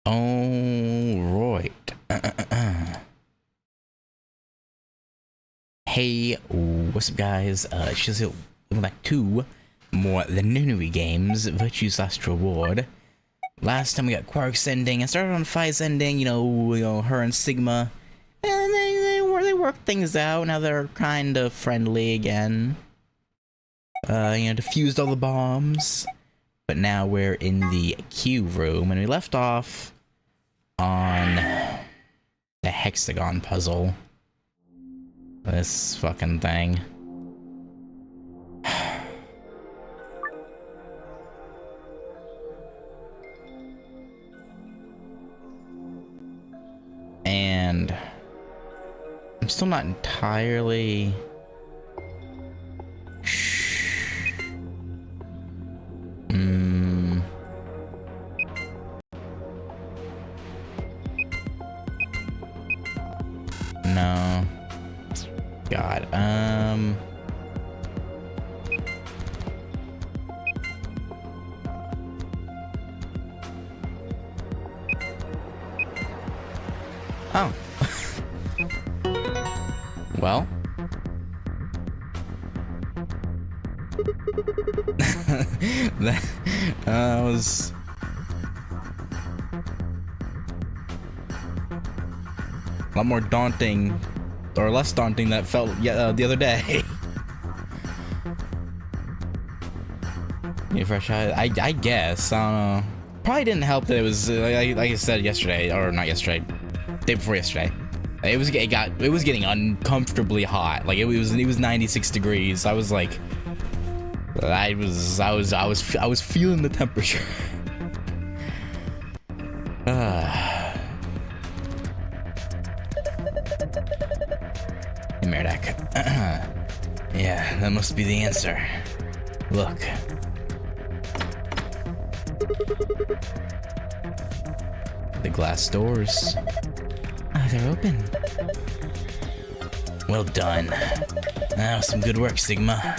All right. Hey, what's up, guys? It's just welcome back to more the Nonary games, Virtue's Last Reward. Last time we got Quark's ending. I started on Phi's ending. You know, her and Sigma, and they worked things out. Now they're kind of friendly again. Diffused all the bombs. But now we're in the Q room, and we left off on the hexagon puzzle. This fucking thing. And I'm still not entirely no. God, oh. Well. that was a lot more daunting, or less daunting that felt the other day. Fresh eyes, I guess. I don't know. Probably didn't help that it was like I said yesterday, or not yesterday, day before yesterday. It was getting uncomfortably hot. Like it was 96 degrees. I was like, I was feeling the temperature. Merdak. Yeah, that must be the answer. Look. The glass doors. Ah, they're open. Well done. Ah, some good work, Sigma.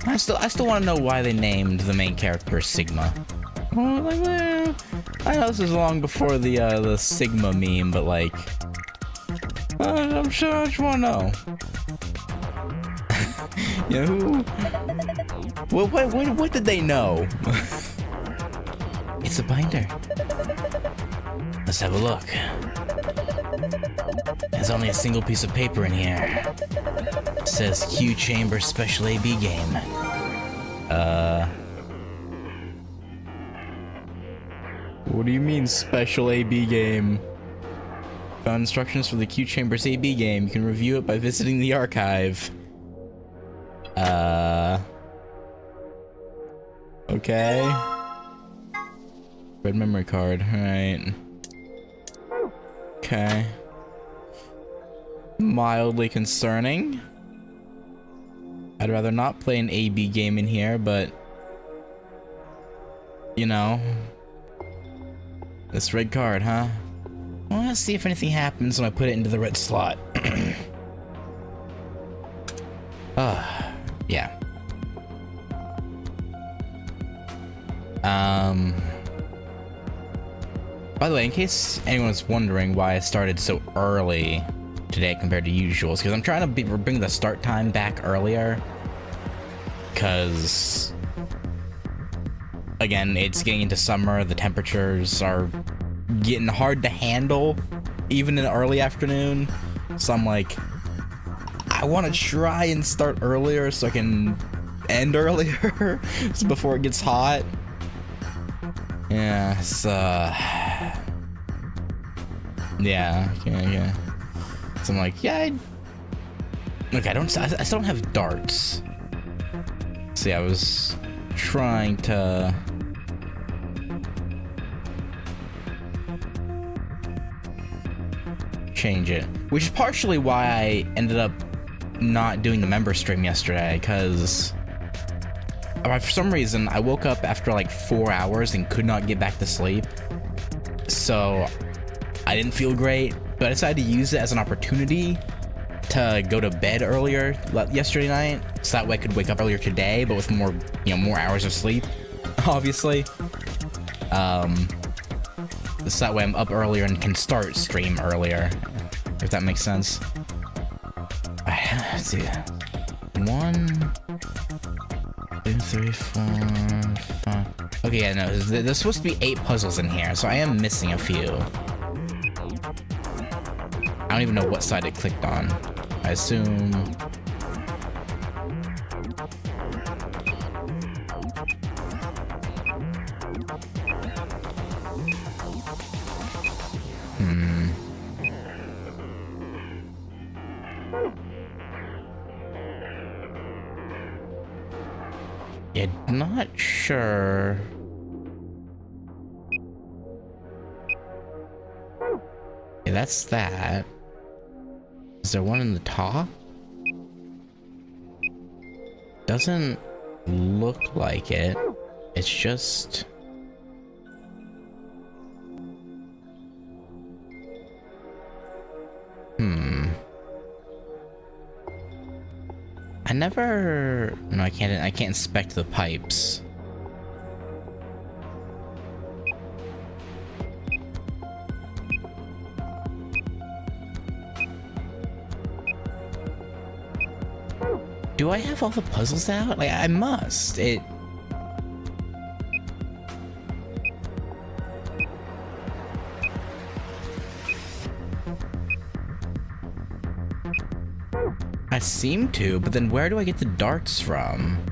I still want to know why they named the main character Sigma. Oh, like, I know this is long before the Sigma meme, but like, I'm sure I just want to know. You know, what did they know? It's a binder. Let's have a look. There's only a single piece of paper in here. It says Q Chamber Special AB Game. What do you mean Special AB Game? Found instructions for the Q Chambers AB game. You can review it by visiting the archive. Okay. Red memory card, alright. Okay. Mildly concerning. I'd rather not play an AB game in here, but you know. This red card, huh? Well, let's see if anything happens when I put it into the red slot. Yeah. By the way, in case anyone's wondering why I started so early today compared to usual, it's because I'm trying to bring the start time back earlier. Because, again, it's getting into summer, the temperatures are getting hard to handle, even in the early afternoon. So I'm like, I want to try and start earlier so I can end earlier before it gets hot. Yeah, so yeah. So I'm like, yeah. Look, I still don't have darts. See, I was trying to change it, which is partially why I ended up not doing the member stream yesterday, because for some reason I woke up after like 4 hours and could not get back to sleep, so I didn't feel great, but I decided to use it as an opportunity to go to bed earlier yesterday night, so that way I could wake up earlier today, but with more, more hours of sleep, obviously. So that way I'm up earlier and can start stream earlier. If that makes sense. Alright, let's see. 1, 2, 3, 4, 5. Okay, yeah, no, there's supposed to be 8 puzzles in here, so I am missing a few. I don't even know what side it clicked on. I assume... Yeah, not sure. Yeah, that's that. Is there one in the top? Doesn't look like it. It's just... I never... No, I can't inspect the pipes. Do I have all the puzzles out? Like, I must. I seem to, but then where do I get the darts from?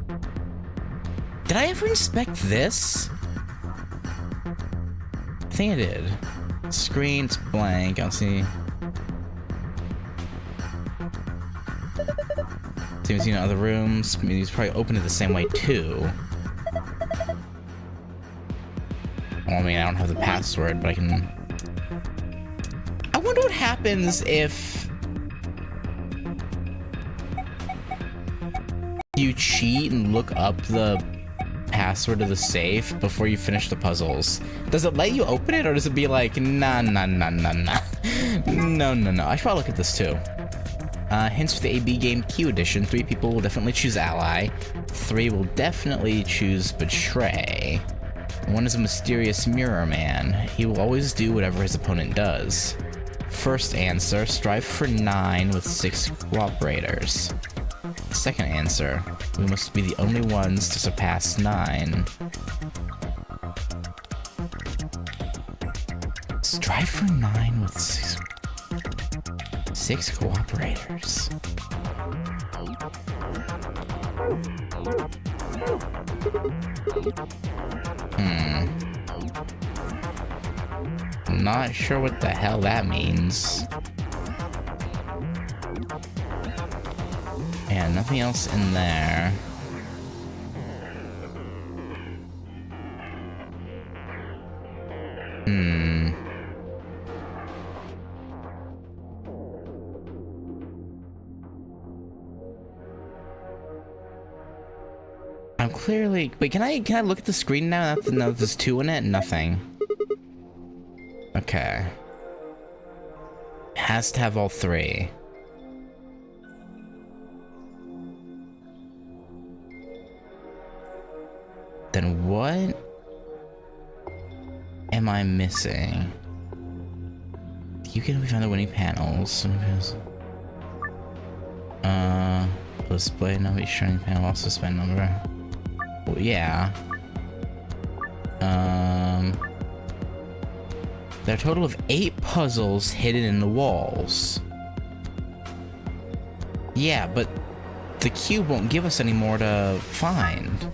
Did I ever inspect this? I think I did. Screen's blank, I don't see. Seems, you know, other rooms. I mean, he's probably opened it the same way too. Well, I mean, I don't have the password, but I can... I wonder what happens if... you cheat and look up the password of the safe before you finish the puzzles. Does it let you open it, or does it be like, nah, nah, nah, nah, nah? No, no, no. I should probably look at this too. Hints for the AB game Q edition. 3 people will definitely choose Ally. 3 will definitely choose Betray. 1 is a mysterious mirror man. He will always do whatever his opponent does. First answer, strive for 9 with 6 cooperators. Second answer, we must be the only ones to surpass 9. Strive for 9 with 6 cooperators. Not sure what the hell that means. Yeah, nothing else in there. I'm clearly... Wait, can I look at the screen now? No, there's 2 in it? Nothing. Okay. Has to have all 3. Then what am I missing? You can find the winning panels. Display number, shiny panel, also spend number. Well, yeah. There are a total of 8 puzzles hidden in the walls. Yeah, but the cube won't give us any more to find.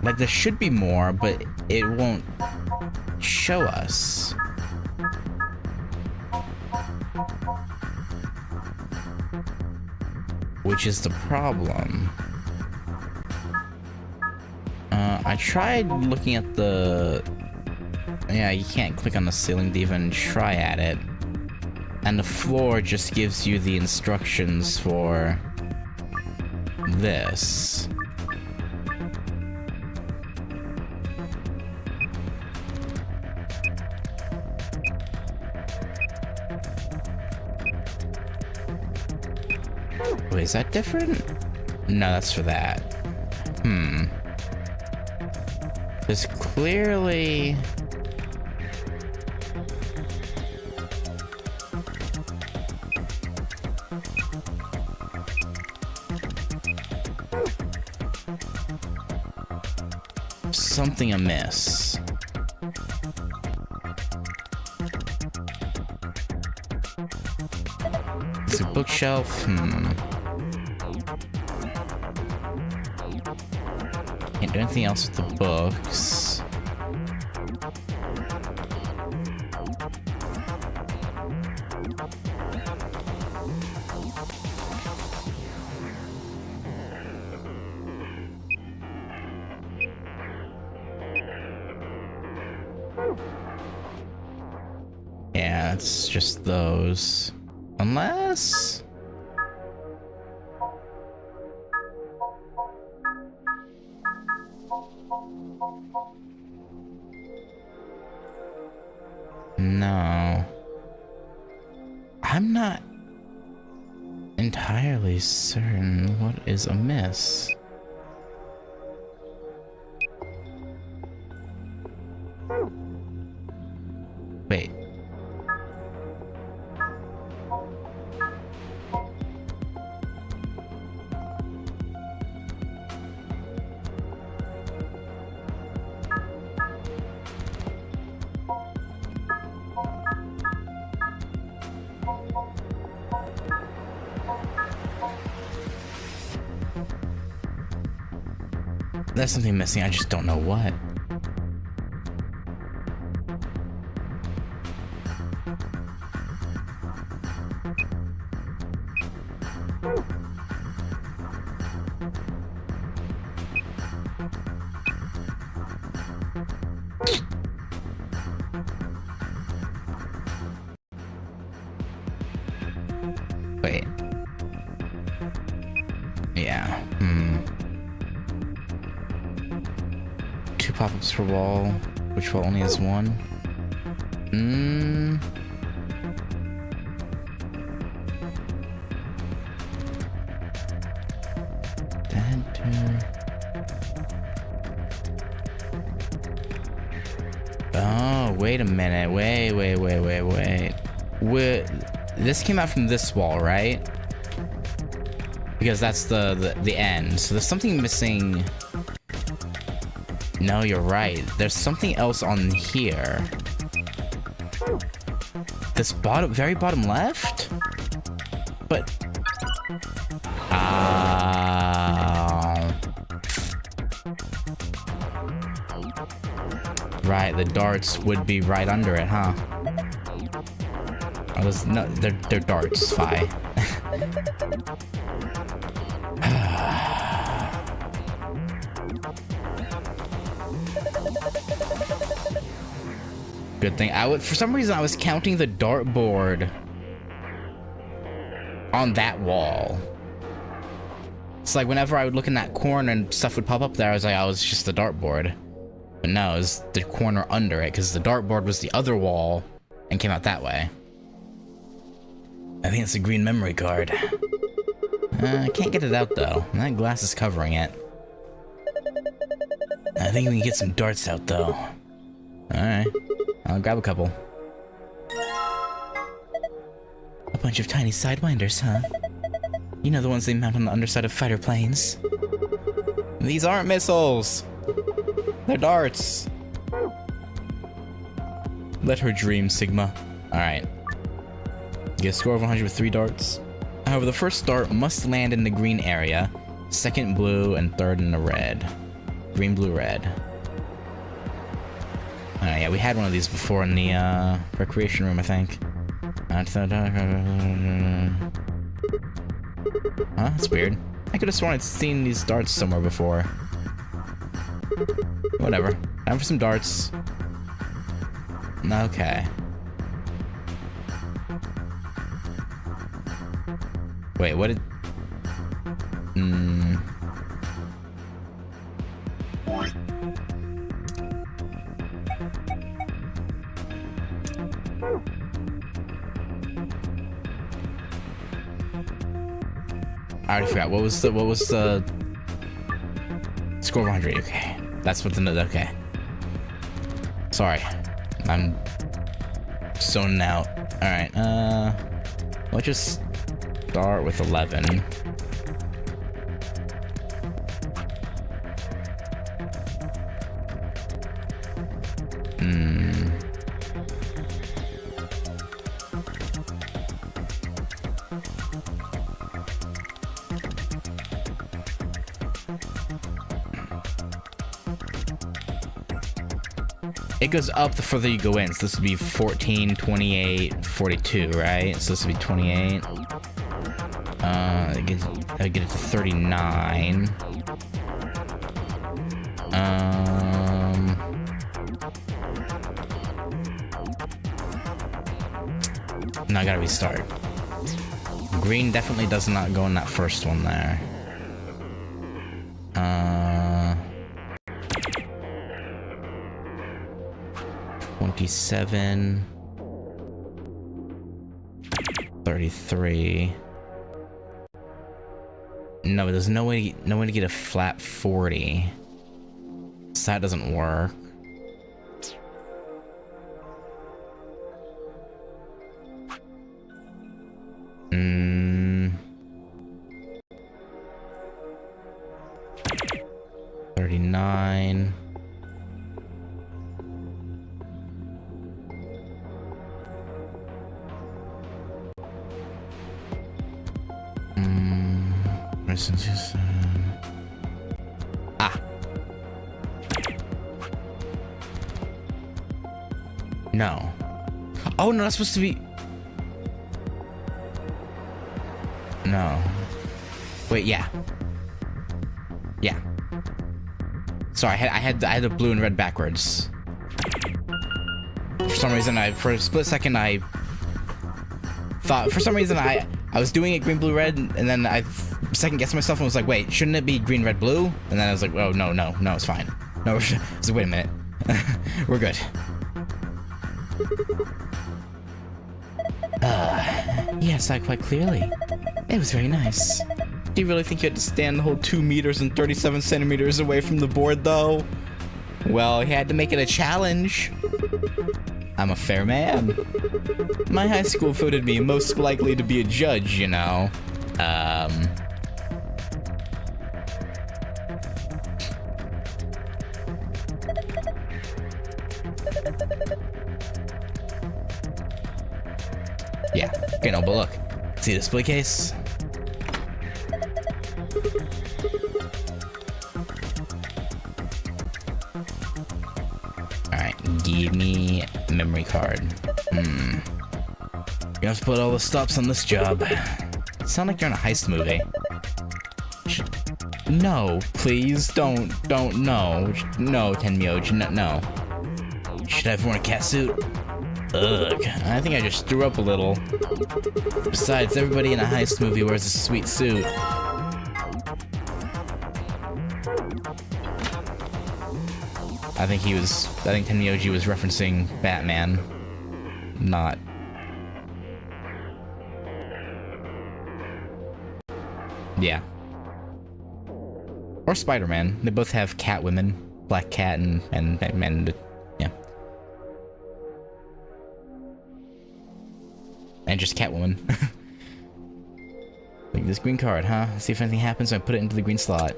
Like, there should be more, but it won't show us. Which is the problem. I tried looking at the... Yeah, you can't click on the ceiling to even try at it. And the floor just gives you the instructions for this. Wait, is that different? No, that's for that. Hmm. There's clearly... something amiss. It's a bookshelf. Can't do anything else with the books. Yeah, it's just those. Unless... no. I'm not entirely certain what is amiss. Wait. There's something missing, I just don't know what. Wait. Yeah, Two pop-ups per wall. Which wall only has one? Oh, wait a minute. Wait. This came out from this wall, right? Because that's the end. So there's something missing. No, you're right. There's something else on here. This very bottom left? But... right, the darts would be right under it, huh? No, they're darts, Fi. Good thing. For some reason, I was counting the dartboard on that wall. It's like whenever I would look in that corner and stuff would pop up there, I was like, oh, it's just the dartboard. But no, it was the corner under it, because the dartboard was the other wall and came out that way. I think it's a green memory card. I can't get it out, though. That glass is covering it. I think we can get some darts out, though. Alright. I'll grab a couple. A bunch of tiny sidewinders, huh? You know the ones they mount on the underside of fighter planes. These aren't missiles! They're darts! Let her dream, Sigma. Alright. Get a score of 100 with 3 darts. However, the first dart must land in the green area, second blue, and third in the red. Green, blue, red. Yeah, we had one of these before in the recreation room, I think. Huh? That's weird. I could have sworn I'd seen these darts somewhere before. Whatever. Time for some darts. Okay. Wait, what did... I already forgot. What was the score of 100? Okay. That's what the, okay. Sorry. I'm zoning out. Alright, let's just start with 11. It goes up the further you go in, so this would be 14, 28, 42, right? So this would be 28. I get it to 39. No, I gotta restart. Green definitely does not go in that first one there. 27, 33. No, there's no way to get a flat 40. So that doesn't work. Hmm. 39. Ah. No. Oh no, that's supposed to be. No. Wait, yeah. Yeah. Sorry, I had the blue and red backwards. For some reason, for a split second, I thought, for some reason, I was doing it green, blue, red, and then I second guessed myself and was like, wait, shouldn't it be green, red, blue? And then I was like, oh, no, it's fine. No, I was like, wait a minute. We're good. Yeah, I saw it quite clearly. It was very nice. Do you really think you had to stand the whole 2 meters and 37 centimeters away from the board, though? Well, he had to make it a challenge. I'm a fair man. My high school voted me most likely to be a judge, you know. Yeah, okay, no, but look. See the display case? Alright, give me a memory card. You have to put all the stops on this job. Sound like you're in a heist movie. No, please, don't, no. No, Tenmyoji, no. Should I have worn a cat suit? Ugh, I think I just threw up a little. Besides, everybody in a heist movie wears a sweet suit. I think Tenmyoji was referencing Batman, not. Yeah. Or Spider-Man. They both have Catwomen, Black Cat, and yeah. And just Catwoman. Like this green card, huh? See if anything happens when I put it into the green slot.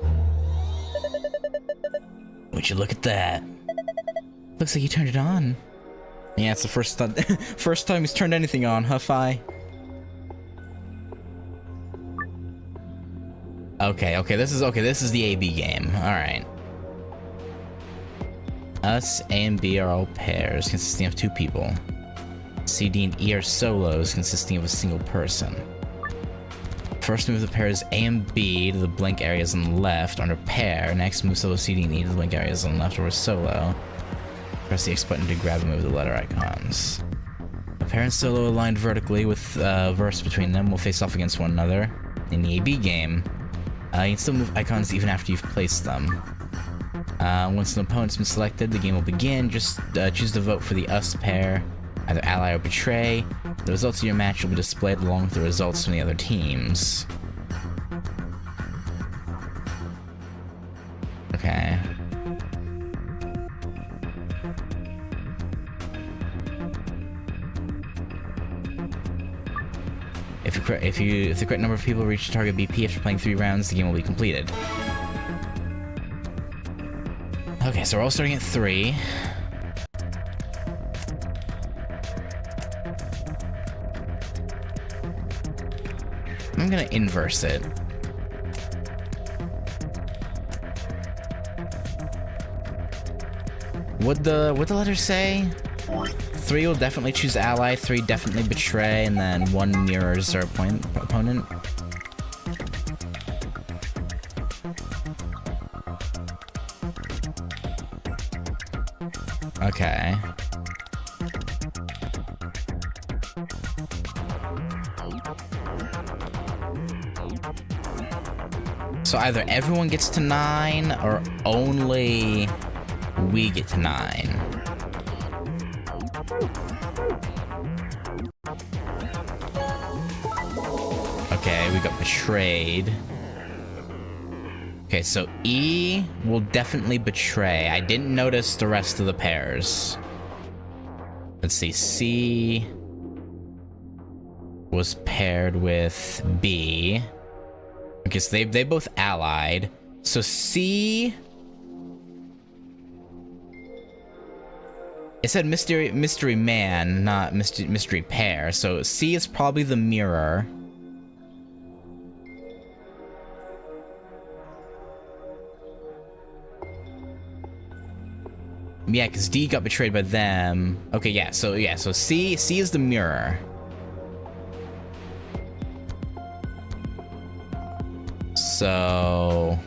Would you look at that? Looks like you turned it on. Yeah, it's the first time he's turned anything on, huh, Fi? Okay, this is the AB game. Alright. Us, A and B are all pairs, consisting of 2 people. C, D, and E are solos, consisting of a single person. First move the pairs A and B to the blank areas on the left under pair. Next move solo C, D, and E to the blank areas on the left or solo. Press the X button to grab and move the letter icons. A pair and solo aligned vertically with verse between them will face off against one another. In the AB game, you can still move icons even after you've placed them. Once an opponent's been selected, the game will begin. Just choose to vote for the us pair, either ally or betray. The results of your match will be displayed along with the results from the other teams. If the correct number of people reach target BP after playing 3 rounds, the game will be completed. Okay, so we're all starting at 3. I'm gonna inverse it. What'd the letters say? 3 will definitely choose ally, 3 definitely betray, and then 1 mirrors their opponent. Okay. So either everyone gets to 9 or only we get to 9. Okay, we got betrayed. Okay, so E will definitely betray. I didn't notice the rest of the pairs. Let's see, C was paired with B. Okay, so they both allied. So C... It said mystery man, not mystery pair. So C is probably the mirror. Yeah, because D got betrayed by them. Okay, yeah, so C is the mirror. So...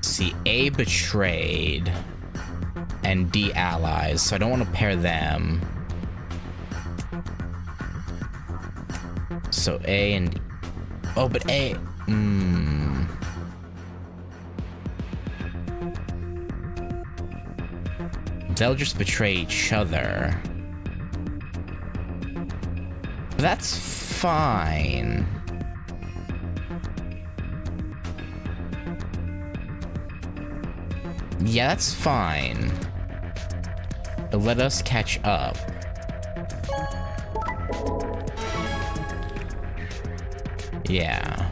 See, A betrayed and D allies, so I don't want to pair them. So A and... Oh, but A... They'll just betray each other. That's fine. Yeah, that's fine. Let us catch up. Yeah.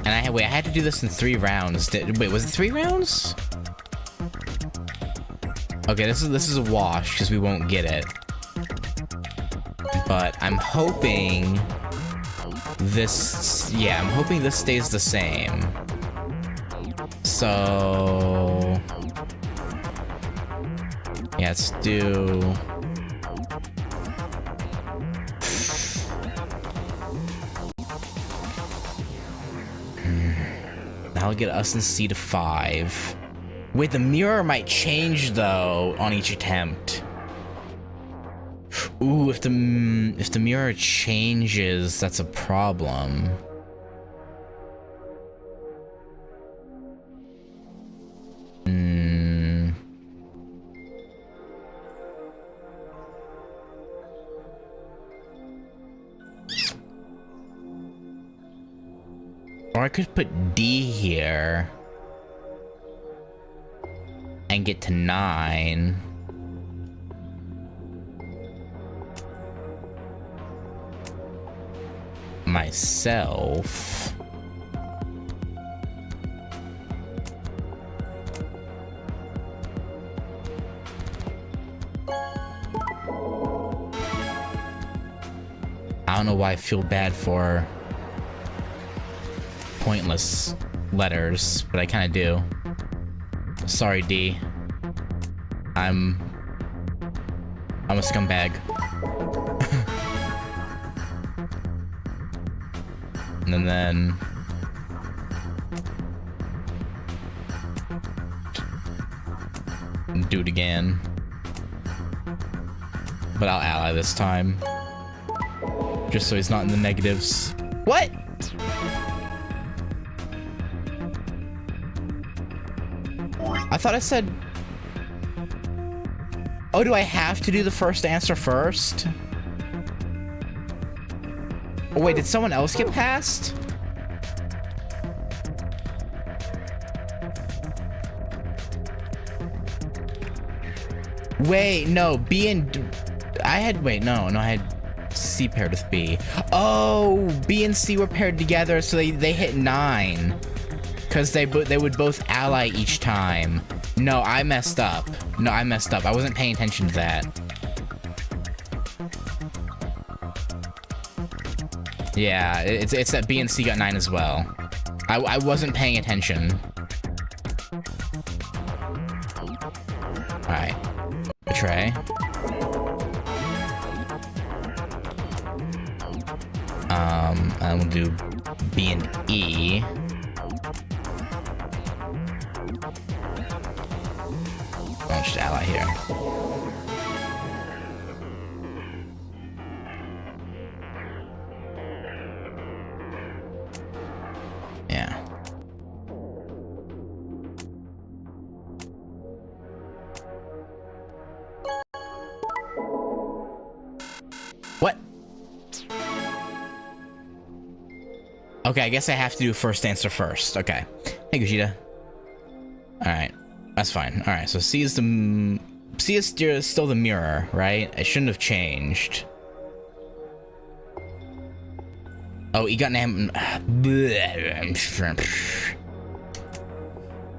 And wait, I had to do this in 3 rounds. Wait, was it 3 rounds? Okay, this is a wash because we won't get it. But I'm hoping this, yeah, I'm hoping this stays the same. So yeah, let's do that'll get us in C to 5. Wait, the mirror might change though on each attempt. Ooh, if the mirror changes, that's a problem. Or I could put D here and get to 9. Myself. I don't know why I feel bad for pointless letters, but I kind of do. Sorry, D. I'm a scumbag. And then do it again. But I'll ally this time. Just so he's not in the negatives. What? I thought I said... Oh, do I have to do the first answer first? Oh, wait, did someone else get passed? Wait, no, B and... I had... Wait, no, I had C paired with B. Oh, B and C were paired together, so they hit 9. Because they would both ally each time. No, I messed up. I wasn't paying attention to that. Yeah, it's that B and C got 9 as well. I wasn't paying attention. Alright. Betray. And we'll do B and E. I'll just ally here. Yeah. What? Okay, I guess I have to do first answer first. Okay. Hey, Gogeta. Alright. That's fine. Alright, so C is still the mirror, right? It shouldn't have changed. Oh, he got an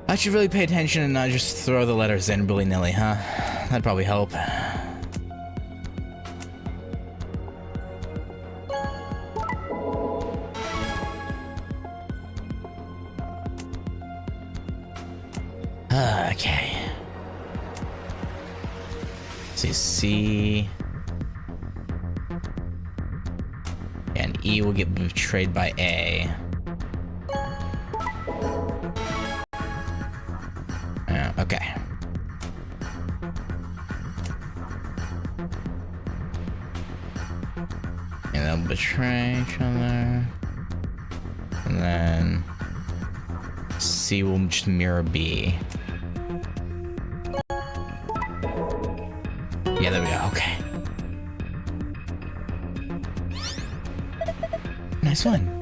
I should really pay attention and not just throw the letters in willy-nilly, huh? That'd probably help. Okay. C and E will get betrayed by A. Okay. And they'll betray each other. And then C will just mirror B. Yeah, there we go. Okay. Nice one.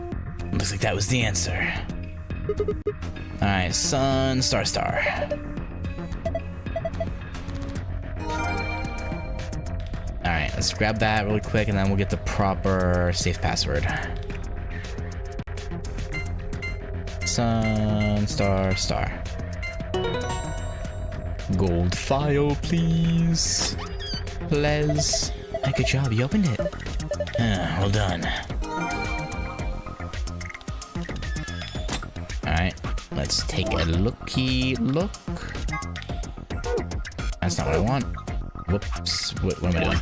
Looks like that was the answer. Alright, Sun, Star, Star. Alright, let's grab that really quick and then we'll get the proper safe password. Sun, Star, Star. Gold file, please. Please. Hey, good job, you opened it. Well done. Alright, let's take a looky look. That's not what I want. Whoops, what am I doing?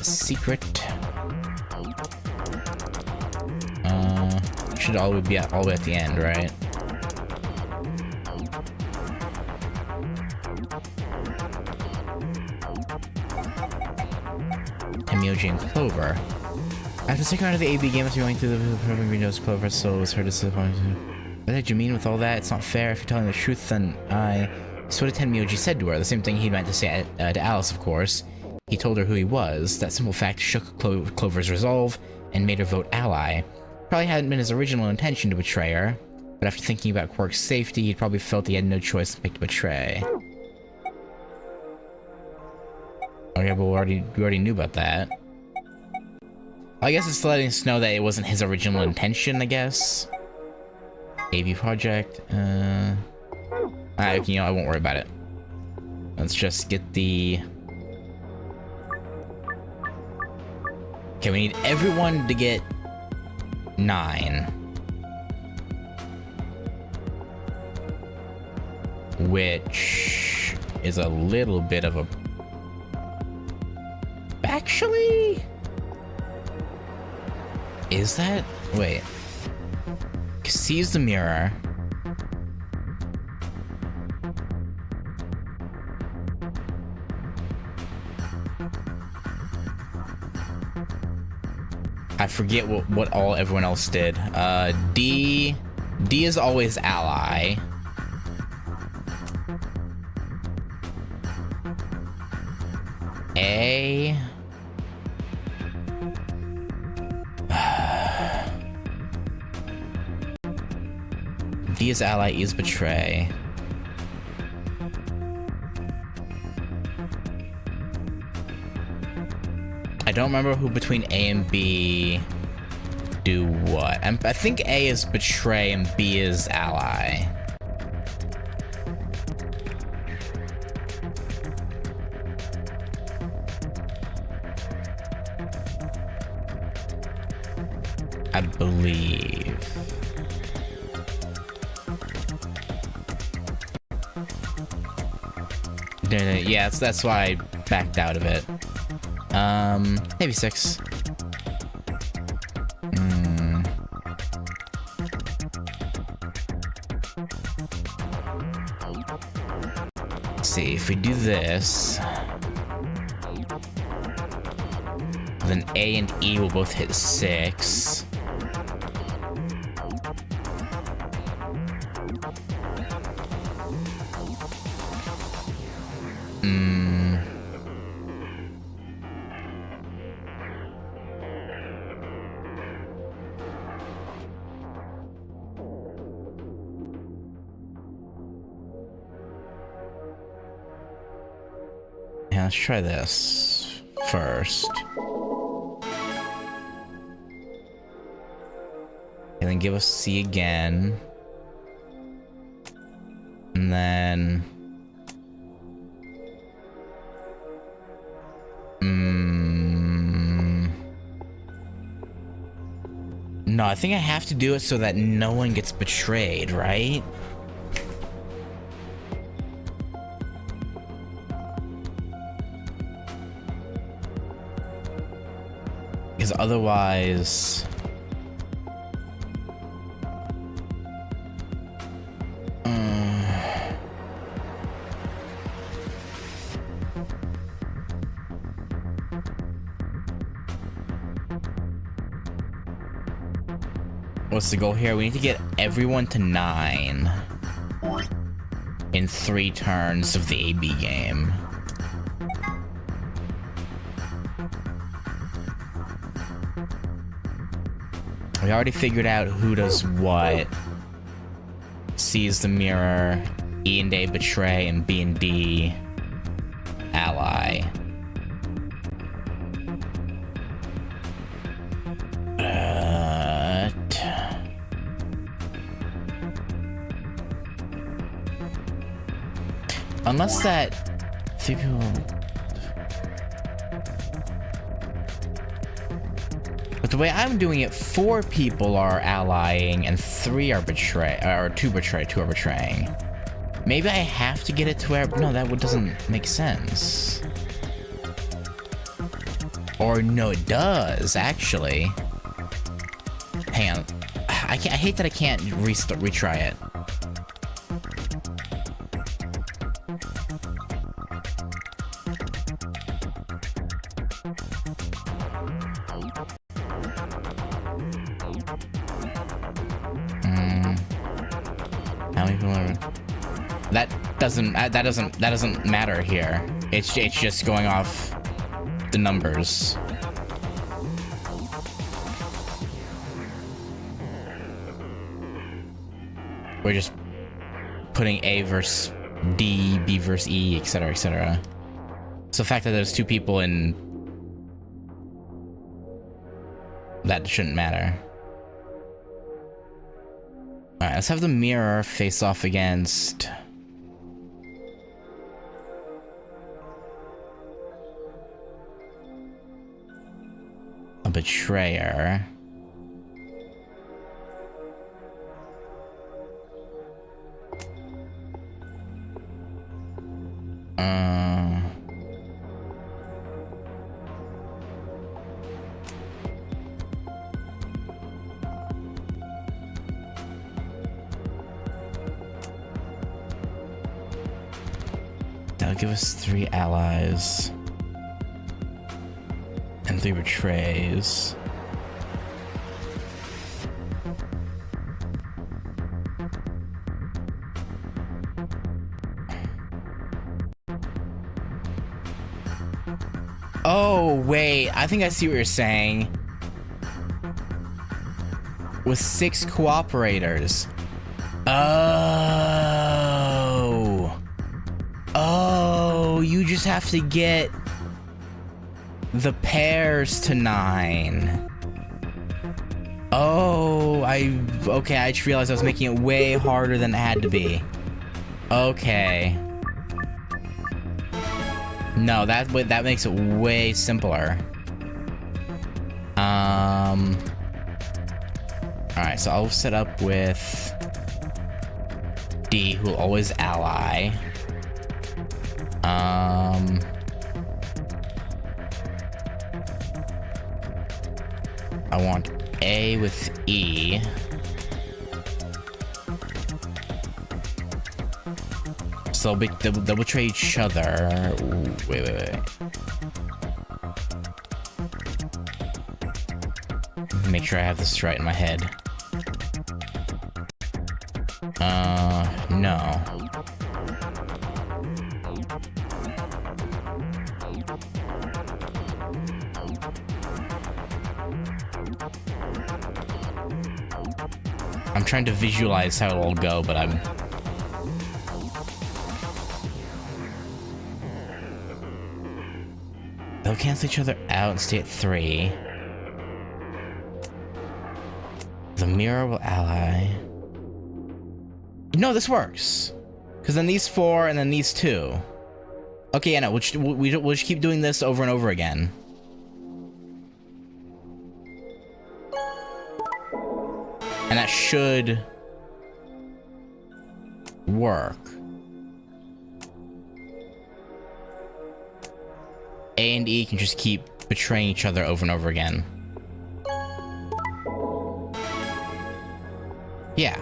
Secret. Should always be all the way at the end, right? Temioji and Clover. After the second round of the AB game, after going through the programming windows, Clover soul was her disappointed. What did you mean with all that? It's not fair. If you're telling the truth, then I... So what did Tenmyoji said to her? The same thing he meant to say to Alice, of course. He told her who he was. That simple fact shook Clover's resolve and made her vote ally. Probably hadn't been his original intention to betray her, but after thinking about Quark's safety, he probably felt he had no choice but to betray. Okay, but we already knew about that. I guess it's letting us know that it wasn't his original intention, I guess. AB project, you know, I won't worry about it. Let's just get the... Okay, we need everyone to get 9. Which is a little bit of a... Actually? Is that? Wait. Sees the mirror. I forget what all everyone else did. D is always ally. A. D is ally, E is betray. I don't remember who between A and B do what. I think A is betray and B is ally. I believe. Yeah, that's why I backed out of it. Maybe 6. Let's see, if we do this, then A and E will both hit 6. Yeah, let's try this first. And then give us C again. And then... No, I think I have to do it so that no one gets betrayed, right? Because otherwise... What's the goal here? We need to get everyone to 9 in 3 turns of the AB game. We already figured out who does what. C is the mirror, E and A betray, and B and D ally. Unless that 3 people. But the way I'm doing it, 4 people are allying and 3 are betray, or 2 betray, 2 are betraying. Maybe I have to get it to where no, that doesn't make sense. Or no, it does actually. Hang on, I hate that I can't retry it. How many people are... That doesn't matter here. It's just going off the numbers. We're just putting A versus D, B versus E, etc., etc. So the fact that there's 2 people in... that shouldn't matter. Alright, let's have the mirror face off against... a betrayer. That'll give us 3 allies and 3 betrays. Oh, wait. I think I see what you're saying. With 6 cooperators. Oh. Oh, you just have to get the pairs to 9. Oh, okay, I just realized I was making it way harder than it had to be. Okay. No, that makes it way simpler. Alright, so I'll set up with D, who will always ally. I want A with E. So they'll betray each other. Ooh, wait. Make sure I have this right in my head. No. I'm trying to visualize how it'll all go, but they'll cancel each other out and stay at 3. The mirror will ally. No, this works. Because then these 4 and then these 2. Okay, yeah, no, we'll just keep doing this over and over again. And that should work. A and E can just keep betraying each other over and over again. Yeah.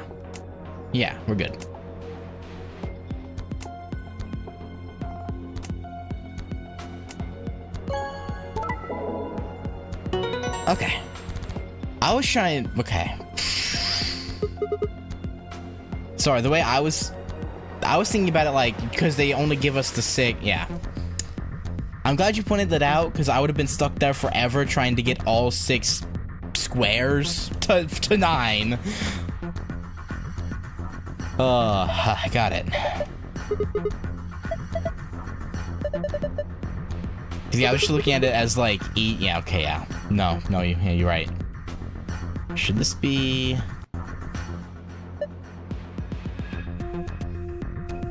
Yeah, we're good. Okay. I was trying... Okay. Sorry, the way I was thinking about it, like, because they only give us the 6... Yeah. I'm glad you pointed that out, because I would have been stuck there forever trying to get all 6 squares to 9. I got it. Yeah, I was just looking at it as like E. Yeah, okay, yeah. No, you're right. Should this be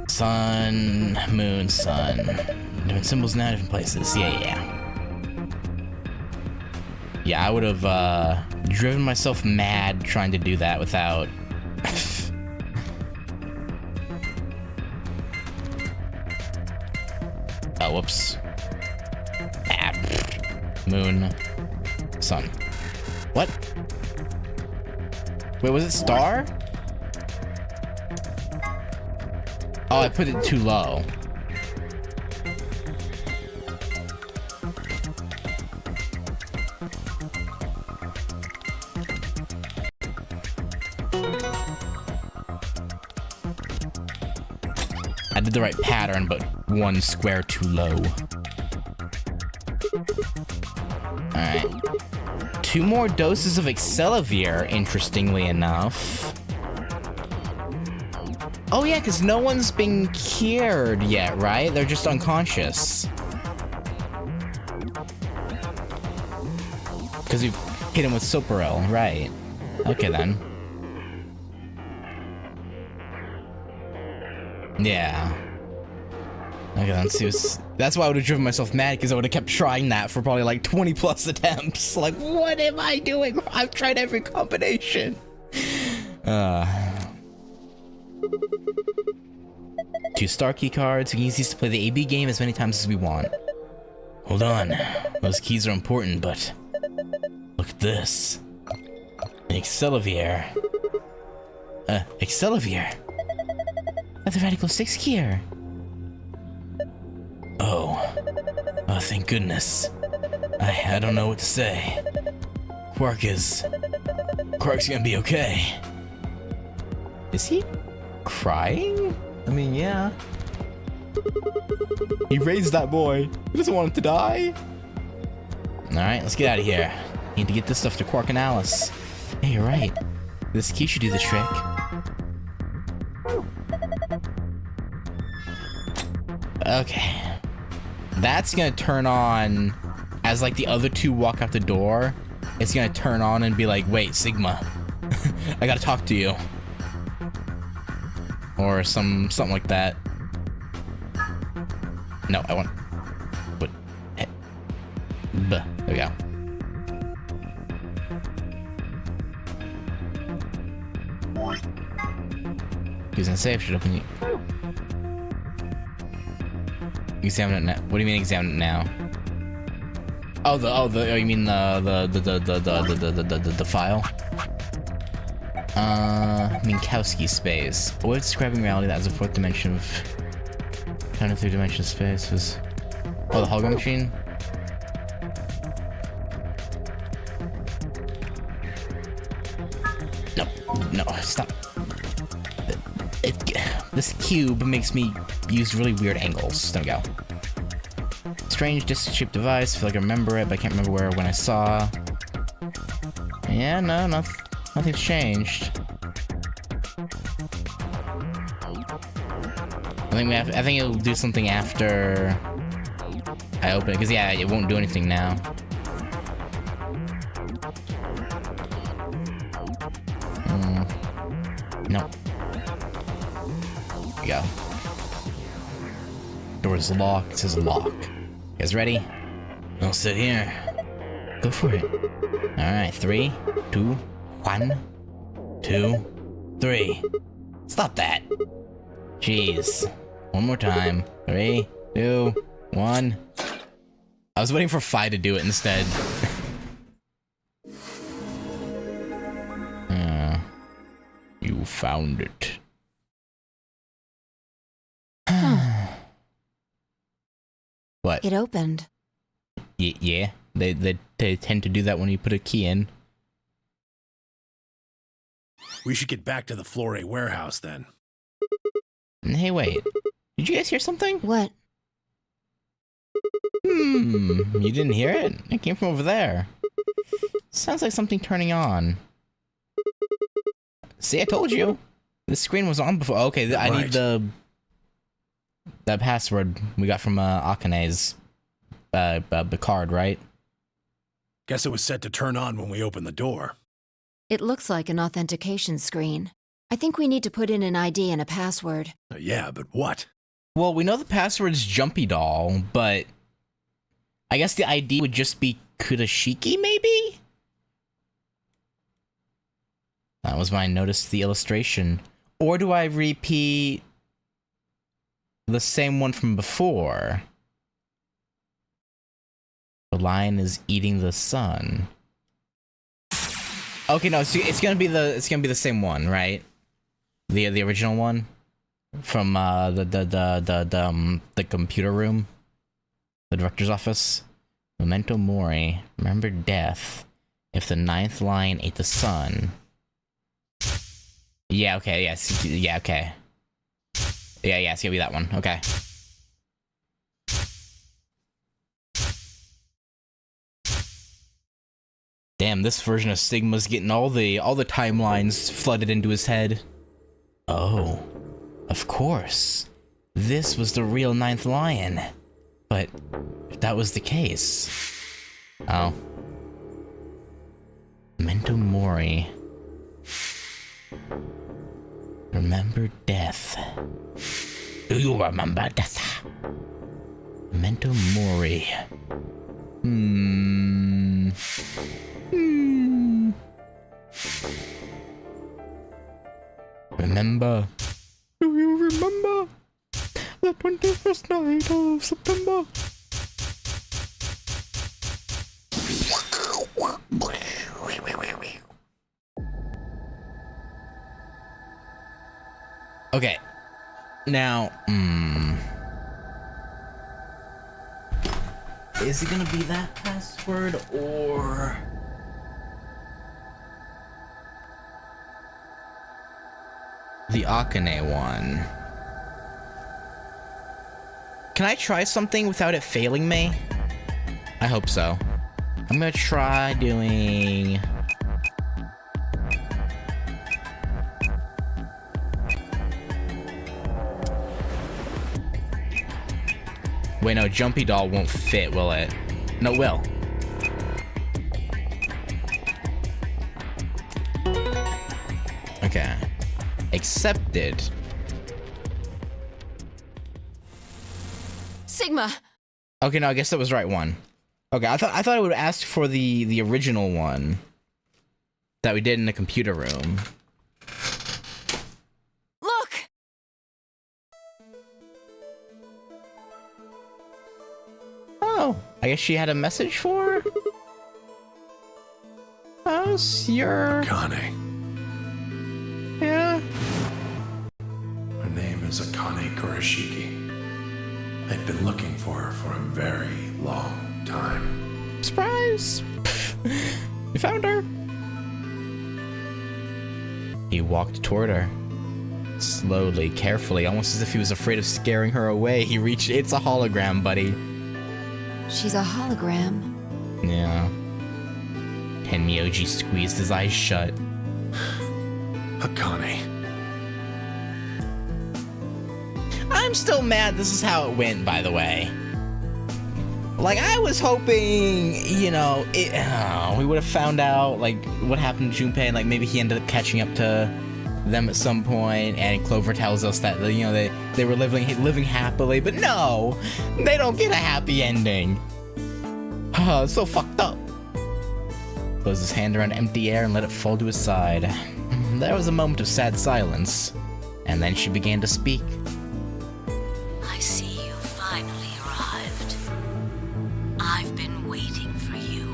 sun, moon, sun? Different symbols now, different places. Yeah. Yeah, I would have driven myself mad trying to do that without. Oh, whoops. Moon, sun. What? Wait, was it star? Oh, I put it too low. I did the right pattern, but 1 square too low. Alright. 2 more doses of Excelavir, interestingly enough. Oh yeah, because no one's been cured yet, right? They're just unconscious. Because we hit him with Soparil, right. Okay then. Yeah. Okay, let's see what's... That's why I would have driven myself mad, because I would have kept trying that for probably like 20 plus attempts. Like, what am I doing? I've tried every combination. 2 star key cards. We can use these to play the AB game as many times as we want. Hold on. Those keys are important, but... Look at this. An Excelavir. Excelavir? That's a Radical 6 keyer. Oh, thank goodness. I don't know what to say. Quark's gonna be okay. Is he crying? I mean, yeah. He raised that boy. He doesn't want him to die. Alright, let's get out of here. Need to get this stuff to Quark and Alice. Hey, you're right. This key should do the trick. Okay. That's gonna turn on as like the other two walk out the door. It's gonna turn on and be like, wait, Sigma. I gotta talk to you. Or something like that. No, I want... But... Hey. There we go. Using safe should open you. Examine it now. What do you mean examine it now? Oh, you mean the file? Minkowski space. A way of describing reality that has a fourth dimension of kind of three-dimensional space was... Oh, the hologram machine? No, stop. This cube makes me use really weird angles. There we go. Strange disc-shaped device. I feel like I remember it, but I can't remember where or when I saw. Yeah, no, nothing's changed. I think it'll do something after I open it, because yeah, it won't do anything now. No. There we go. Door's locked. It says lock. You guys ready? I'll sit here. Go for it. Alright, 3, 2, 1, 2, 3. Stop that. Jeez. One more time. 3, 2, 1. I was waiting for Phi to do it instead. You found it. What? It opened. Yeah, they tend to do that when you put a key in. We should get back to the Flore warehouse then. Hey, wait. Did you guys hear something? What? You didn't hear it? It came from over there. Sounds like something turning on. See, I told you. The screen was on before. Okay, I need that password we got from Akane's card, right? Guess it was set to turn on when we opened the door. It looks like an authentication screen. I think we need to put in an ID and a password. Yeah, but what? Well, we know the password's Jumpy Doll, but I guess the ID would just be Kudashiki, maybe? That was when I noticed the illustration. Or do I repeat the same one from before? The lion is eating the sun. Okay, no, it's gonna be the same one, right? The original one from the computer room, the director's office. Memento mori, remember death. If the ninth lion ate the sun. Yeah, okay, yes, yeah, okay. Yeah, it's gonna be that one, okay. Damn, this version of Sigma's getting all the timelines flooded into his head. Oh, of course. This was the real ninth lion. But if that was the case... Oh. Memento mori. Remember death. Do you remember death? Memento mori. Remember? Do you remember the 21st night of September? Okay. Now, is it gonna be that password or the Akane one? Can I try something without it failing me? I hope so. I'm gonna try doing... Wait, no, Jumpy Doll won't fit, will it? No, it will. Okay. Accepted. Sigma! Okay, no, I guess that was the right one. Okay, I thought it would ask for the original one that we did in the computer room. Look! Oh, I guess she had a message for her? How's your... Akane. Yeah. Her name is Akane Kurashiki. I've been looking for her for a very long time. Surprise! You found her. He walked toward her. Slowly, carefully, almost as if he was afraid of scaring her away. He reached... It's a hologram, buddy. She's a hologram. Yeah. Tenmyoji squeezed his eyes shut. Akane. I'm still mad this is how it went, by the way. Like, I was hoping, you know, we would have found out, like, what happened to Junpei, and, like, maybe he ended up catching up to them at some point, and Clover tells us that, you know, they were living happily, but no! They don't get a happy ending. It's so fucked up. Closed his hand around empty air and let it fall to his side. There was a moment of sad silence, and then she began to speak. I see you finally arrived. I've been waiting for you.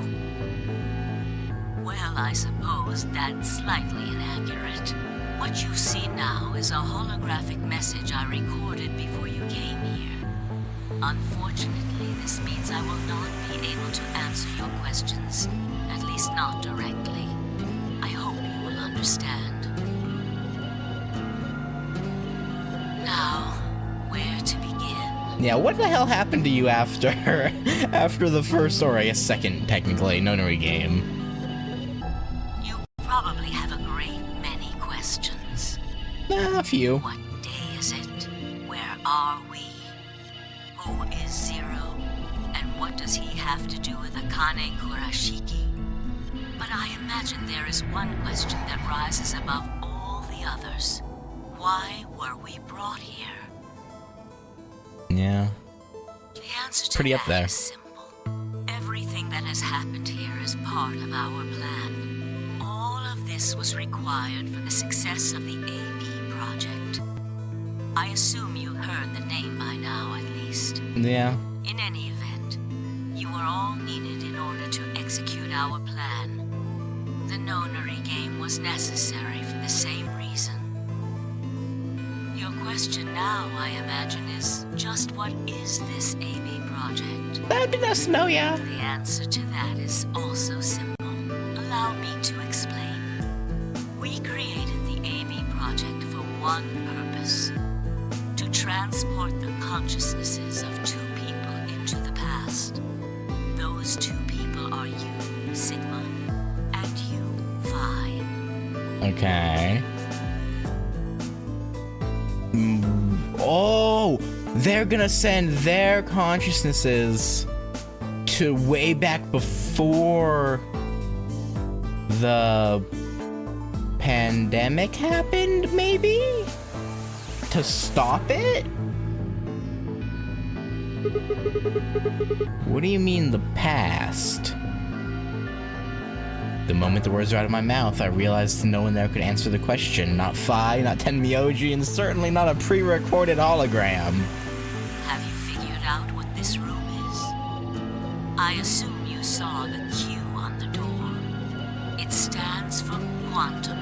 Well, I suppose that's slightly inaccurate. What you see now is a holographic message I recorded before you came here. Unfortunately, this means I will not be able to answer your questions, at least not directly. I hope you will understand. Now, where to begin? Yeah, what the hell happened to you after the first, or I guess second, technically, Nonary game? You probably have a great many questions. A few. What day is it? Where are we? Who is Zero? And what does he have to do with Akane Kurashiki? But I imagine there is one question that rises above all the others. Why were we brought here? Yeah. The answer to Pretty up that there. is simple. Everything that has happened here is part of our plan. All of this was required for the success of the AB project. I assume you heard the name by now, at least. Yeah. In any event, you are all needed in order to execute our plan. The Nonary game was necessary for the same reason. Your question now, I imagine, is just what is this AB project? That'd be nice to know, yeah. The answer to that is also simple. Allow me to explain. We created the AB project for one purpose: to transport the consciousnesses of two people into the past. Those two people are you, Sigma, and you, Phi. Okay. Oh, they're gonna send their consciousnesses to way back before the pandemic happened, maybe? To stop it? What do you mean, the past? The moment the words were out of my mouth, I realized no one there could answer the question. Not Phi, not Tenmyoji, and certainly not a pre-recorded hologram. Have you figured out what this room is? I assume you saw the Q on the door. It stands for quantum.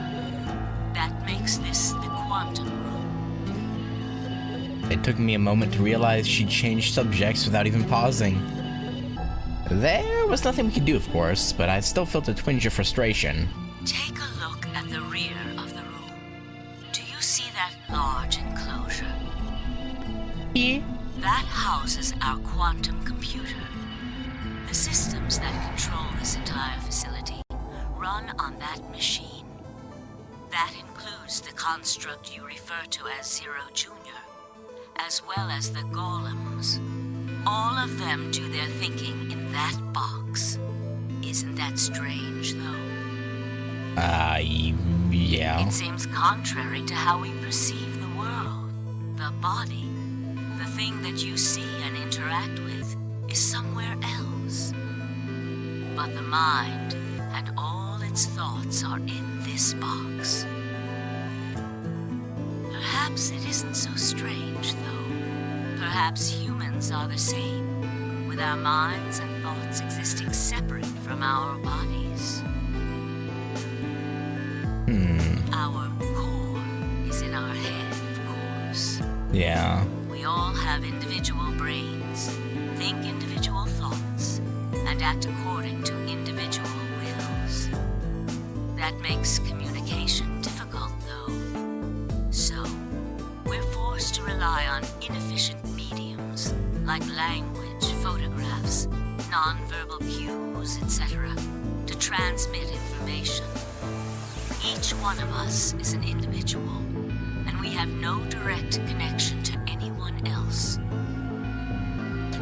That makes this the quantum room. It took me a moment to realize she'd changed subjects without even pausing. There was nothing we could do, of course, but I still felt a twinge of frustration. Take a look at the rear of the room. Do you see that large enclosure? Yeah. That houses our quantum computer. The systems that control this entire facility run on that machine. That includes the construct you refer to as Zero Jr., as well as the golems. All of them do their thinking in that box. Isn't that strange, though? Yeah. It seems contrary to how we perceive the world. The body, the thing that you see and interact with, is somewhere else. But the mind and all its thoughts are in this box. Perhaps it isn't so strange, though. Perhaps humans are the same, with our minds and thoughts existing separate from our bodies. Our core is in our head, of course. Yeah. We all have individual brains, think individual thoughts, and act according to individual wills. That makes communication difficult, though. So, we're forced to rely on inefficient mediums, like language, photographs, nonverbal cues, etc., to transmit information. Each one of us is an individual, and we have no direct connection to anyone else.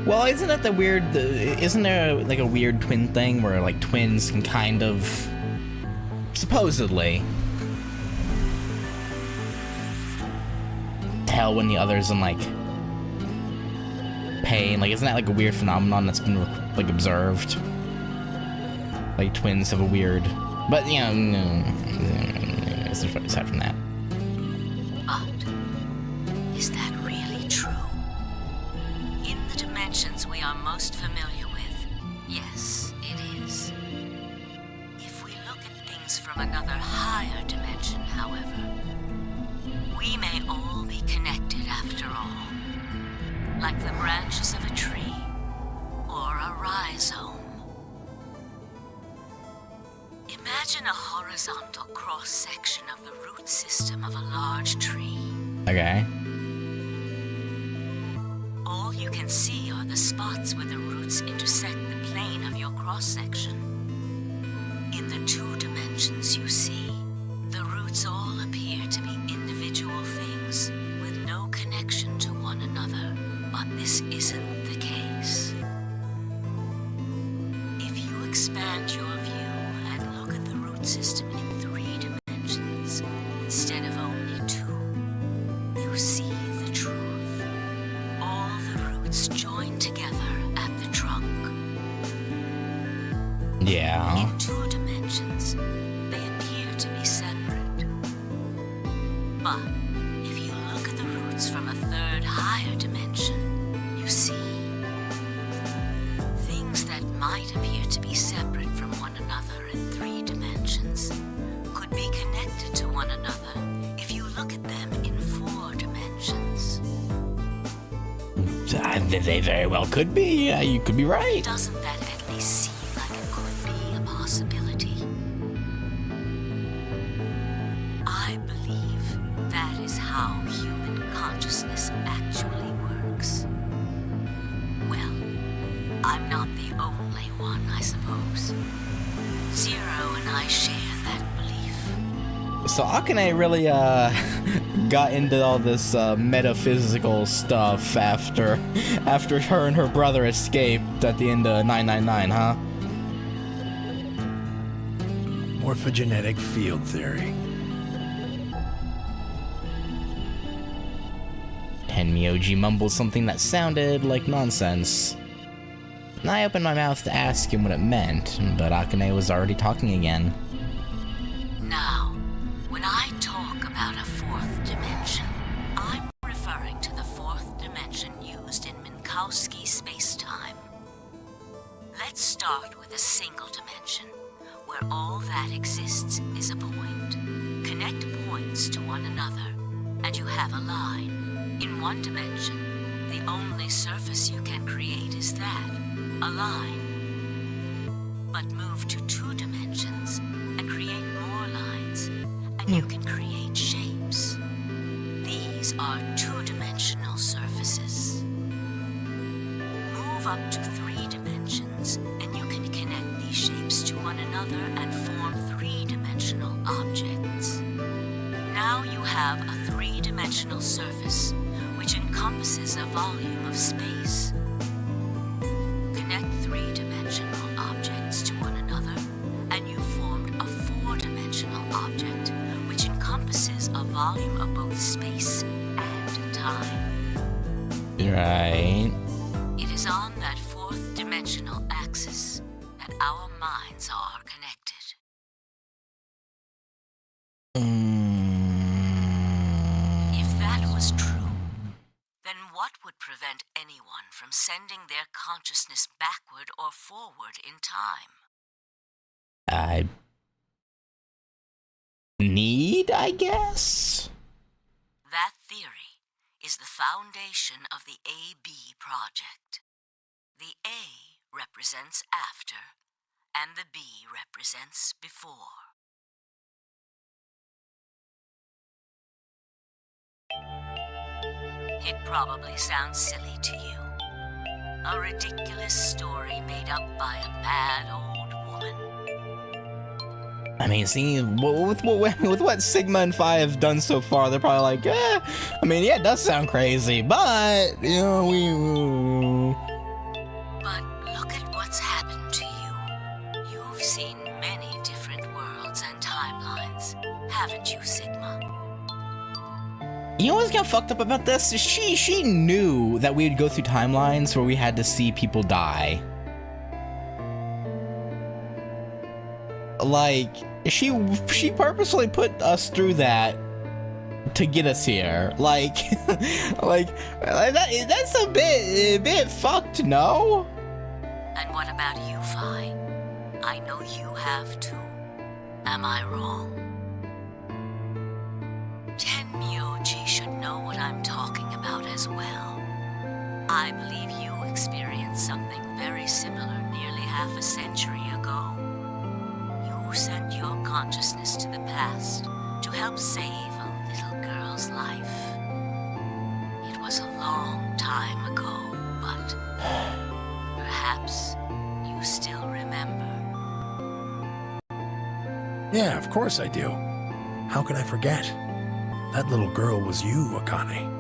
Well, isn't that the weird? Isn't there like a weird twin thing where like twins can kind of supposedly tell when the other's in like pain? Like, isn't that like a weird phenomenon that's been like observed? Like twins have a weird, but you know, aside from that. But is that really true? In the dimensions we are most familiar with, yes, it is. If we look at things from another higher dimension, however, we may all be connected after all. Like the branches of a tree, or a rhizome. Imagine a horizontal cross-section of the root system of a large tree. Okay. All you can see are the spots where the roots intersect the plane of your cross-section. In the 2 dimensions you see, the roots all appear to be individual things with no connection to one another. But this isn't the case. If you expand your view and look at the root system in 3 dimensions instead of only 2, you see the truth. All the roots join together at the trunk. Yeah. In 2 dimensions, they appear to be separate. But if you look at the roots from a 3rd higher dimension, you see things that might appear to be separate from one another in 3 dimensions could be connected to one another if you look at them in 4 dimensions. They very well could be. Yeah, you could be right. Doesn't that at least seem like it could be a possibility? I believe that is how human consciousness actually works. Well, I'm not the only one, I suppose. Zero and I share that belief. So Akane really got into all this metaphysical stuff after her and her brother escaped at the end of 999, huh? Morphogenetic field theory. Tenmyoji mumbled something that sounded like nonsense. I opened my mouth to ask him what it meant, but Akane was already talking again. Now, when I talk about a 4th dimension, I'm referring to the 4th dimension used in Minkowski space-time. Let's start with a single dimension, where all that exists is a point. Connect points to one another, and you have a line. In 1 dimension, the only surface you can create is that, a line. But move to 2 dimensions and create more lines, and you can create shapes. These are 2-dimensional surfaces. Move up to 3 dimensions, and one another and form three-dimensional objects. Now you have a three-dimensional surface, which encompasses a volume of space. Connect three-dimensional objects to one another, and you formed a four-dimensional object, which encompasses a volume of both space and time. Right. It is on that fourth dimensional axis that our minds are connected. If that was true, then what would prevent anyone from sending their consciousness backward or forward in time? I guess? That theory is the foundation of the AB project. The A represents after, and the B represents before. It probably sounds silly to you. A ridiculous story made up by a bad old woman. I mean, seeing with what Sigma and Phi have done so far, they're probably like, I mean, yeah, it does sound crazy, but, you know, But look at what's happened to you. You've seen many different worlds and timelines, haven't you, Sigma? You know what's got fucked up about this? She knew that we would go through timelines where we had to see people die. Like, she purposely put us through that to get us here. Like, that's a bit fucked, no? And what about you, Phi? I know you have too. Am I wrong? Tenmyoji should know what I'm talking about as well. I believe you experienced something very similar nearly half a century ago. You sent your consciousness to the past to help save a little girl's life. It was a long time ago, but perhaps you still remember. Yeah, of course I do. How can I forget? That little girl was you, Akane.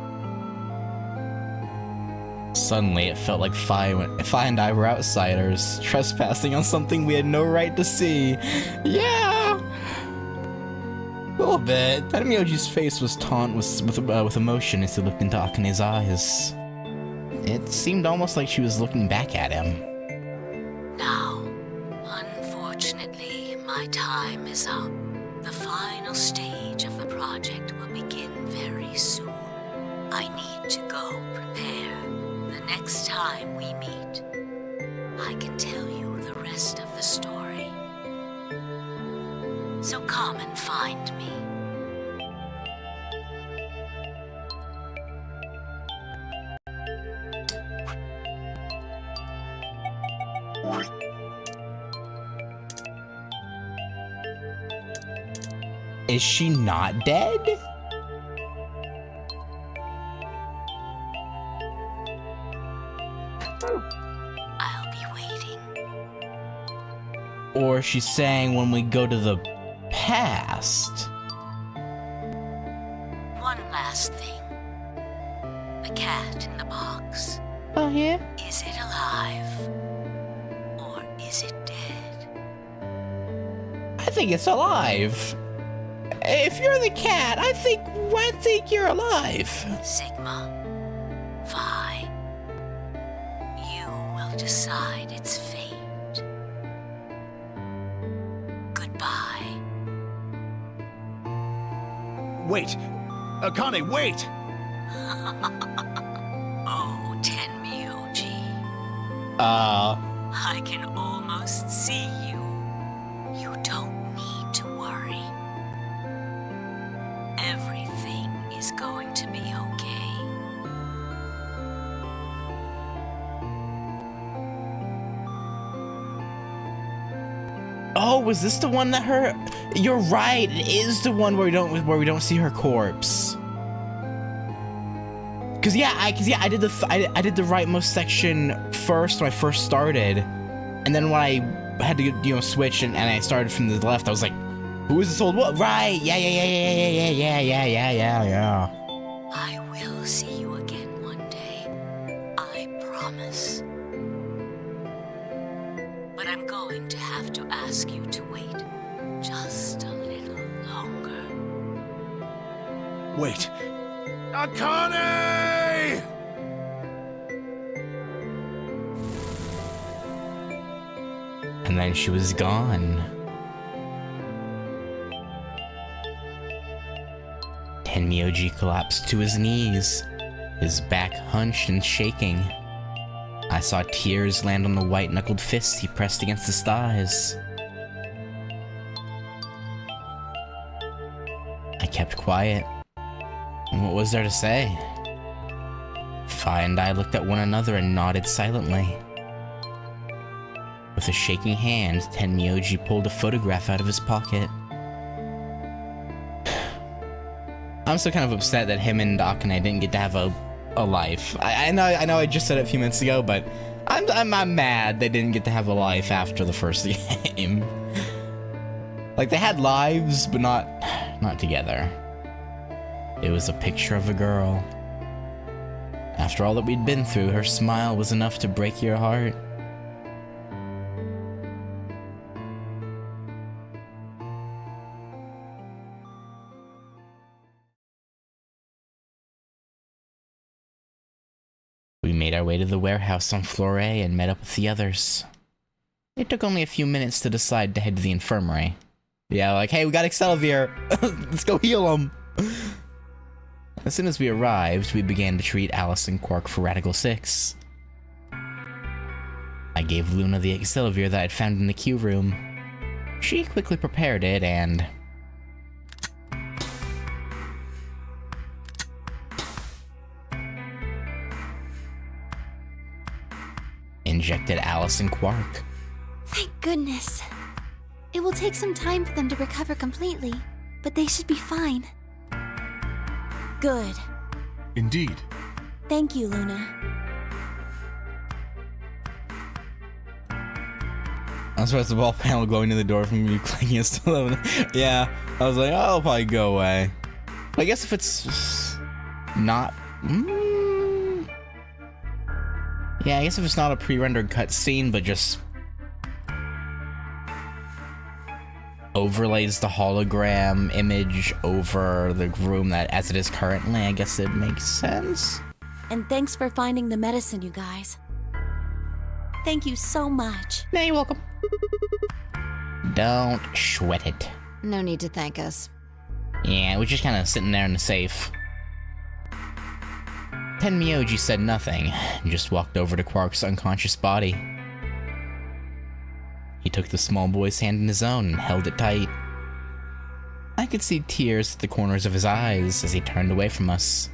Suddenly, it felt like Phi and I were outsiders, trespassing on something we had no right to see. Yeah! A little bit. Tenmyoji's face was taunt with emotion as he looked into Akane's eyes. It seemed almost like she was looking back at him. Now, unfortunately, my time is up. The final stage of the project will begin very soon. I need to go prepare. The next time we meet, I can tell you the rest of the story. So come and find me. Is she not dead? I'll be waiting. Or she's saying when we go to the past? One last thing. The cat in the box. Oh, yeah? Is it alive? Or is it dead? I think it's alive. If you're the cat, I think you're alive. Sigma, Phi, you will decide its fate. Goodbye. Wait! Akane, wait! Oh, Tenmyoji, I can almost see you. You don't need to worry. Everything is going to be okay. Oh, was this the one that her? You're right. It is the one where we don't see her corpse. Cause yeah, I did the rightmost section first when I first started, and then when I had to, switch, and I started from the left. I was like, who is this old woman? Right, yeah. I will see you again one day. I promise. But I'm going to have to ask you to wait just a little longer. Wait. Akane! And then she was gone. Tenmyoji collapsed to his knees, his back hunched and shaking. I saw tears land on the white-knuckled fists he pressed against his thighs. I kept quiet. What was there to say? Fi and I looked at one another and nodded silently. With a shaking hand, Tenmyoji pulled a photograph out of his pocket. I'm still kind of upset that him and Akane didn't get to have a life. I know I just said it a few minutes ago, but I'm mad they didn't get to have a life after the first game. Like, they had lives, but not together. It was a picture of a girl. After all that we'd been through, her smile was enough to break your heart. We made our way to the warehouse on floor A and met up with the others. It took only a few minutes to decide to head to the infirmary. Yeah, like, hey, we got Excelsior! Let's go heal him! As soon as we arrived, we began to treat Alice and Quark for Radical 6. I gave Luna the Excelsior that I'd found in the queue room. She quickly prepared it and... injected Alice and Quark. Thank goodness. It will take some time for them to recover completely, but they should be fine. Good. Indeed. Thank you, Luna. I was supposed to wall panel going to the door from you clicking it still. Yeah, I was like, oh, it'll probably go away. But I guess if it's not... yeah, I guess if it's not a pre-rendered cutscene, but just overlays the hologram image over the room that as it is currently, I guess it makes sense. And thanks for finding the medicine, you guys. Thank you so much. Yeah, you're welcome. Don't sweat it. No need to thank us. Yeah, we're just kind of sitting there in the safe. Tenmyoji said nothing, and just walked over to Quark's unconscious body. He took the small boy's hand in his own and held it tight. I could see tears at the corners of his eyes as he turned away from us.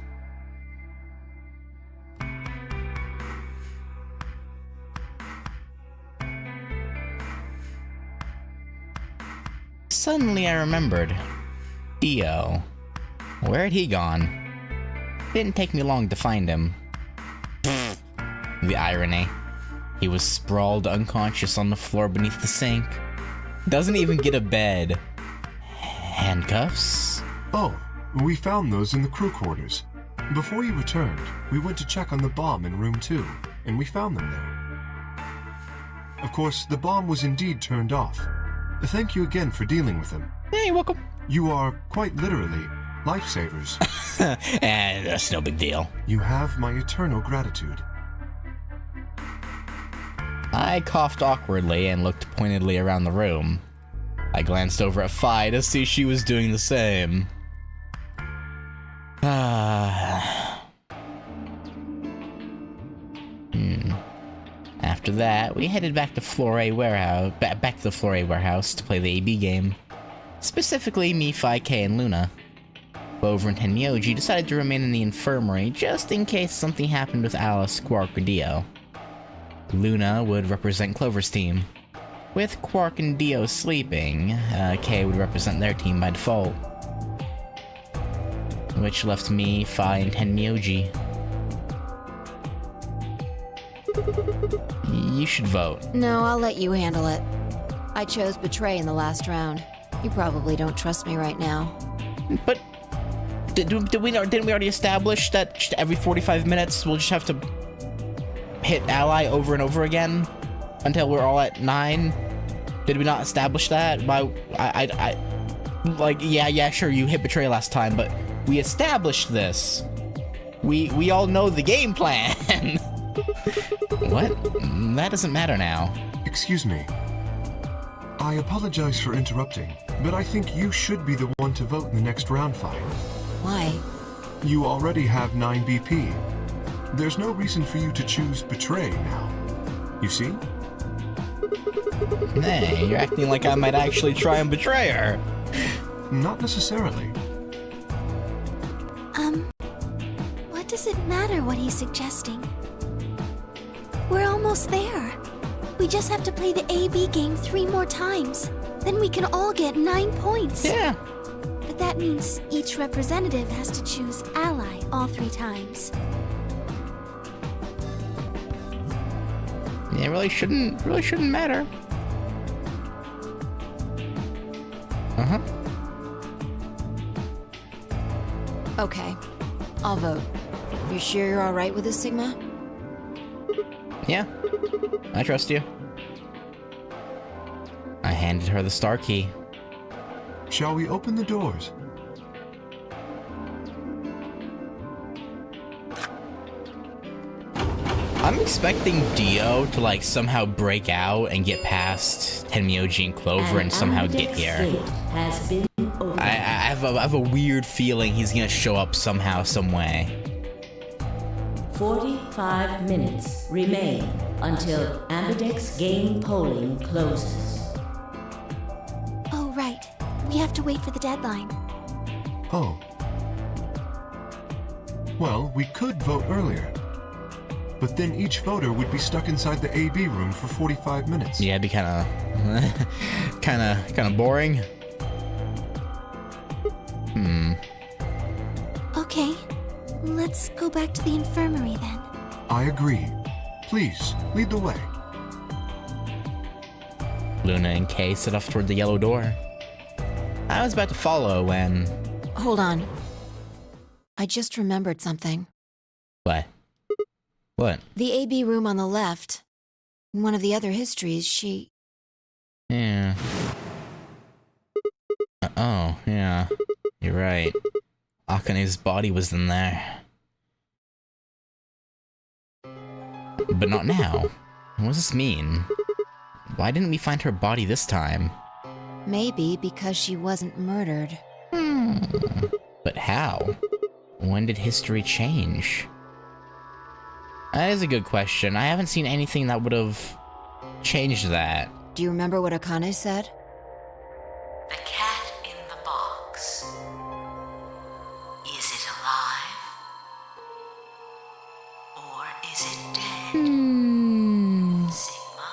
Suddenly I remembered. Dio. Where had he gone? Didn't take me long to find him. The irony. He was sprawled unconscious on the floor beneath the sink. Doesn't even get a bed. Handcuffs? Oh, we found those in the crew quarters. Before you returned, we went to check on the bomb in room 2, and we found them there. Of course, the bomb was indeed turned off. Thank you again for dealing with them. Hey, you're welcome. You are, quite literally, lifesavers. And that's no big deal. You have my eternal gratitude. I coughed awkwardly and looked pointedly around the room. I glanced over at Fi to see she was doing the same. After that, we headed back to Floor A warehouse, back to the Floor A warehouse to play the AB game. Specifically, me, Fi, K, and Luna. Clover and Tenmyoji decided to remain in the infirmary just in case something happened with Alice, Quark, or Dio. Luna would represent Clover's team. With Quark and Dio sleeping, K would represent their team by default. Which left me, Fi, and Tenmyoji. You should vote. No, I'll let you handle it. I chose betray in the last round. You probably don't trust me right now. But didn't we already establish that just every 45 minutes we'll just have to hit ally over and over again until we're all at 9? Did we not establish that? Like, yeah, sure, you hit betray last time, but we established this. We all know the game plan. What? That doesn't matter now. Excuse me. I apologize for interrupting, but I think you should be the one to vote in the next round fight. Why? You already have 9 BP. There's no reason for you to choose betray now. You see? Hey, you're acting like I might actually try and betray her. Not necessarily. What does it matter what he's suggesting? We're almost there. We just have to play the AB game 3 more times. Then we can all get 9 points. Yeah. But that means each representative has to choose ally all 3 times. It really shouldn't matter. Uh-huh. Okay, I'll vote. You sure you're alright with this, Sigma? Yeah, I trust you. I handed her the star key. Shall we open the doors? I'm expecting Dio to like somehow break out and get past Tenmyoji and Clover and somehow get here. Has been I have a weird feeling he's gonna show up somehow, some way. 45 minutes remain until Ambidex game polling closes. Oh, right. We have to wait for the deadline. Oh. Well, we could vote earlier. But then each voter would be stuck inside the AB room for 45 minutes. Yeah, it'd be kind of boring. Okay, let's go back to the infirmary then. I agree. Please, lead the way. Luna and Kay set off toward the yellow door. I was about to follow when... Hold on. I just remembered something. What? What? The AB room on the left. In one of the other histories, she... Yeah. Oh, yeah. You're right. Akane's body was in there. But not now. What does this mean? Why didn't we find her body this time? Maybe because she wasn't murdered. But how? When did history change? That is a good question. I haven't seen anything that would have changed that. Do you remember what Akane said? The cat in the box. Is it alive? Or is it dead? Sigma,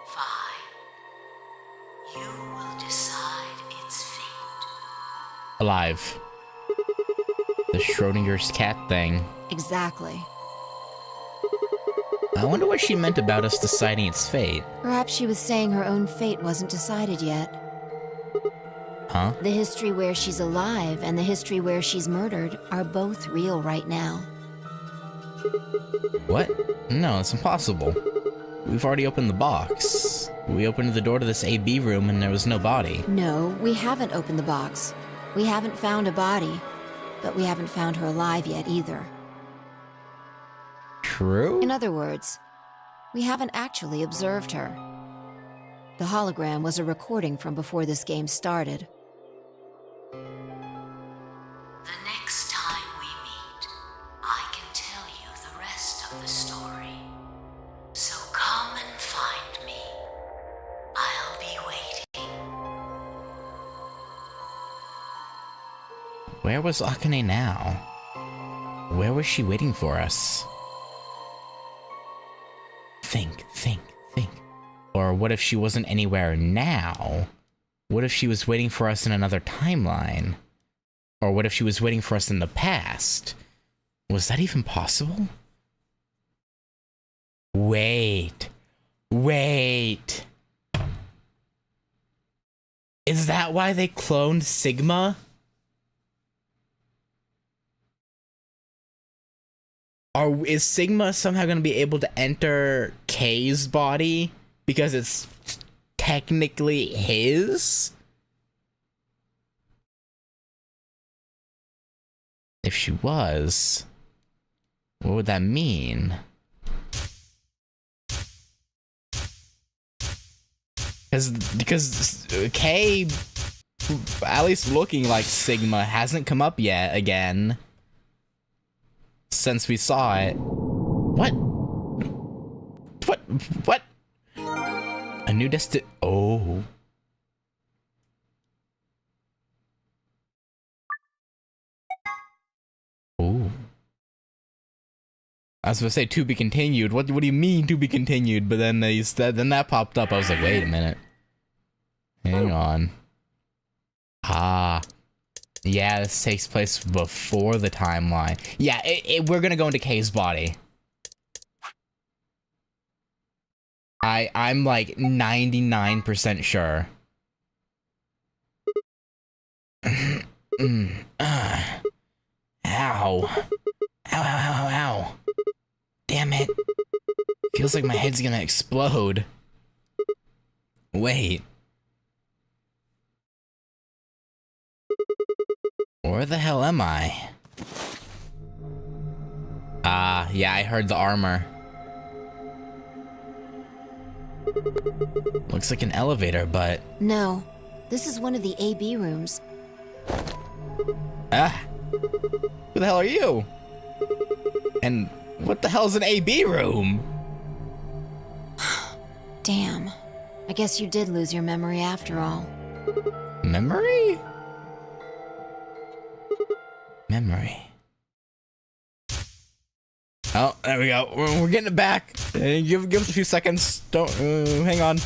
fine. You will decide its fate. Alive. The Schrodinger's cat thing. Exactly. I wonder what she meant about us deciding its fate. Perhaps she was saying her own fate wasn't decided yet. Huh? The history where she's alive and the history where she's murdered are both real right now. What? No, it's impossible. We've already opened the box. We opened the door to this AB room and there was no body. No, we haven't opened the box. We haven't found a body, but we haven't found her alive yet either. True? In other words, we haven't actually observed her. The hologram was a recording from before this game started. The next time we meet, I can tell you the rest of the story. So come and find me. I'll be waiting. Where was Akane now? Where was she waiting for us? Think. Or what if she wasn't anywhere now? What if she was waiting for us in another timeline? Or what if she was waiting for us in the past? Was that even possible? Wait. Is that why they cloned Sigma? Is Sigma somehow going to be able to enter K's body because it's technically his? If she was, what would that mean? Because K, at least looking like Sigma, hasn't come up yet again since we saw it. What? A new Oh. Ooh. I was gonna say to be continued. What do you mean to be continued? But then then that popped up. I was like, wait a minute. Hang on. Ah. Yeah, this takes place before the timeline. Yeah, we're gonna go into K's body. I'm like 99% sure. Ow. Ow. Damn it. Feels like my head's gonna explode. Wait. Where the hell am I? Yeah, I heard the armor. Looks like an elevator, but... No, this is one of the AB rooms. Who the hell are you? And what the hell's an AB room? Damn. I guess you did lose your memory after all. Memory? Memory. Oh, there we go. We're getting it back. Give us a few seconds. Don't hang on.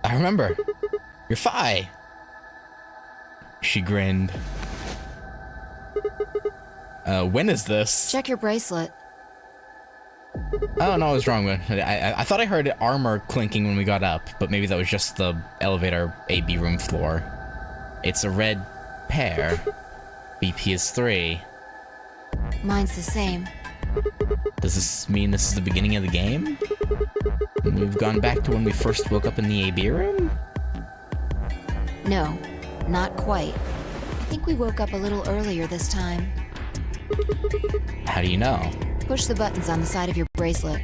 I remember. You're Phi. She grinned. When is this? Check your bracelet. Oh, no, I was wrong. I thought I heard armor clinking when we got up, but maybe that was just the elevator AB room floor. It's a red pair. BP is 3. Mine's the same. Does this mean this is the beginning of the game? We've gone back to when we first woke up in the AB room? No, not quite. I think we woke up a little earlier this time. How do you know? Push the buttons on the side of your bracelet.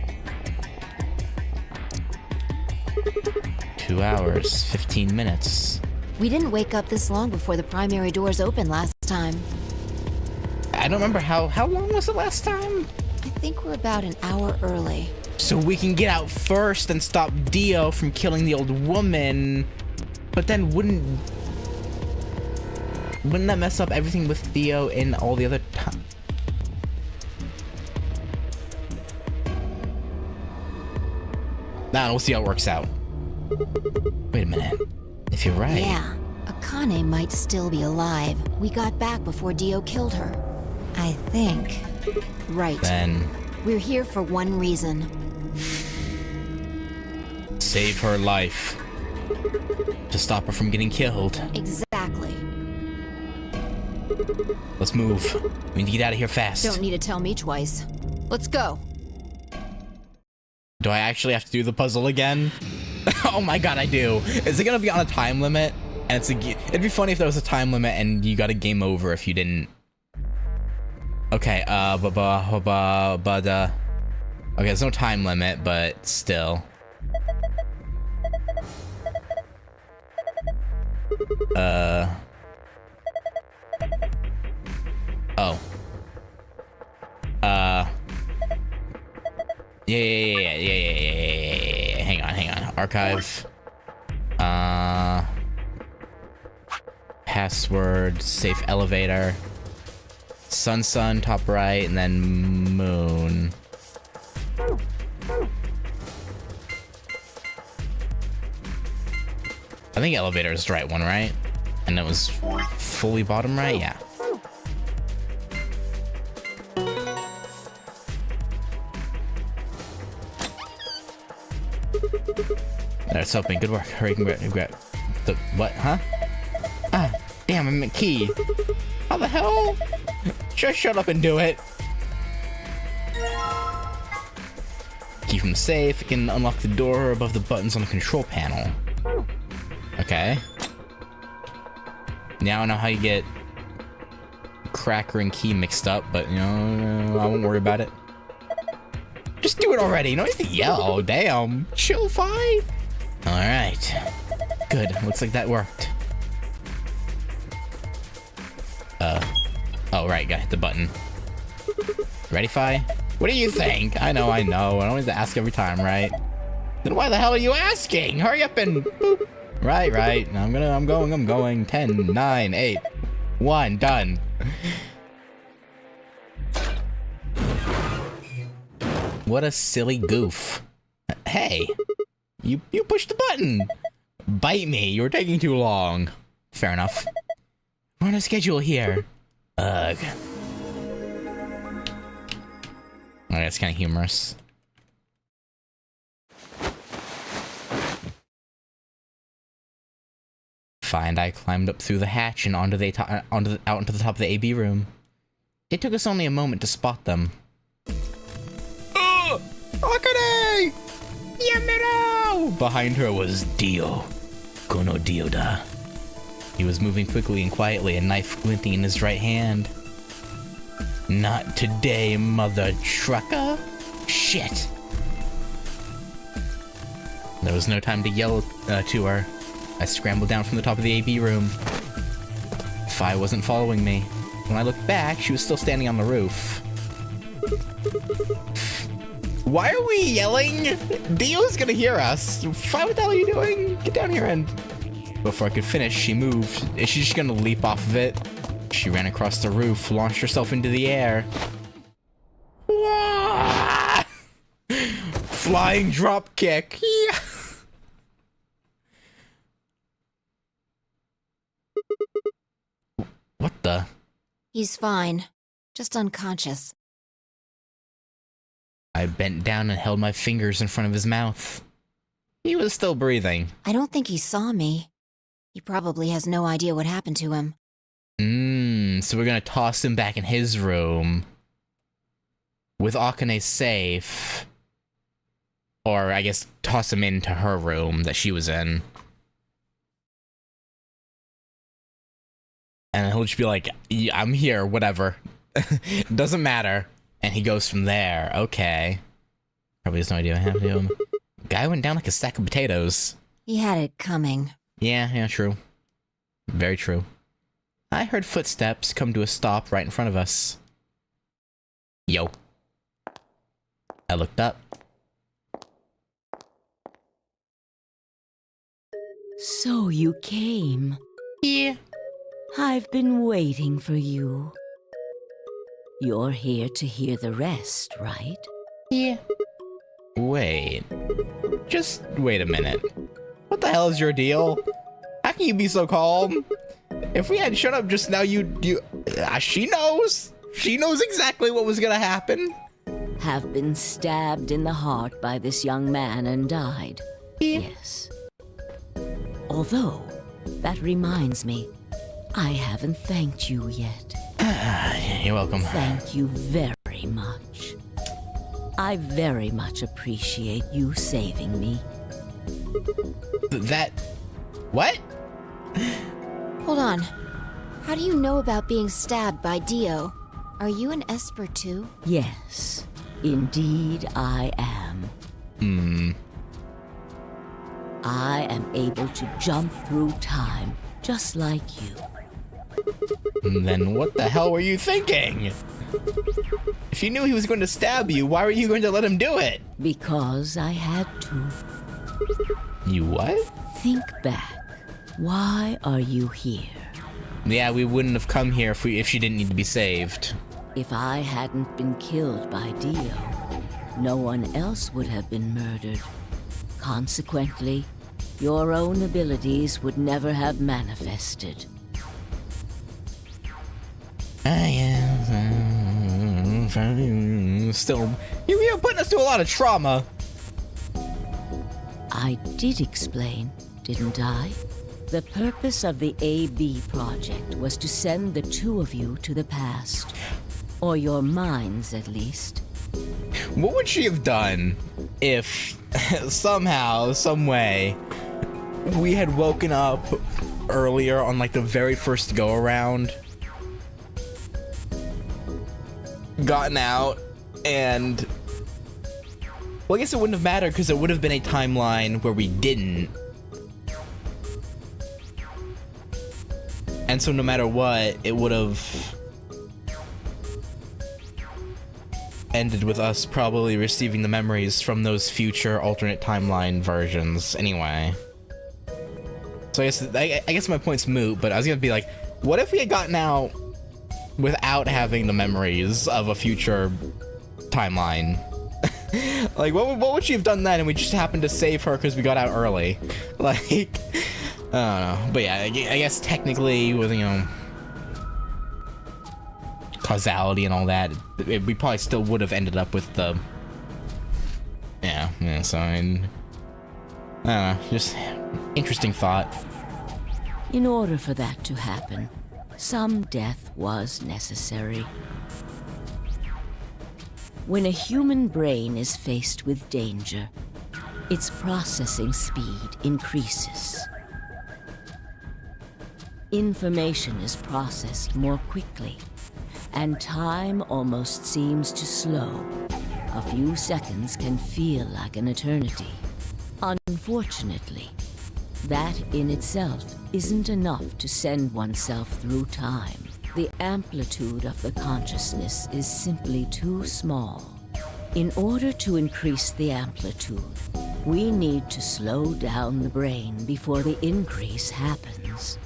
2 hours, 15 minutes. We didn't wake up this long before the primary doors opened last time. I don't remember how long was it last time? I think we're about an hour early. So we can get out first and stop Dio from killing the old woman. But then wouldn't that mess up everything with Dio and all the other time? Nah, we'll see how it works out. Wait a minute. If you're right... Yeah, Akane might still be alive. We got back before Dio killed her. I think. Right. Then... We're here for one reason. Save her life. To stop her from getting killed. Exactly. Let's move. We need to get out of here fast. Don't need to tell me twice. Let's go. Do I actually have to do the puzzle again? Oh my god, I do. Is it gonna be on a time limit? And it'd be funny if there was a time limit and you got a game over if you didn't. Okay, okay, there's no time limit, but still. Oh. Yeah. Hang on. Archive. Password, safe elevator. Sun, top right, and then moon. I think elevator is the right one, right? And it was fully bottom right? Yeah. it's open. Good work. Hurry, grab the what? Huh? Ah, damn! I meant key. How the hell? Just shut up and do it. Key from the safe. It can unlock the door above the buttons on the control panel. Okay. Now I know how you get cracker and key mixed up, but you know, I won't worry about it. Just do it already. You don't need to yell. Damn. Chill, Fi. Alright. Good. Looks like that worked. Oh, right. Gotta hit the button. Ready, Fi? What do you think? I know. I don't have to ask every time, right? Then why the hell are you asking? Hurry up and boop. Right. I'm going. 10, 9, 8, 1, done. What a silly goof. Hey, you pushed the button. Bite me, you were taking too long. Fair enough. We're on a schedule here. Ugh. Oh, that's kind of humorous. Fine, I climbed up through the hatch and out onto the top of the AB room. It took us only a moment to spot them. Akane! Yamero! Behind her was Dio. Kono Dioda. He was moving quickly and quietly, a knife glinting in his right hand. Not today, mother trucker. Shit. There was no time to yell to her. I scrambled down from the top of the AB room. Fi wasn't following me. When I looked back, she was still standing on the roof. Why are we yelling? Dio's gonna hear us. Fi, what the hell are you doing? Get down here and... Before I could finish, she moved. Is she just gonna leap off of it? She ran across the roof, launched herself into the air. Wah! Flying drop kick. Yeah. What the? He's fine. Just unconscious. I bent down and held my fingers in front of his mouth. He was still breathing. I don't think he saw me. He probably has no idea what happened to him. So we're gonna toss him back in his room. With Akane safe. Or, I guess, toss him into her room that she was in. And he'll just be like, yeah, I'm here, whatever. Doesn't matter. And he goes from there. Okay. Probably has no idea what happened to him. Guy went down like a sack of potatoes. He had it coming. Yeah, true. Very true. I heard footsteps come to a stop right in front of us. Yo. I looked up. So you came. Yeah. I've been waiting for you. You're here to hear the rest, right? Yeah. Wait. Just wait a minute. What the hell is your deal? How can you be so calm? If we had shut up just now, she knows. She knows exactly what was gonna happen. Have been stabbed in the heart by this young man and died. Yeah. Yes. Although, that reminds me, I haven't thanked you yet. You're welcome. Thank you very much. I very much appreciate you saving me. What? Hold on. How do you know about being stabbed by Dio? Are you an Esper too? Yes, indeed I am. I am able to jump through time, just like you. Then what the hell were you thinking? If you knew he was going to stab you, why were you going to let him do it? Because I had to. You what? Think back. Why are you here? Yeah, we wouldn't have come here if she didn't need to be saved. If I hadn't been killed by Dio, no one else would have been murdered. Consequently, your own abilities would never have manifested. Still, you're putting us through a lot of trauma. I did explain, didn't I? The purpose of the AB project was to send the two of you to the past. Or your minds, at least. What would she have done if somehow, some way, we had woken up earlier on like the very first go around, gotten out, and well, I guess it wouldn't have mattered because it would have been a timeline where we didn't. And so no matter what, it would have ended with us probably receiving the memories from those future alternate timeline versions anyway. So I guess my point's moot, but I was gonna be like, what if we had gotten out without having the memories of a future timeline? Like, what would she have done then, and we just happened to save her because we got out early? Like, I don't know. But yeah, I guess technically with, you know, causality and all that, we probably still would have ended up with the... Yeah, so I don't know, just interesting thought. In order for that to happen, some death was necessary. When a human brain is faced with danger, its processing speed increases. Information is processed more quickly, and time almost seems to slow. A few seconds can feel like an eternity. Unfortunately, that in itself isn't enough to send oneself through time. The amplitude of the consciousness is simply too small. In order to increase the amplitude, we need to slow down the brain before the increase happens.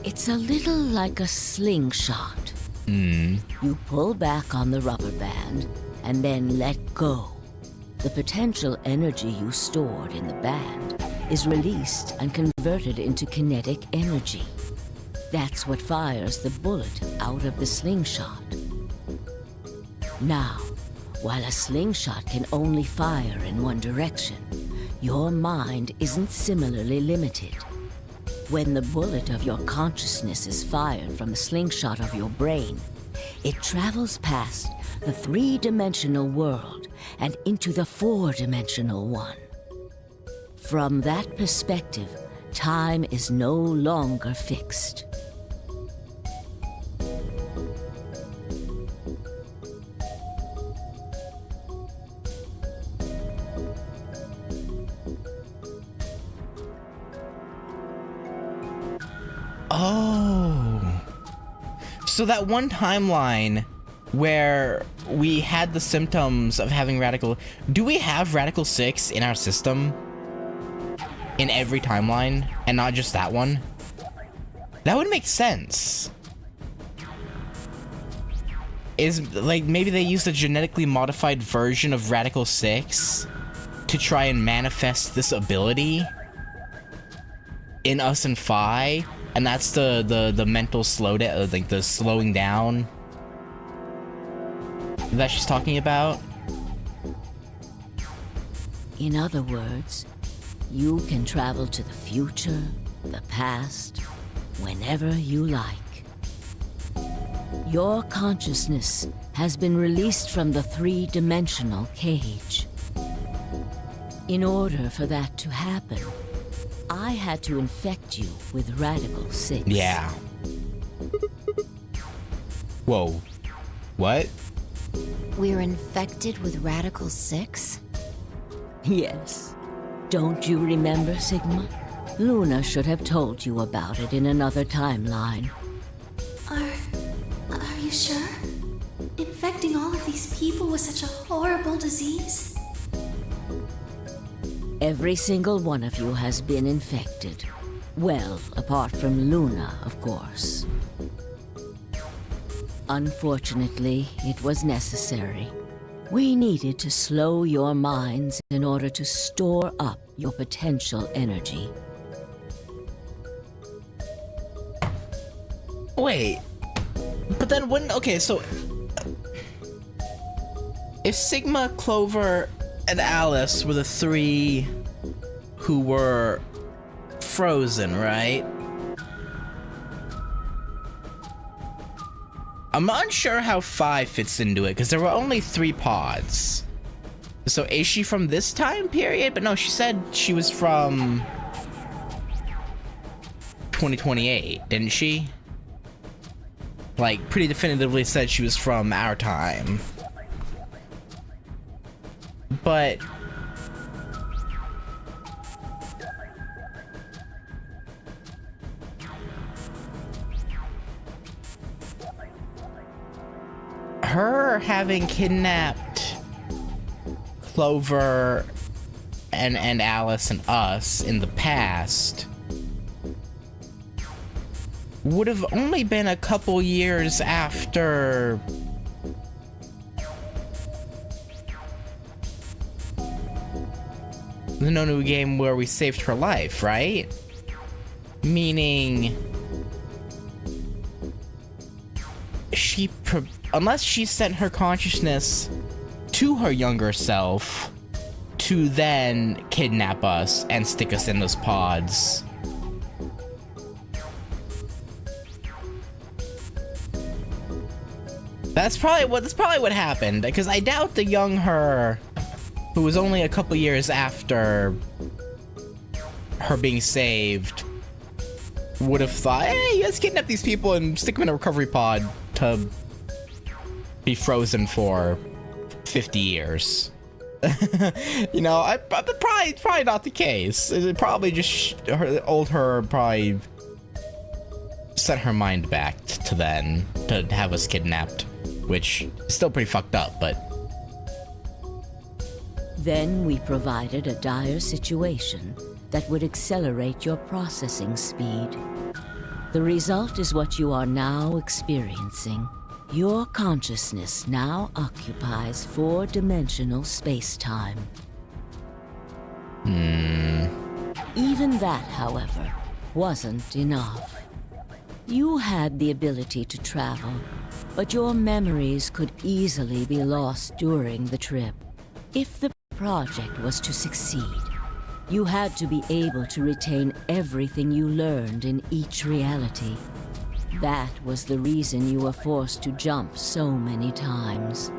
It's a little like a slingshot. You pull back on the rubber band and then let go. The potential energy you stored in the band is released and converted into kinetic energy. That's what fires the bullet out of the slingshot. Now, while a slingshot can only fire in one direction, your mind isn't similarly limited. When the bullet of your consciousness is fired from the slingshot of your brain, it travels past the three-dimensional world and into the four-dimensional one. From that perspective, time is no longer fixed. Oh. So that one timeline where we had the symptoms of having radical... Do we have Radical 6 in our system? In every timeline? And not just that one? That would make sense. Is, like, maybe they used a genetically modified version of Radical 6 to try and manifest this ability in us and Phi? And that's the mental slowdown, like the slowing down that she's talking about? In other words, you can travel to the future, the past, whenever you like. Your consciousness has been released from the three-dimensional cage. In order for that to happen, I had to infect you with Radical 6. Yeah. Whoa. What? We're infected with Radical 6? Yes. Don't you remember, Sigma? Luna should have told you about it in another timeline. Are you sure? Infecting all of these people was such a horrible disease? Every single one of you has been infected. Well, apart from Luna, of course. Unfortunately, it was necessary. We needed to slow your minds in order to store up your potential energy. Wait. But then wouldn't... Okay, so... If Sigma, Clover, and Alice were the three who were frozen, right? I'm unsure how 5 fits into it, because there were only 3 pods. So is she from this time period? But no, she said she was from 2028, didn't she? Like, pretty definitively said she was from our time. But her having kidnapped Clover and Alice and us in the past would have only been a couple years after the Nonary game where we saved her life, right? Meaning unless she sent her consciousness to her younger self to then kidnap us and stick us in those pods. That's probably what happened, because I doubt the young her, who was only a couple years after her being saved, would have thought, hey, let's kidnap these people and stick them in a recovery pod to be frozen for 50 years. You know, probably not the case. It probably just her probably sent her mind back to then to have us kidnapped, which is still pretty fucked up, but. Then we provided a dire situation that would accelerate your processing speed. The result is what you are now experiencing. Your consciousness now occupies 4-dimensional space-time. Even that, however, wasn't enough. You had the ability to travel, but your memories could easily be lost during the trip. If the project was to succeed, you had to be able to retain everything you learned in each reality. That was the reason you were forced to jump so many times.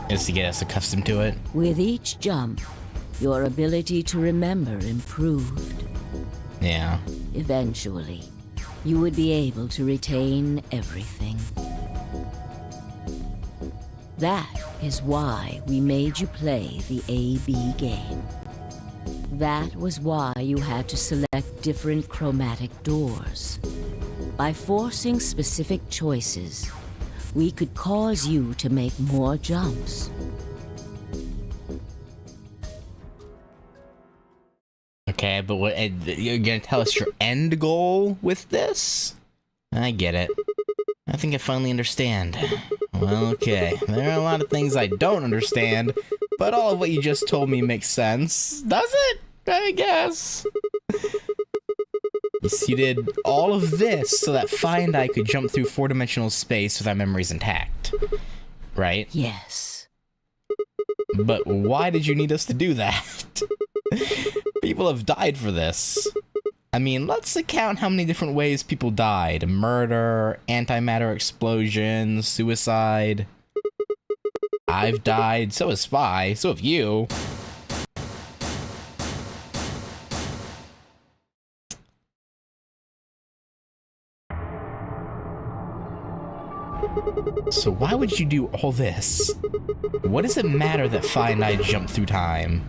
Is to get us accustomed to it? With each jump, your ability to remember improved. Yeah. Eventually, you would be able to retain everything. That is why we made you play the AB game. That was why you had to select different chromatic doors. By forcing specific choices, we could cause you to make more jumps. Okay, but what, you're gonna tell us your end goal with this? I get it. I think I finally understand. Well, okay, there are a lot of things I don't understand, but all of what you just told me makes sense. Does it? I guess. You did all of this so that Fi and I could jump through 4-dimensional space with our memories intact, right? Yes. But why did you need us to do that? People have died for this. I mean, let's account how many different ways people died. Murder, antimatter explosions, suicide. I've died, so has Fi, so have you. So why would you do all this? What does it matter that Fi and I jumped through time?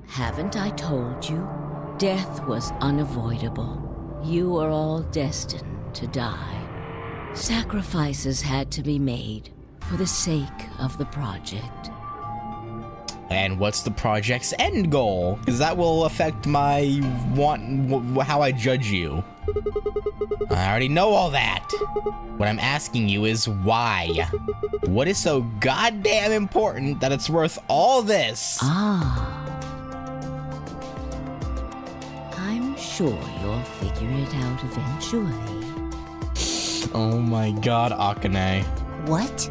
Haven't I told you? Death was unavoidable. You are all destined to die. Sacrifices had to be made for the sake of the project. And what's the project's end goal? Because that will affect my how I judge you. I already know all that. What I'm asking you is why? What is so goddamn important that it's worth all this? I'm sure you'll figure it out eventually. Oh my god, Akane. What?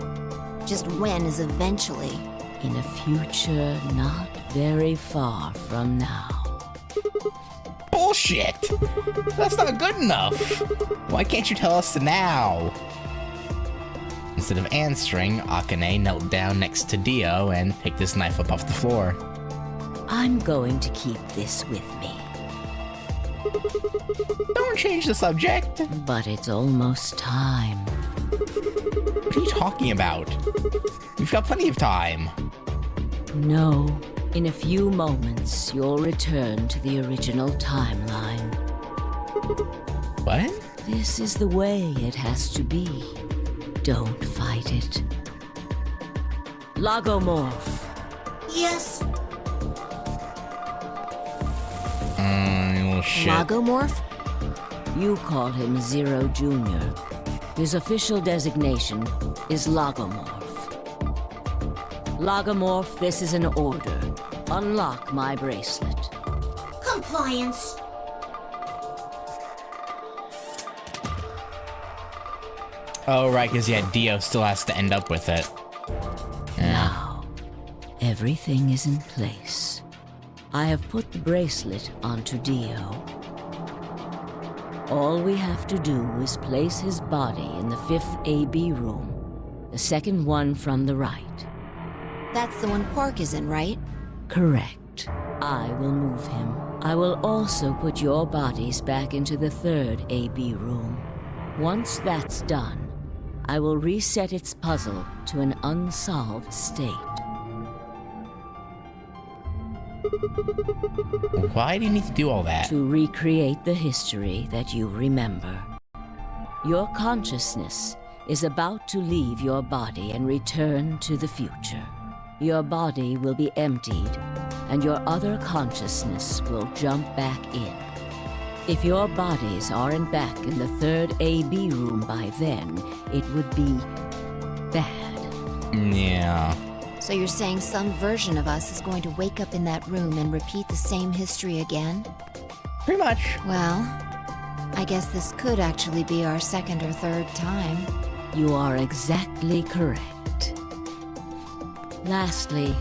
Just when is eventually? in a future not very far from now. Bullshit! That's not good enough! Why can't you tell us now? Instead of answering, Akane knelt down next to Dio and picked his knife up off the floor. I'm going to keep this with me. Don't change the subject! But it's almost time. What are you talking about? We've got plenty of time. No. In a few moments, you'll return to the original timeline. What? This is the way it has to be. Don't fight it. Lagomorph. Yes. Well, shit. Lagomorph? You call him Zero Jr. His official designation is Lagomorph. Lagomorph, this is an order. Unlock my bracelet. Compliance. Oh, right, because yeah, Dio still has to end up with it. Now, everything is in place. I have put the bracelet onto Dio. All we have to do is place his body in the 5th AB room, the second one from the right. That's the one Quark is in, right? Correct. I will move him. I will also put your bodies back into the 3rd AB room. Once that's done, I will reset its puzzle to an unsolved state. Why do you need to do all that? To recreate the history that you remember. Your consciousness is about to leave your body and return to the future. Your body will be emptied, and your other consciousness will jump back in. If your bodies aren't back in the 3rd AB room by then, it would be bad. Yeah. So you're saying some version of us is going to wake up in that room and repeat the same history again? Pretty much. Well, I guess this could actually be our 2nd or 3rd time. You are exactly correct. Lastly,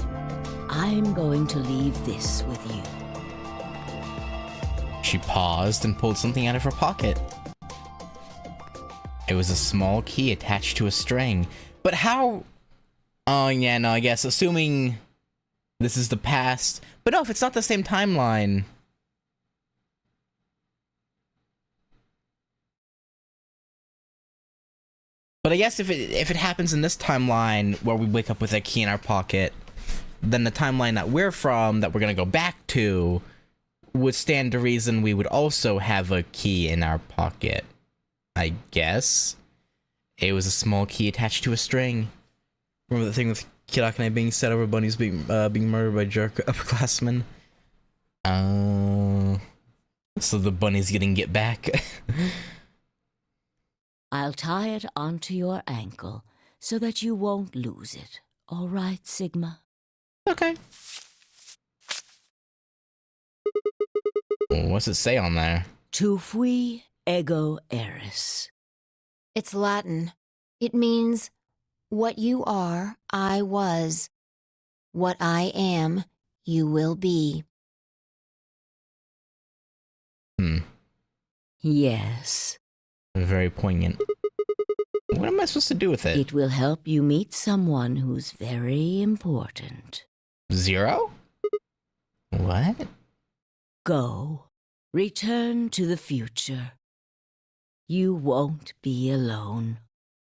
I'm going to leave this with you. She paused and pulled something out of her pocket. It was a small key attached to a string. But how... Oh, yeah, no, I guess assuming this is the past. But no, if it's not the same timeline... But I guess if it happens in this timeline where we wake up with a key in our pocket, then the timeline that we're from, that we're gonna go back to, would stand to reason we would also have a key in our pocket. I guess. It was a small key attached to a string. Remember the thing with Kirakane being set over bunnies being murdered by jerk upperclassmen? So the bunny's getting get back. I'll tie it onto your ankle so that you won't lose it. All right, Sigma? Okay. What's it say on there? Tu fui ego eris. It's Latin. It means, what you are, I was. What I am, you will be. Yes. Very poignant. What am I supposed to do with it? It will help you meet someone who's very important. Zero? What? Go. Return to the future. You won't be alone.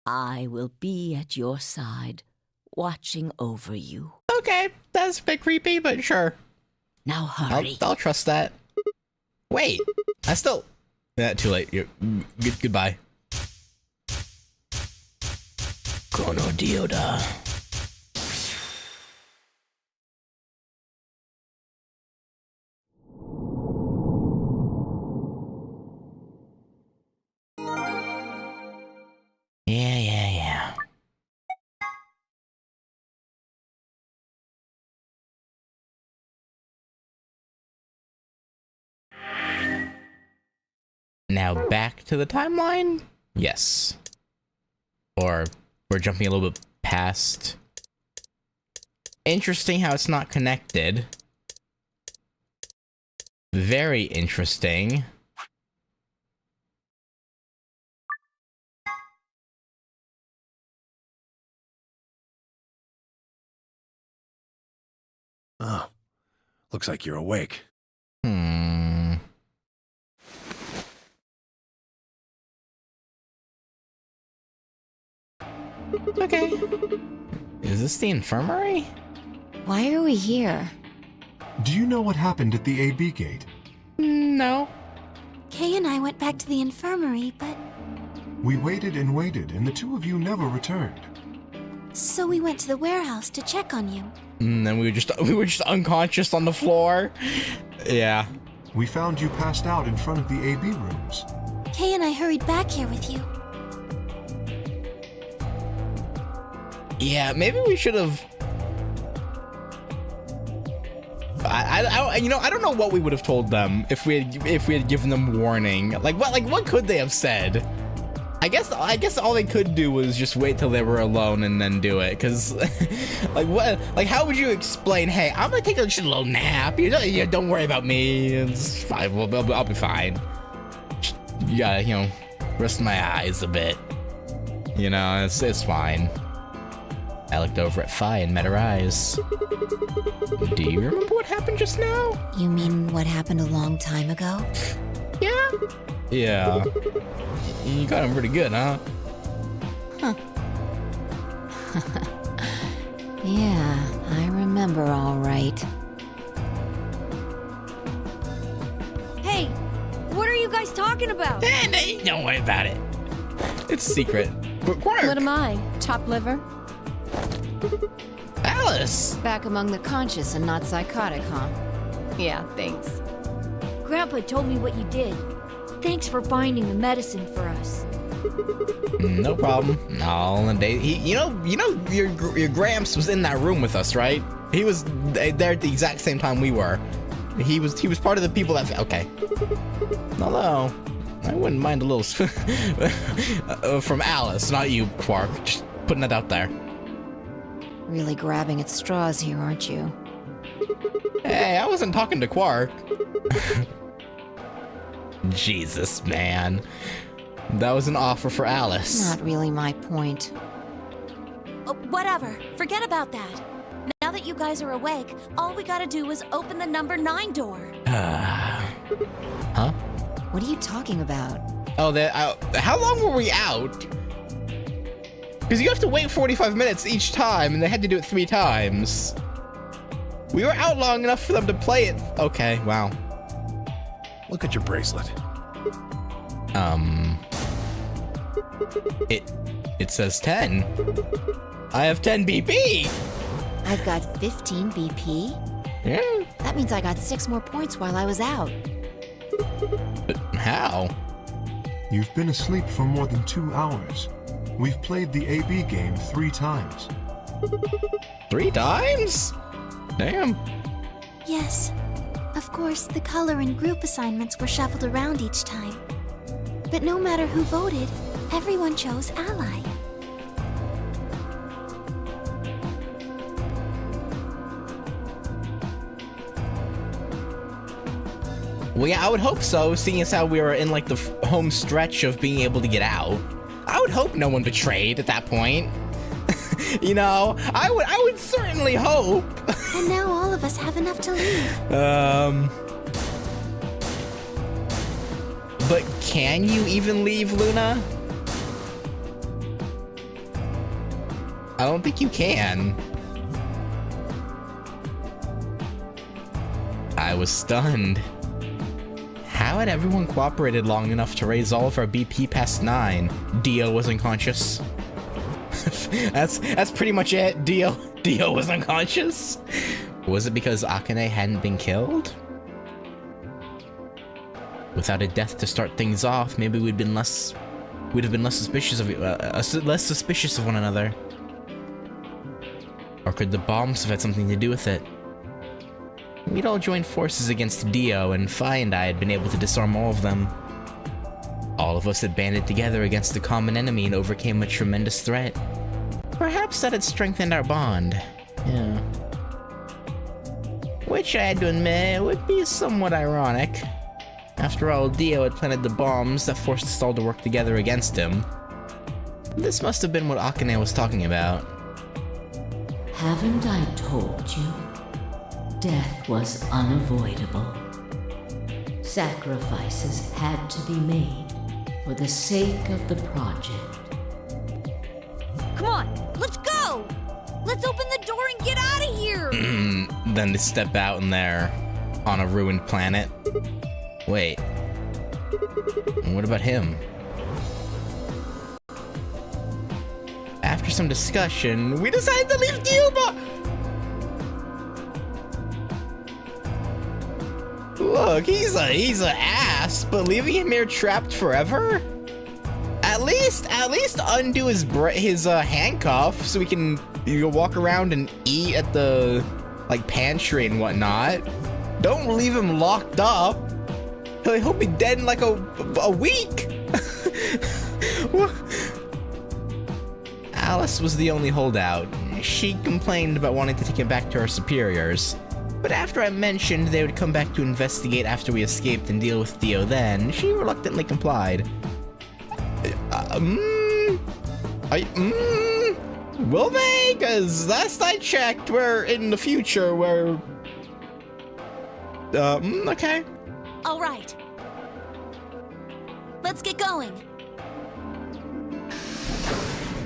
I will be at your side, watching over you. Okay, that's a bit creepy, but sure. Now hurry. I'll trust that. Wait, I still... Too late. Goodbye. Chrono Dioda. Yeah. Now back to the timeline? Yes. Or we're jumping a little bit past. Interesting how it's not connected. Very interesting. Oh, looks like you're awake. Hmm. Okay. Is this the infirmary? Why are we here? Do you know what happened at the AB gate? No. Kay and I went back to the infirmary, but We waited and waited, and the two of you never returned. so we went to the warehouse to check on you. And then we were just unconscious on the floor. Yeah. We found you passed out in front of the AB rooms. Kay and I hurried back here with you. Yeah, maybe we should have. I don't know what we would have told them if we had given them warning. Like what could they have said? I guess all they could do was just wait till they were alone and then do it. Cause like how would you explain? Hey, I'm gonna take a just a little nap. You don't worry about me. It's fine. I'll be fine. You gotta rest my eyes a bit. It's fine. I looked over at Fi and met her eyes. Do you remember what happened just now? You mean what happened a long time ago? Yeah. Yeah. You got him pretty good, huh? Huh. Yeah, I remember all right. Hey, what are you guys talking about? Don't worry about it. It's secret. But Quark! What am I? Chopped liver? Alice! Back among the conscious and not psychotic, huh? Yeah, thanks. Grandpa told me what you did. Thanks for finding the medicine for us. No problem. All in a day. Your Gramps was in that room with us, right? He was there at the exact same time we were. He was part of the people that. Okay. Although, I wouldn't mind a little from Alice, not you, Quark. Just putting it out there. Really grabbing at straws here, aren't you? Hey, I wasn't talking to Quark. Jesus, man. That was an offer for Alice. Not really my point. Oh, whatever. Forget about that. Now that you guys are awake, all we gotta do is open the number 9 door. Huh? What are you talking about? Oh, how long were we out? Because you have to wait 45 minutes each time, and they had to do it 3 times. We were out long enough for them to play it. Okay, wow. Look at your bracelet. It says 10. I have 10 BP. I've got 15 BP? Yeah. That means I got 6 more points while I was out. But how? You've been asleep for more than 2 hours. We've played the AB game 3 times. 3 times? Damn. Yes. Of course, the color and group assignments were shuffled around each time. But no matter who voted, everyone chose Ally. Well, yeah, I would hope so, seeing as how we were in like the home stretch of being able to get out. I would hope no one betrayed at that point. I would certainly hope. And now all of us have enough to leave. But can you even leave, Luna? I don't think you can. I was stunned. How had everyone cooperated long enough to raise all of our BP past 9? Dio was unconscious. That's pretty much it. Dio was unconscious. Was it because Akane hadn't been killed? Without a death to start things off, maybe we'd have been less suspicious of one another. Or could the bombs have had something to do with it? We'd all joined forces against Dio, and Fi and I had been able to disarm all of them. All of us had banded together against a common enemy and overcame a tremendous threat. Perhaps that had strengthened our bond. Yeah. Which I had to admit would be somewhat ironic. After all, Dio had planted the bombs that forced us all to work together against him. This must have been what Akane was talking about. Haven't I told you? Death was unavoidable. Sacrifices had to be made for the sake of the project. Come on, let's go! Let's open the door and get out of here! Then to step out in there on a ruined planet. Wait. What about him? After some discussion, we decided to leave Dyuba! Look, he's an ass, but leaving him here trapped forever? At least undo his handcuff so we can walk around and eat at the pantry and whatnot. Don't leave him locked up. He'll be dead in like a week. Alice was the only holdout. She complained about wanting to take him back to her superiors. But after I mentioned they would come back to investigate after we escaped and deal with Dio then, she reluctantly complied. Will they? Cause last I checked, we're in the future where... okay. All right. Let's get going.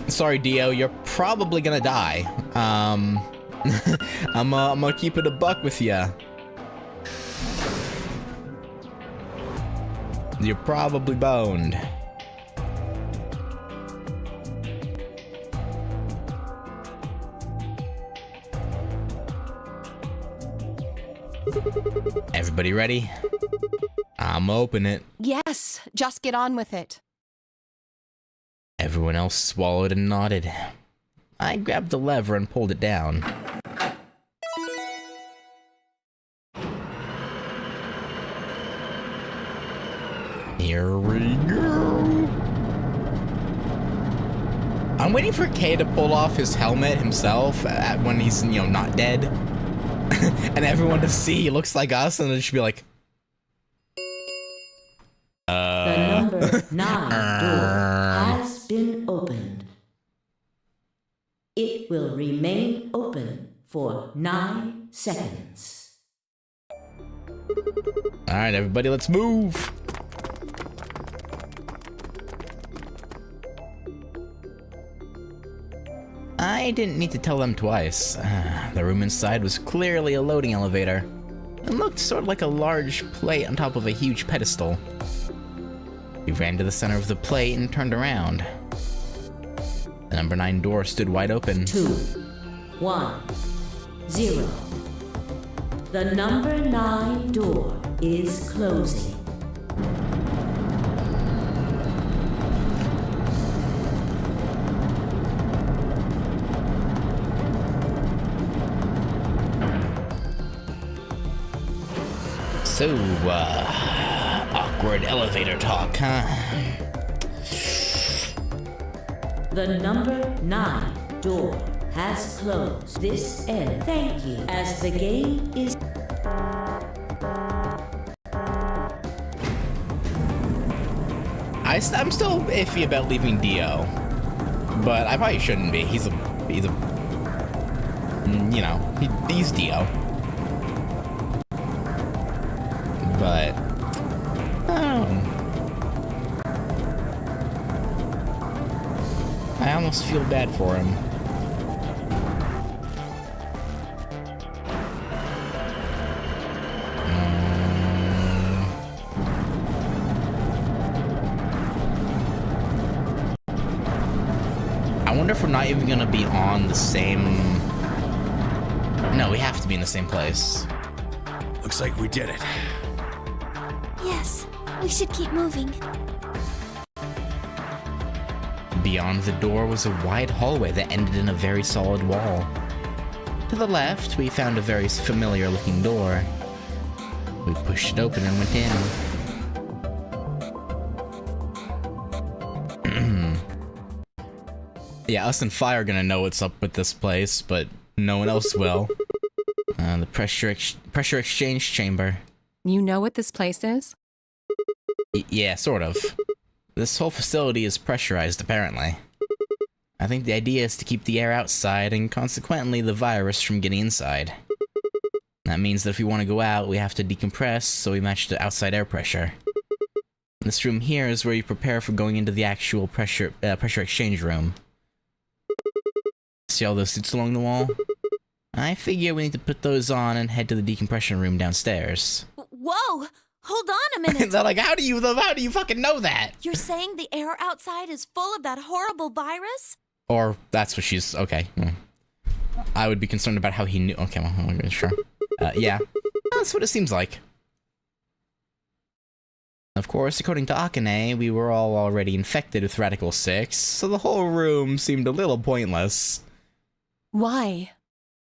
Sorry, Dio, you're probably gonna die. I'm gonna keep it a buck with ya. You're probably boned. Everybody ready? I'm open it. Yes, just get on with it. Everyone else swallowed and nodded. I grabbed the lever and pulled it down. Here we go. I'm waiting for Kay to pull off his helmet himself when he's, not dead. And everyone to see he looks like us, and then just be like... The number 9 door has been opened. It will remain open for 9 seconds. Alright, everybody, let's move! I didn't need to tell them twice. The room inside was clearly a loading elevator. It looked sort of like a large plate on top of a huge pedestal. We ran to the center of the plate and turned around. The number 9 door stood wide open. 2, 1, 0. The number 9 door is closing. So, awkward elevator talk, huh? The number 9 door has closed. This end. Thank you. As the game is... I'm still iffy about leaving Dio, but I probably shouldn't be. He's Dio. But I almost feel bad for him. I wonder if we're not even gonna be on the same... No, we have to be in the same place. Looks like we did it. Yes, we should keep moving. Beyond the door was a wide hallway that ended in a very solid wall. To the left, we found a very familiar-looking door. We pushed it open and went in. Yeah, us and Fire are gonna know what's up with this place, but no one else will. The pressure exchange chamber. You know what this place is? Yeah, sort of. This whole facility is pressurized, apparently. I think the idea is to keep the air outside and consequently the virus from getting inside. That means that if we want to go out, we have to decompress so we match the outside air pressure. This room here is where you prepare for going into the actual pressure exchange room. See all those suits along the wall? I figure we need to put those on and head to the decompression room downstairs. Whoa! Hold on a minute! They're like, how do you fucking know that? You're saying the air outside is full of that horrible virus? Or that's what she's... Okay. I would be concerned about how he knew... Okay, well, sure. Yeah. That's what it seems like. Of course, according to Akane, we were all already infected with Radical 6, so the whole room seemed a little pointless. Why?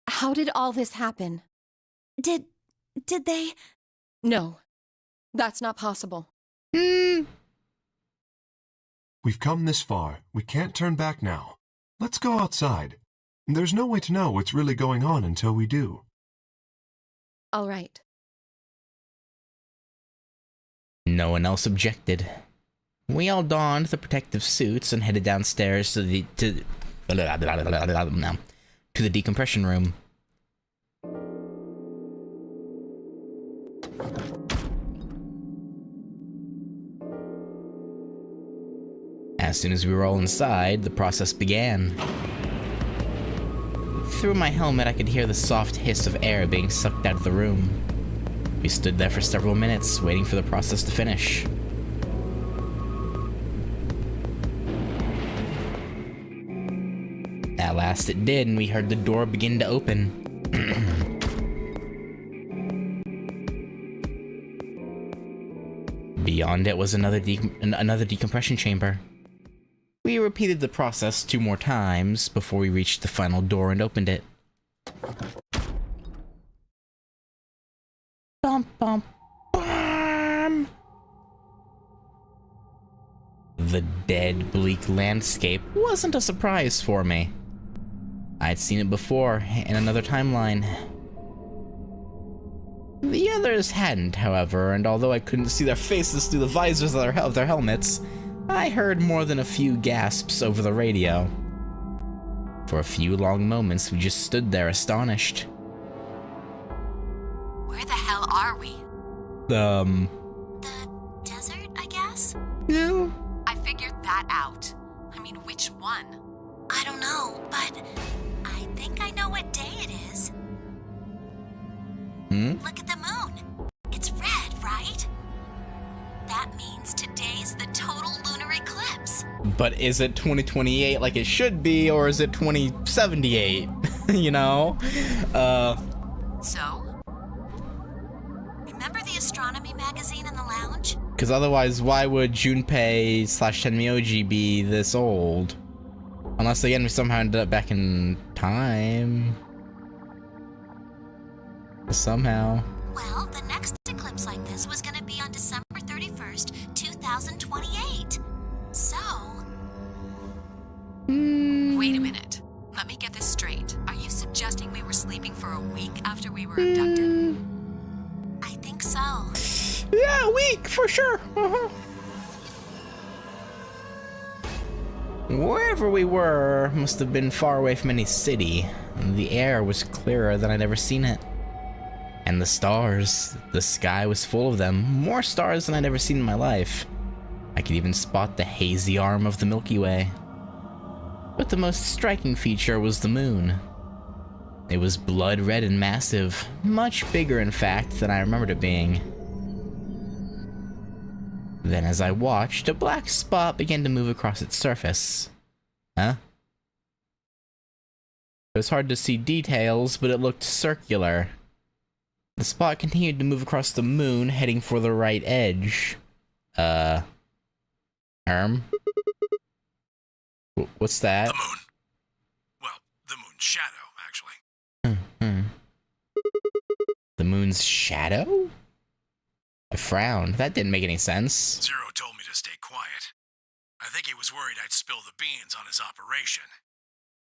How did all this happen? Did they... No, that's not possible. We've come this far. We can't turn back now. Let's go outside. There's no way to know what's really going on until we do. All right. No one else objected. We all donned the protective suits and headed downstairs to the decompression room. As soon as we were all inside, the process began. Through my helmet, I could hear the soft hiss of air being sucked out of the room. We stood there for several minutes, waiting for the process to finish. At last it did, and we heard the door begin to open. Beyond it was another decompression chamber. We repeated the process 2 more times before we reached the final door and opened it. Bum, bum, bum. The dead, bleak landscape wasn't a surprise for me. I'd seen it before, in another timeline. The others hadn't, however, and although I couldn't see their faces through the visors of their helmets, I heard more than a few gasps over the radio. For a few long moments, we just stood there astonished. Where the hell are we? The desert, I guess? Yeah. I figured that out. I mean, which one? I don't know, but I think I know what day it is. Look at the moon. It's red, right? That means today's the total lunar eclipse. But is it 2028 like it should be, or is it 2078? You know? So? Remember the astronomy magazine in the lounge? Because otherwise, why would Junpei / Tenmyoji be this old? Unless, again, we somehow ended up back in time. Somehow. Well, the next eclipse like this was gonna be on December 31st, 2028. So... Wait a minute. Let me get this straight. Are you suggesting we were sleeping for a week after we were abducted? I think so. Yeah, a week, for sure. Wherever we were must have been far away from any city. The air was clearer than I'd ever seen it. And the stars, the sky was full of them, more stars than I'd ever seen in my life. I could even spot the hazy arm of the Milky Way. But the most striking feature was the moon. It was blood red and massive, much bigger in fact than I remembered it being. Then as I watched, a black spot began to move across its surface. Huh? It was hard to see details, but it looked circular. The spot continued to move across the moon, heading for the right edge. What's that? The moon. Well, the moon's shadow, actually. The moon's shadow? I frowned. That didn't make any sense. Zero told me to stay quiet. I think he was worried I'd spill the beans on his operation.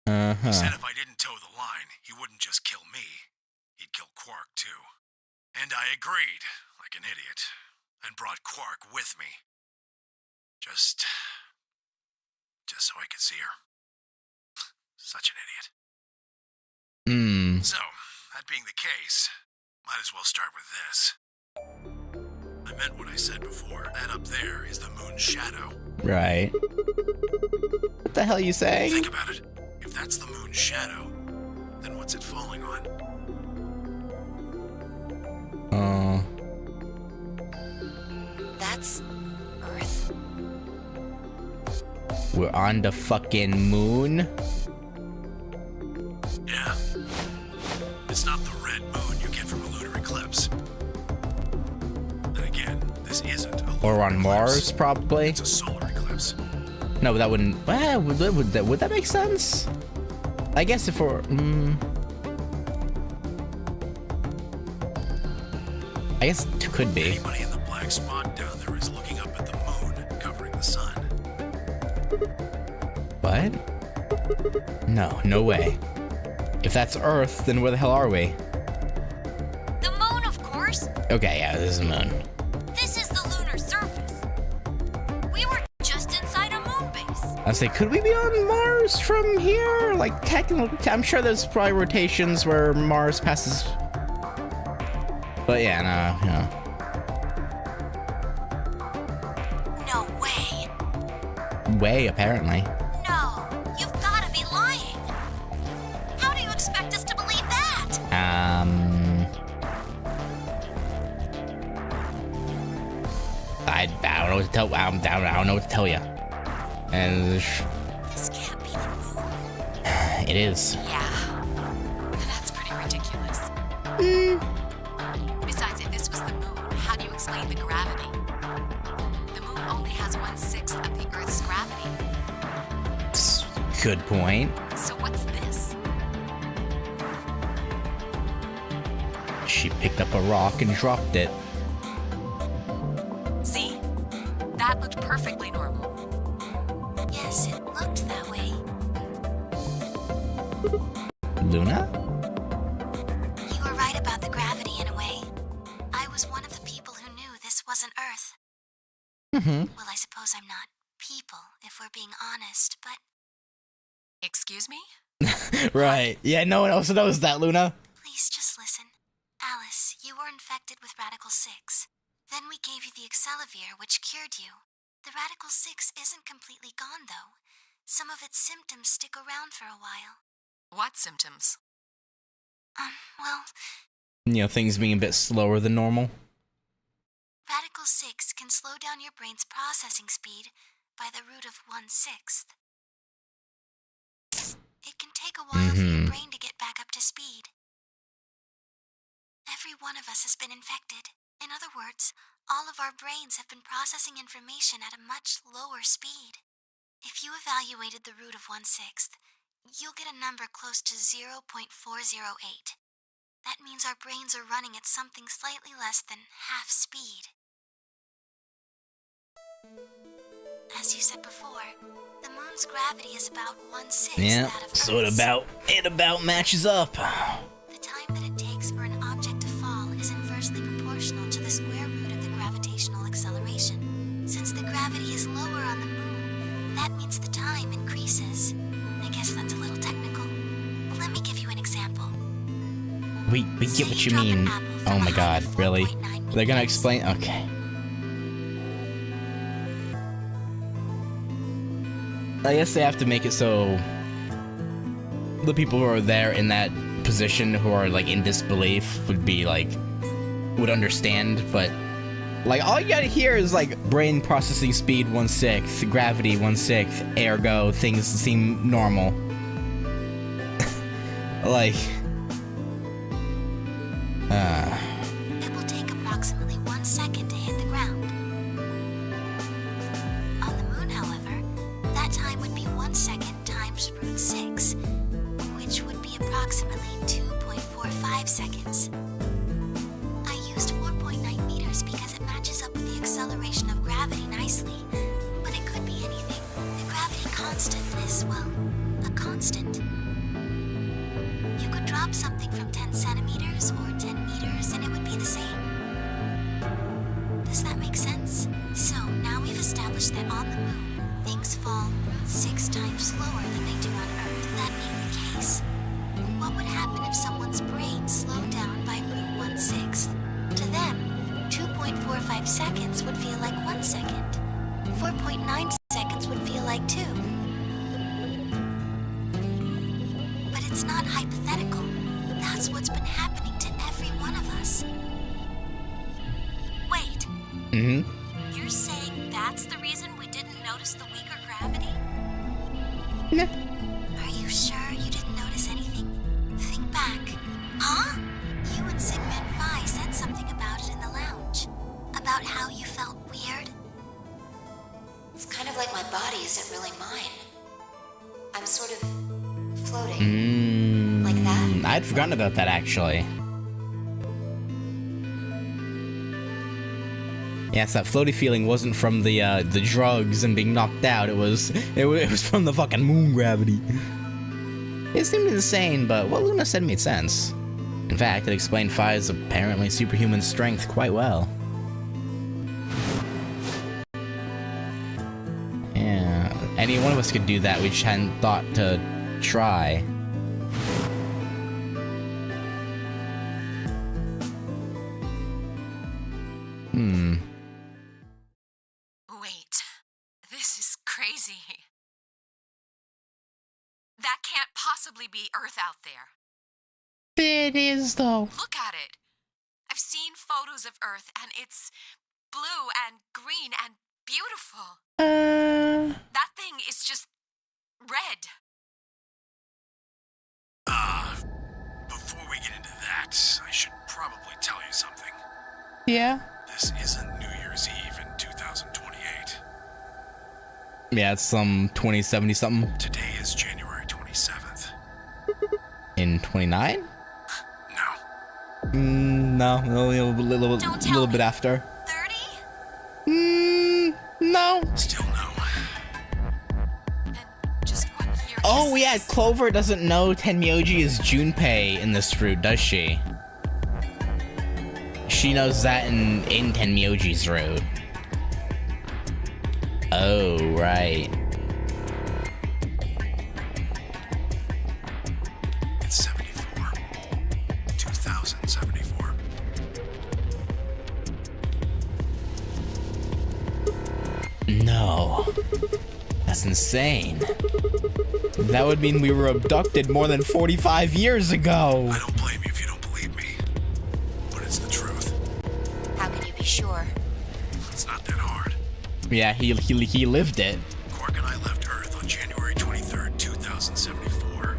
He said if I didn't toe the line, he wouldn't just kill me. he'd kill Quark too. And I agreed, like an idiot, and brought Quark with me. Just so I could see her. Such an idiot. So, that being the case, might as well start with this. I meant what I said before. That up there is the moon's shadow. Right. What the hell are you saying? Think about it. If that's the moon's shadow, then what's it falling on? That's Earth. We're on the fucking moon? Yeah. It's not the red moon you get from a lunar eclipse. Then again, this isn't a lunar Or on eclipse. Mars, probably? It's a solar eclipse. No, that wouldn't... Well, would that make sense? I guess if we're... I guess it could be. Anybody in the black spot down there is looking up at the moon, covering the sun. What? No way. If that's Earth, then where the hell are we? The moon, of course. Okay, yeah, this is the moon. This is the lunar surface. We were just inside a moon base. I say, could we be on Mars from here? Like, technically, I'm sure there's probably rotations where Mars passes... But yeah, No way. no. Way, apparently. No, you've got to be lying. How do you expect us to believe that? I don't know what to tell. I don't know what to tell you. And This can't be the moon. it is. Yeah. That's pretty ridiculous. Besides, if this was the moon, how do you explain the gravity? The moon only has 1/6 of the Earth's gravity. Good point. So what's this? She picked up a rock and dropped it. See? That looked perfectly normal. Yes, it looked that way. Luna? You were right about the gravity in a way. I was one of the people who knew this wasn't Earth. Well, I suppose I'm not people, if we're being honest, but Excuse me? Right. Yeah, no one else knows that, Luna. please just listen. Alice, you were infected with Radical 6. Then we gave you the Accelavir, which cured you. The Radical 6 isn't completely gone, though. Some of its symptoms stick around for a while. What symptoms? Well, You know, things being a bit slower than normal. Radical 6 can slow down your brain's processing speed by the root of 1/6. It can take a while for your brain to get back up to speed. Every one of us has been infected. In other words, all of our brains have been processing information at a much lower speed. If you evaluated the root of 1/6, you'll get a number close to 0.408. That means our brains are running at something slightly less than half speed. As you said before, the moon's gravity is about 1/6 Yeah, that of so Earth's. it about matches up. The time that it takes for an object to fall is inversely proportional to the square root of the gravitational acceleration. Since the gravity is lower on the moon, that means the time increases. I guess that's a little technical. Let me give you an example. We get what you mean. Oh my god, really? They're gonna explain? Okay. I guess they have to make it so the people who are there in that position who are like in disbelief would understand, but like all you gotta hear is like brain processing speed 1/6, gravity 1/6, ergo things seem normal. Like It will take approximately 1 second to hit the ground. On the moon, however, that time would be 1 second times root 6, which would be approximately 2.45 seconds. I used 4.9 meters because it matches up with the acceleration of gravity nicely, but it could be anything. The gravity constant is, well, a constant. You could drop drop something from 10 centimeters or 10 meters and it would be the same. Does that make sense? So now we've established that on the moon, things fall 6 times slower than they do on Earth. That being the case, what would happen if someone's brain slowed down by root 1/6? To them, 2.45 seconds would feel like 1 second. 4.9 seconds would feel like 2. But it's not hypothetical. That's what's been happening to every one of us. Wait, Mm-hmm. you're saying that's the reason we didn't notice the weaker gravity? Are you sure you didn't notice anything? Think back. Huh? You and Sigmund Phi said something about it in the lounge. About how you felt weird. It's kind of like my body isn't really mine. I'm sort of floating. Like that? I'd forgotten about that, actually. Yes, that floaty feeling wasn't from the drugs and being knocked out. It was from the fucking moon gravity. It seemed insane, but what Luna said made sense. In fact, it explained Phi's apparently superhuman strength quite well. Yeah, any one of us could do that. We just hadn't thought to try. Wait, this is crazy. That can't possibly be Earth out there. It is, though. Look at it. I've seen photos of Earth, and it's blue and green and beautiful. That thing is just red. Before we get into that, I should probably tell you something. Yeah? This isn't New Year's Eve in 2028. Yeah, it's some 2070 something. Today is January 27th. In 29? No. No, a little Don't tell bit me. after. 30? No. Still no. Then just what year Oh is yeah, this? Clover doesn't know Tenmyoji is Junpei in this route, does she? She knows that in Tenmyoji's route. Oh, right. It's 74. 2074. No. That's insane. That would mean we were abducted more than 45 years ago. I don't blame you if you don't believe me. But it's the truth. How can you be sure? It's not that hard. Yeah, he lived it. Quark and I left Earth on January 23rd, 2074.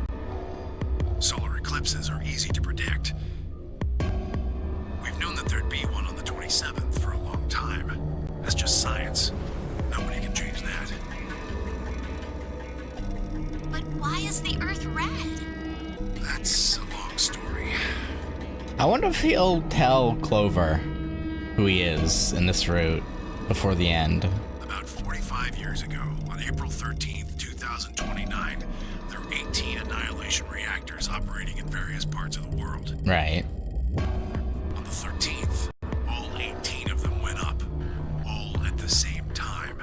Solar eclipses are easy to predict. We've known that there'd be one on the 27th for a long time. That's just science. Nobody can change that. But why is the Earth red? That's a long story. I wonder if he'll tell Clover who he is in this route before the end. About 45 years ago, on April 13th, 2029, there were 18 annihilation reactors operating in various parts of the world. Right. On the 13th, all 18 of them went up, all at the same time.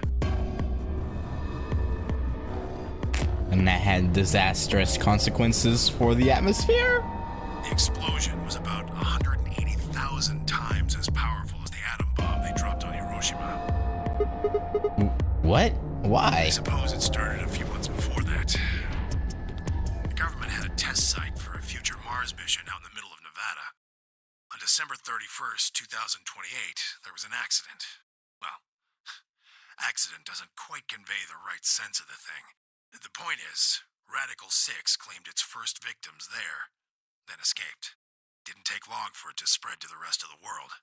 And that had disastrous consequences for the atmosphere? The explosion was about 180,000 times as powerful as the atom bomb they dropped on Hiroshima. What? I Why? suppose it started a few months before that. The government had a test site for a future Mars mission out in the middle of Nevada. On December 31st, 2028, there was an accident. Well, accident doesn't quite convey the right sense of the thing. The point is, Radical 6 claimed its first victims there, then escaped. Didn't take long for it to spread to the rest of the world.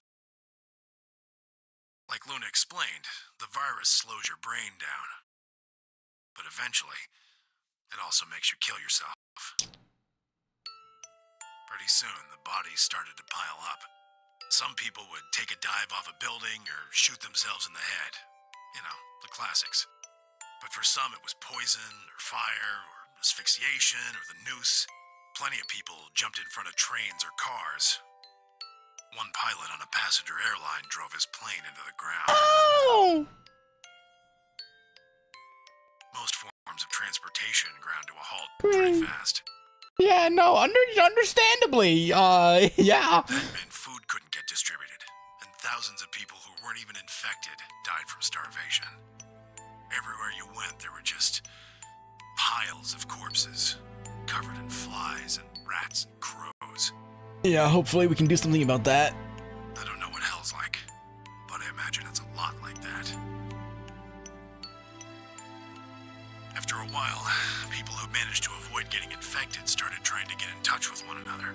Like Luna explained, the virus slows your brain down. But eventually, it also makes you kill yourself. Pretty soon, the bodies started to pile up. Some people would take a dive off a building or shoot themselves in the head. You know, the classics. But for some, it was poison or fire or asphyxiation or the noose. Plenty of people jumped in front of trains or cars. One pilot on a passenger airline drove his plane into the ground. Oh! Most forms of transportation ground to a halt pretty fast. Yeah, no, understandably, yeah. That meant food couldn't get distributed, and thousands of people who weren't even infected died from starvation. Everywhere you went, there were just piles of corpses, covered in flies and rats and crows. Yeah, hopefully we can do something about that. I don't know what hell's like, but I imagine it's a lot like that. After a while, people who managed to avoid getting infected started trying to get in touch with one another.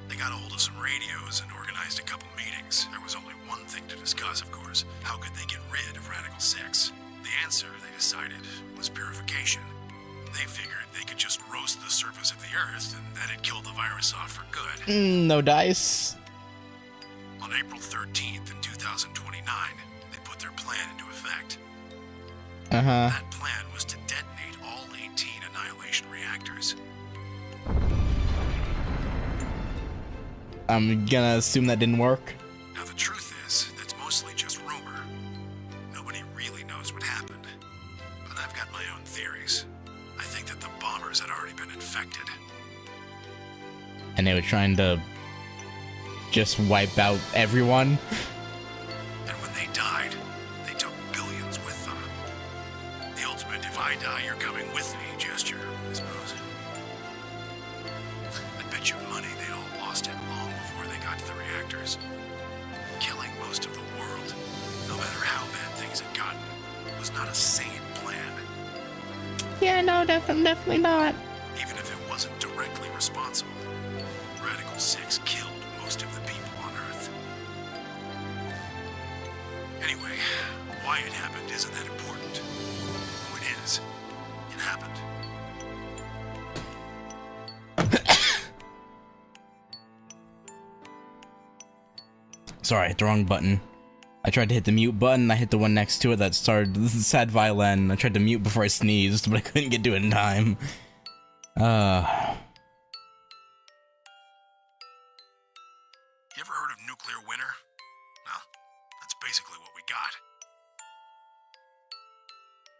They got a hold of some radios and organized a couple meetings. There was only one thing to discuss, of course. How could they get rid of Radical 6? The answer, they decided, was purification. They figured they could just roast the surface of the Earth and that'd kill the virus off for good. No dice. On April 13th in 2029, they put their plan into effect. That plan was to detonate all 18 Annihilation reactors. I'm gonna assume that didn't work. Now the truth is, that's mostly just rumor. Nobody really knows what happened. But I've got my own theories. I think that the bombers had already been infected. And they were trying to just wipe out everyone. And when they died, they took billions with them. The ultimate if I die, you're coming with me gesture, I suppose. I bet you money they'd all lost it long before they got to the reactors. Killing most of the world, no matter how bad things had gotten, was not a sane plan. Yeah, no, definitely not. Even if it wasn't directly responsible, Radical 6 killed most of the people on Earth. Anyway, why it happened isn't that important. Oh, it is. It happened. Sorry, the wrong button. I tried to hit the mute button, I hit the one next to it that started the sad violin. I tried to mute before I sneezed, but I couldn't get to it in time. You ever heard of nuclear winter? Well, that's basically what we got.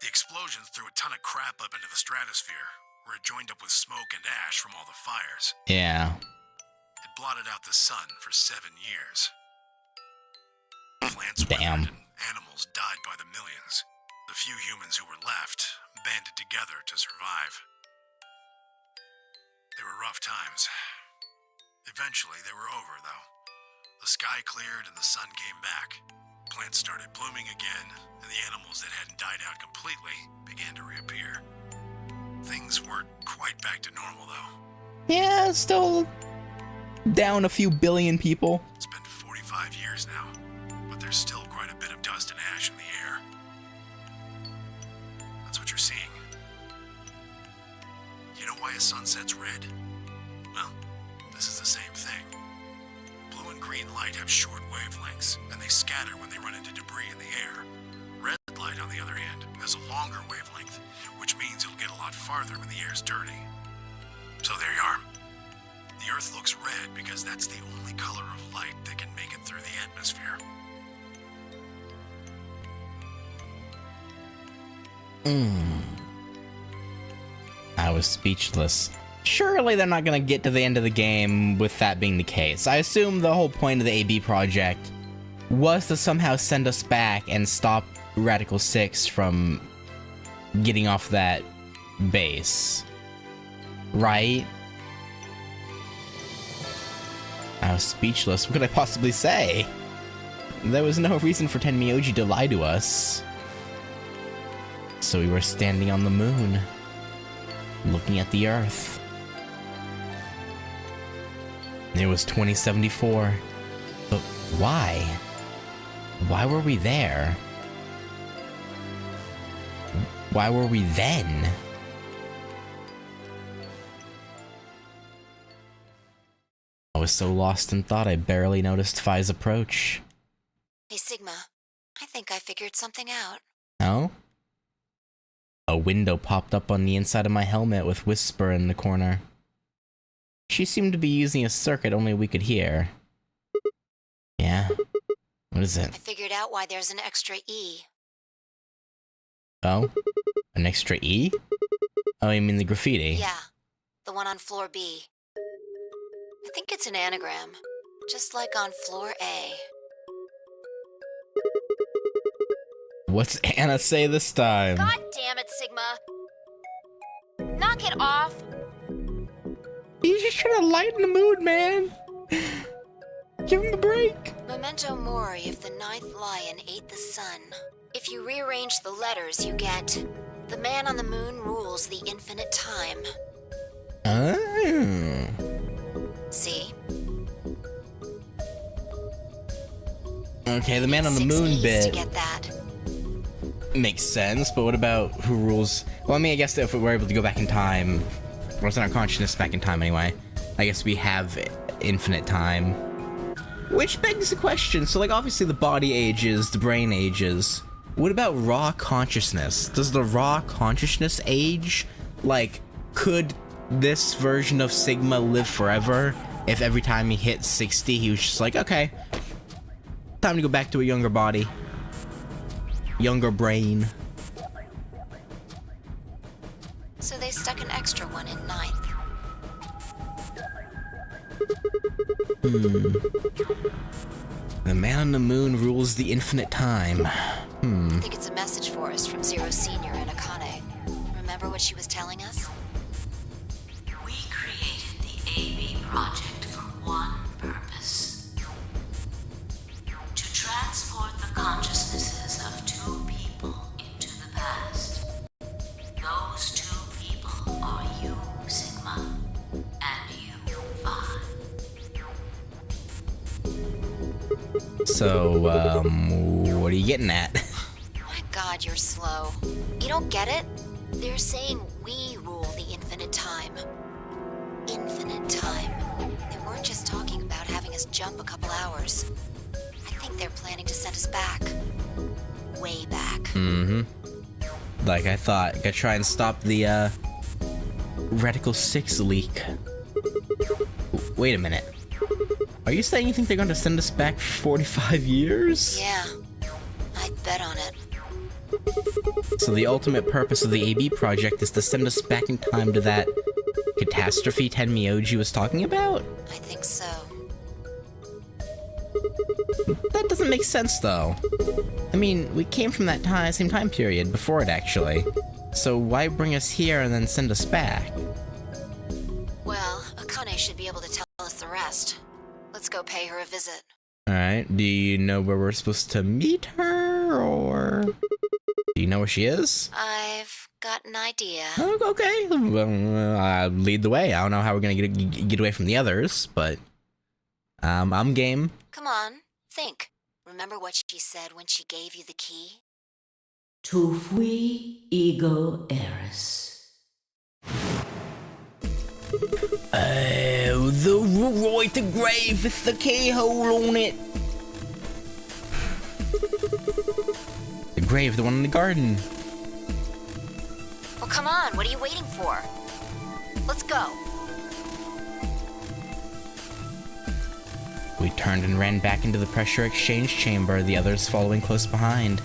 The explosions threw a ton of crap up into the stratosphere, where it joined up with smoke and ash from all the fires. Yeah. It blotted out the sun for 7 years. Plants Damn. withered and animals died by the millions. The few humans who were left banded together to survive. They were rough times. Eventually, they were over, though. The sky cleared and the sun came back. Plants started blooming again, and the animals that hadn't died out completely began to reappear. Things weren't quite back to normal, though. Yeah, still down a few billion people. It's been 45 years now, but there's still quite a bit of dust and ash in the air. That's what you're seeing. You know why a sunset's red? Well, this is the same thing. Blue and green light have short wavelengths, and they scatter when they run into debris in the air. Red light, on the other hand, has a longer wavelength, which means it'll get a lot farther when the air's dirty. So there you are. The Earth looks red because that's the only color of light that can make it through the atmosphere. I was speechless. Surely they're not gonna get to the end of the game with that being the case. I assume the whole point of the AB project was to somehow send us back and stop Radical 6 from getting off that base. Right? I was speechless. What could I possibly say? There was no reason for Tenmyoji to lie to us. So we were standing on the moon, looking at the Earth. It was 2074. But why? Why were we there? Why were we then? I was so lost in thought I barely noticed Phi's approach. Hey, Sigma. I think I figured something out. Oh? A window popped up on the inside of my helmet with Whisper in the corner. She seemed to be using a circuit only we could hear. Yeah? What is it? I figured out why there's an extra E. Oh? An extra E? Oh, you mean the graffiti? Yeah, the one on floor B. I think it's an anagram, just like on floor A. What's Anna say this time? God damn it, Sigma. Knock it off. He's just trying to lighten the mood, man. Give him a break. Memento mori if the ninth lion ate the sun. If you rearrange the letters, you get... The man on the moon rules the infinite time. Oh. See? Okay, the man on the 6 moon E's bit to get that. makes sense, but what about who rules? Well, I mean, I guess if we were able to go back in time, or it's in our consciousness back in time anyway, I guess we have infinite time. Which begs the question, so like obviously the body ages, the brain ages. What about raw consciousness? Does the raw consciousness age? Like, could this version of Sigma live forever if every time he hit 60 he was just like, okay, time to go back to a younger body. Younger brain. So they stuck an extra one in ninth. The man on the moon rules the infinite time. I think it's a message for us from Zero Senior and Akane. Remember what she was telling us? We created the AB project for one purpose. To transport the consciousnesses of two people into the past. Those two people are you, Sigma, and you, Vi. So, what are you getting at? My God, you're slow. You don't get it? They're saying we rule the infinite time. Infinite time. They weren't just talking about having us jump a couple hours. I think they're planning to send us back. Way back. Like I thought, gotta try and stop the, Reticle 6 leak. Wait a minute. Are you saying you think they're going to send us back 45 years? Yeah, I'd bet on it. So the ultimate purpose of the AB project is to send us back in time to that catastrophe Tenmyoji was talking about? I think so. That doesn't make sense, though. I mean, we came from that same time period, before it actually. So why bring us here and then send us back? Well, Akane should be able to tell us the rest. Let's go pay her a visit. Alright, do you know where we're supposed to meet her, or... Do you know where she is? I've got an idea. Oh, okay, lead the way. I don't know how we're gonna get away from the others, but... I'm game. Come on, think. Remember what she said when she gave you the key? Tu fui ego eris. Oh, the right grave with the keyhole on it. The grave, the one in the garden. Well, come on, what are you waiting for? Let's go. We turned and ran back into the pressure exchange chamber, the others following close behind.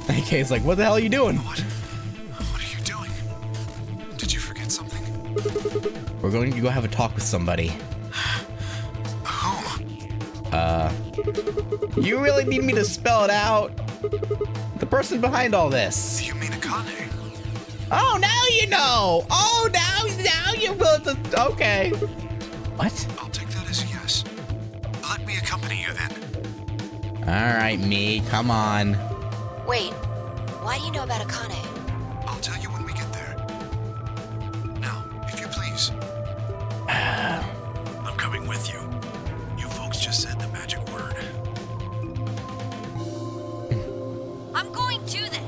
AK's like, what the hell are you doing? What are you doing? Did you forget something? We're going to go have a talk with somebody. Who? You really need me to spell it out? The person behind all this. You mean Akane? Oh, now you know! Oh, now you're willing to... Okay. What? I'll take that as a yes. Let me accompany you then. Alright, me, come on. Wait, why do you know about Akane? I'll tell you when we get there. Now, if you please. I'm coming with you. You folks just said the magic word. I'm going to then.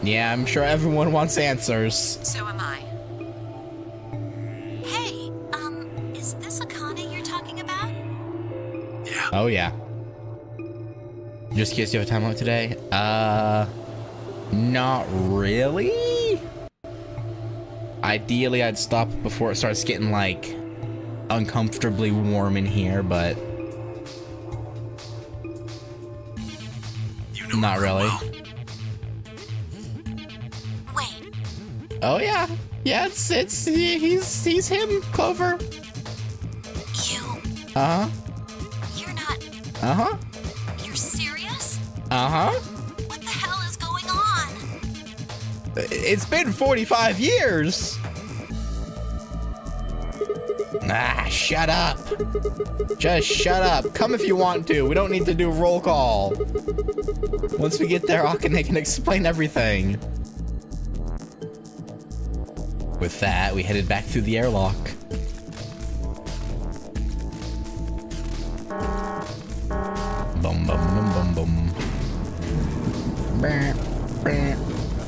Yeah, I'm sure everyone wants answers. So am I. Hey, is this Akane you're talking about? Yeah. Oh, yeah. Just in case you have a time out today. Not really? Ideally, I'd stop before it starts getting, like, uncomfortably warm in here, but... You know not her really. well. Wait, Oh, yeah. Yeah, he's him, Clover. Uh-huh. you're not. Uh-huh. You're serious? Uh-huh. What the hell is going on? It's been 45 years! Ah, shut up. Just shut up. Come if you want to. We don't need to do roll call. Once we get there, Akane can explain everything. With that, we headed back through the airlock. Bum bum bum bum bum. Brr, brr,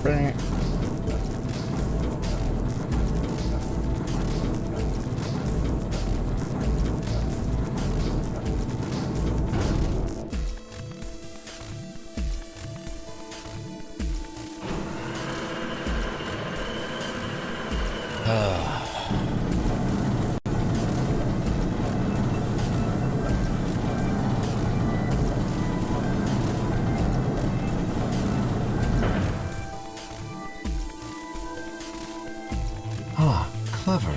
brr. Ah, clever.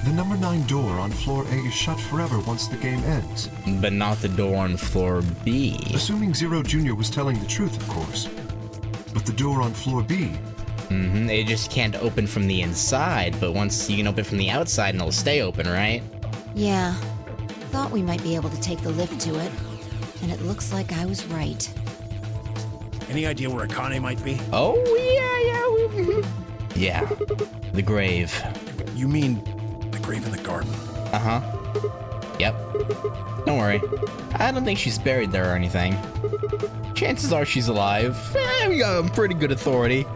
The number 9 door on floor A is shut forever once the game ends. But not the door on floor B. Assuming Zero Jr. was telling the truth, of course. But the door on floor B, It just can't open from the inside, but once you can open from the outside and it'll stay open, right? Yeah. Thought we might be able to take the lift to it. And it looks like I was right. Any idea where Akane might be? Oh, yeah. Yeah. The grave. You mean the grave in the garden? Uh-huh. Yep. Don't worry. I don't think she's buried there or anything. Chances are she's alive. We got a pretty good authority.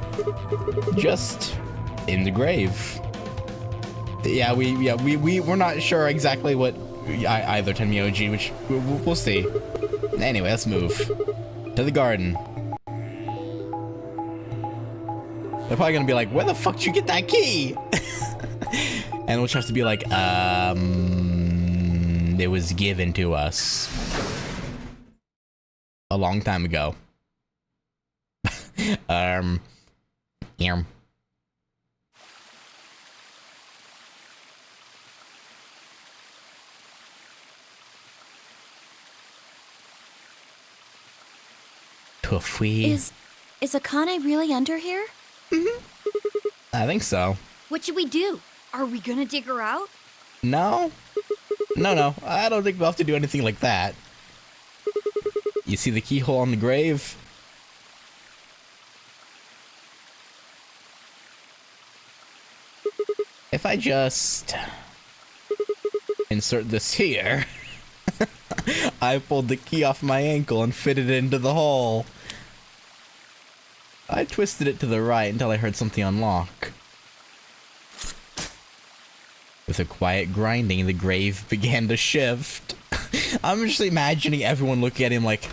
Just in the grave. Yeah, we're not sure exactly what either Tenmyoji, which we'll see. Anyway, let's move to the garden. They're probably gonna be like, "Where the fuck did you get that key?" And we'll just have to be like, it was given to us a long time ago. Here. Tuffy. Is Akane really under here? I think so. What should we do? Are we gonna dig her out? No. No. I don't think we'll have to do anything like that. You see the keyhole on the grave? If I just insert this here, I pulled the key off my ankle and fitted it into the hole. I twisted it to the right until I heard something unlock. With a quiet grinding, the grave began to shift. I'm just imagining everyone looking at him like,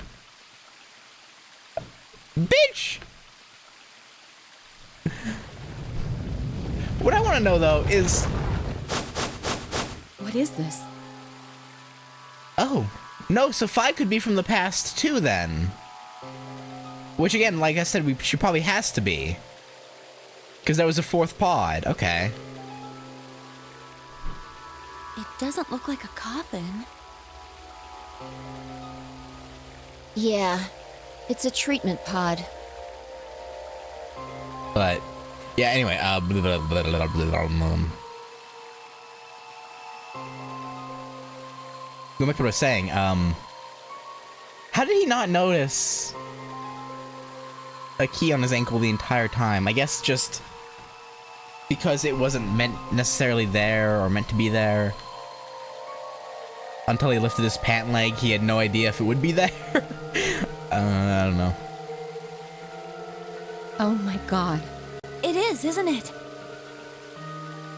bitch! What I want to know, though, is... What is this? Oh, no, so 5 could be from the past, too, then. Which, again, like I said, she probably has to be. Because there was a 4th pod, okay. It doesn't look like a coffin. Yeah, it's a treatment pod. But, yeah, anyway, going back to what I was saying, how did he not notice a key on his ankle the entire time? I guess just because it wasn't meant necessarily there or meant to be there. Until he lifted his pant leg, he had no idea if it would be there. I don't know. Oh my god. It is, isn't it?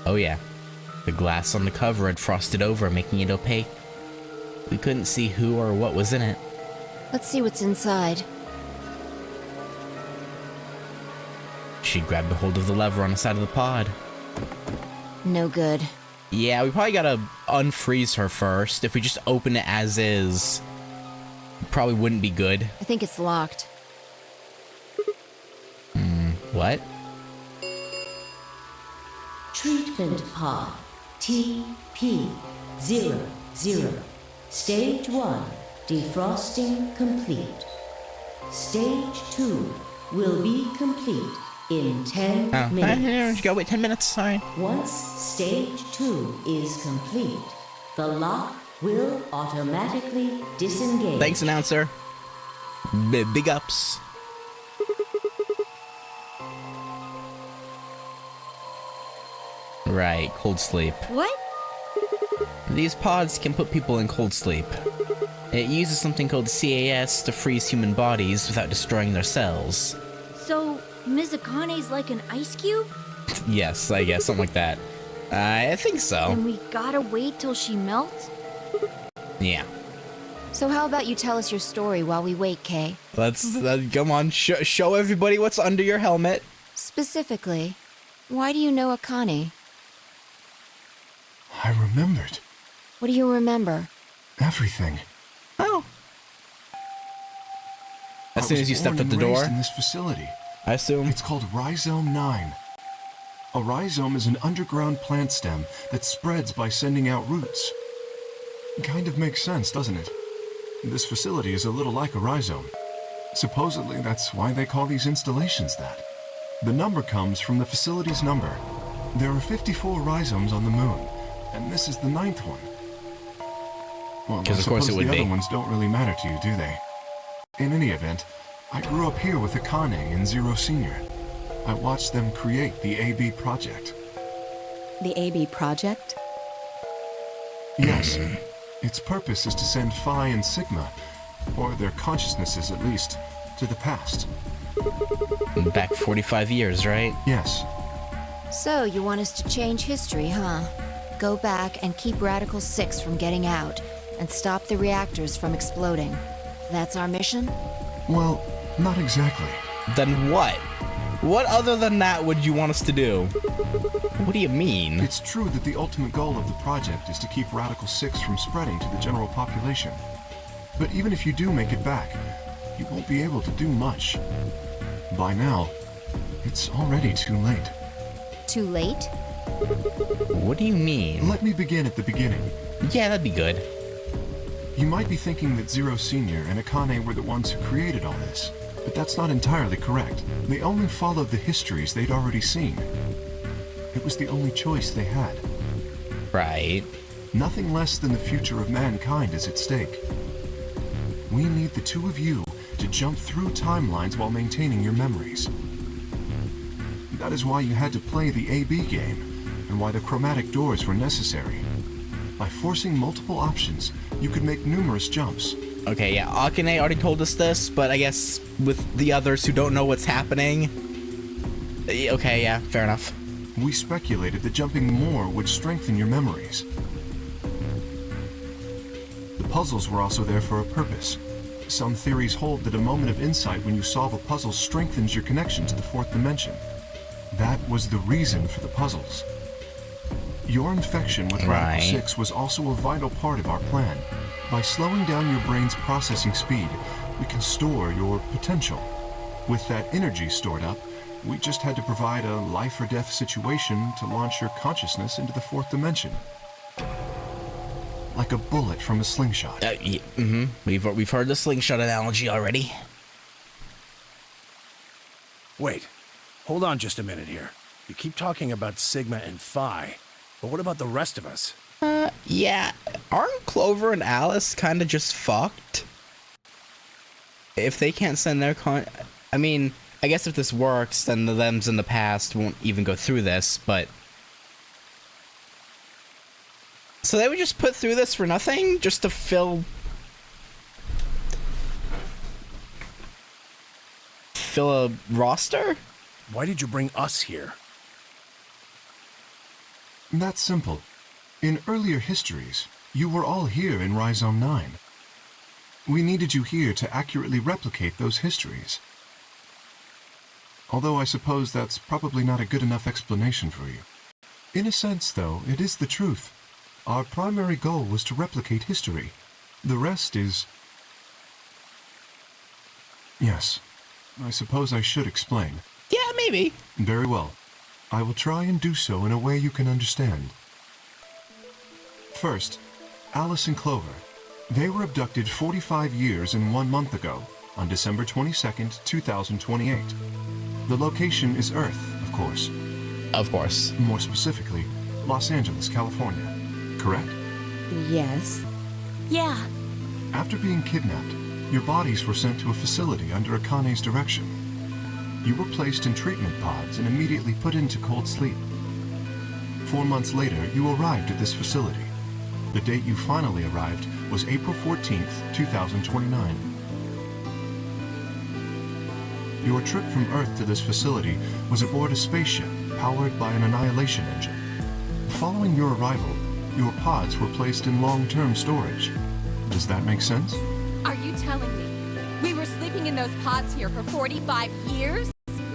Oh yeah. The glass on the cover had frosted over, making it opaque. We couldn't see who or what was in it. Let's see what's inside. She grabbed a hold of the lever on the side of the pod. No good. Yeah, we probably gotta unfreeze her first. If we just open it as is, probably wouldn't be good. I think it's locked. What? Treatment pod TP00. Stage 1 defrosting complete. Stage 2 will be complete in 10 minutes. Go wait 10 minutes, sorry. Once stage 2 is complete, the lock will automatically disengage. Thanks, announcer. Big ups. Right, cold sleep. What? These pods can put people in cold sleep. It uses something called CAS to freeze human bodies without destroying their cells. So, Mizakane's like an ice cube? Yes, I guess, something like that. I think so. And we gotta wait till she melts? Yeah. So how about you tell us your story while we wait, Kay? Let's, come on, show everybody what's under your helmet. Specifically, why do you know Akane? I remembered What do you remember? everything. Oh. As soon as you stepped at the door, in this facility. I assume. It's called Rhizome 9. A rhizome is an underground plant stem that spreads by sending out roots. Kind of makes sense, doesn't it? This facility is a little like a rhizome. Supposedly, that's why they call these installations that. The number comes from the facility's number. There are 54 rhizomes on the moon, and this is the 9th one. Well, I of course it suppose would the be. other ones don't really matter to you, do they? In any event, I grew up here with Akane and Zero Senior. I watched them create the AB project. The AB project? Yes. Its purpose is to send Phi and Sigma, or their consciousnesses at least, to the past. Back 45 years, right? Yes. So, you want us to change history, huh? Go back and keep Radical 6 from getting out, and stop the reactors from exploding. That's our mission? Well, not exactly. Then what? What other than that would you want us to do? What do you mean? It's true that the ultimate goal of the project is to keep Radical 6 from spreading to the general population. But even if you do make it back, you won't be able to do much. By now, it's already too late. Too late? What do you mean? Let me begin at the beginning. Yeah, that'd be good. You might be thinking that Zero Senior and Akane were the ones who created all this, but that's not entirely correct. They only followed the histories they'd already seen. It was the only choice they had. Right. Nothing less than the future of mankind is at stake. We need the two of you to jump through timelines while maintaining your memories. That is why you had to play the AB game, and why the chromatic doors were necessary. By forcing multiple options, you could make numerous jumps. Okay, yeah, Akane already told us this, but I guess with the others who don't know what's happening... Okay, yeah, fair enough. We speculated that jumping more would strengthen your memories. The puzzles were also there for a purpose. Some theories hold that a moment of insight when you solve a puzzle strengthens your connection to the fourth dimension. That was the reason for the puzzles. Your infection with Radical 6 was also a vital part of our plan. By slowing down your brain's processing speed, we can store your potential. With that energy stored up, we just had to provide a life or death situation to launch your consciousness into the fourth dimension. Like a bullet from a slingshot. We've heard the slingshot analogy already. Wait, hold on just a minute here. You keep talking about Sigma and Phi, but what about the rest of us? Yeah, aren't Clover and Alice kind of just fucked? If they can't send their I mean, I guess if this works, then the thems in the past won't even go through this, but... So they would just put through this for nothing? Just to fill a roster? Why did you bring us here? That's simple. In earlier histories, you were all here in Rhizome 9. We needed you here to accurately replicate those histories. Although I suppose that's probably not a good enough explanation for you. In a sense, though, it is the truth. Our primary goal was to replicate history. The rest is... Yes, I suppose I should explain. Yeah, maybe. Very well. I will try and do so in a way you can understand. First, Alice and Clover. They were abducted 45 years and 1 month ago, on December 22nd, 2028. The location is Earth, of course. Of course. More specifically, Los Angeles, California. Correct? Yes. Yeah. After being kidnapped, your bodies were sent to a facility under Akane's direction. You were placed in treatment pods and immediately put into cold sleep. 4 months later, you arrived at this facility. The date you finally arrived was April 14th, 2029. Your trip from Earth to this facility was aboard a spaceship powered by an annihilation engine. Following your arrival, your pods were placed in long-term storage. Does that make sense? Are you telling me we were sleeping in those pods here for 45 years?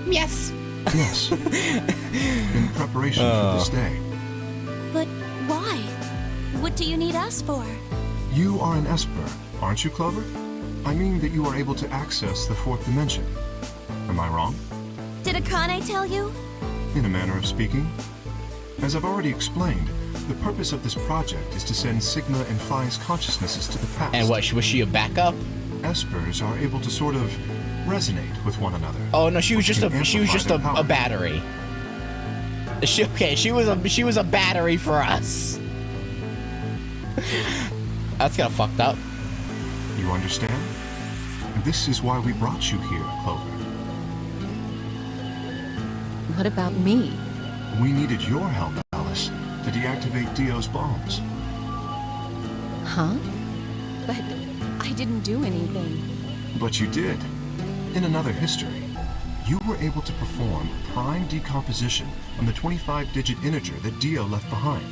Yes. Yes. In preparation for this day. But why? What do you need us for? You are an Esper, aren't you, Clover? I mean that you are able to access the fourth dimension. Am I wrong? Did Akane tell you? In a manner of speaking. As I've already explained, the purpose of this project is to send Sigma and Phi's consciousnesses to the past. And what, was she a backup? Espers are able to sort of resonate with one another. Oh no, she was just Can a battery. She was a battery for us. That's kind of fucked up. You understand? This is why we brought you here, Clover. What about me? We needed your help, Alice, to deactivate Dio's bombs. Huh? But I didn't do anything. But you did. In another history, you were able to perform prime decomposition on the 25-digit integer that Dio left behind.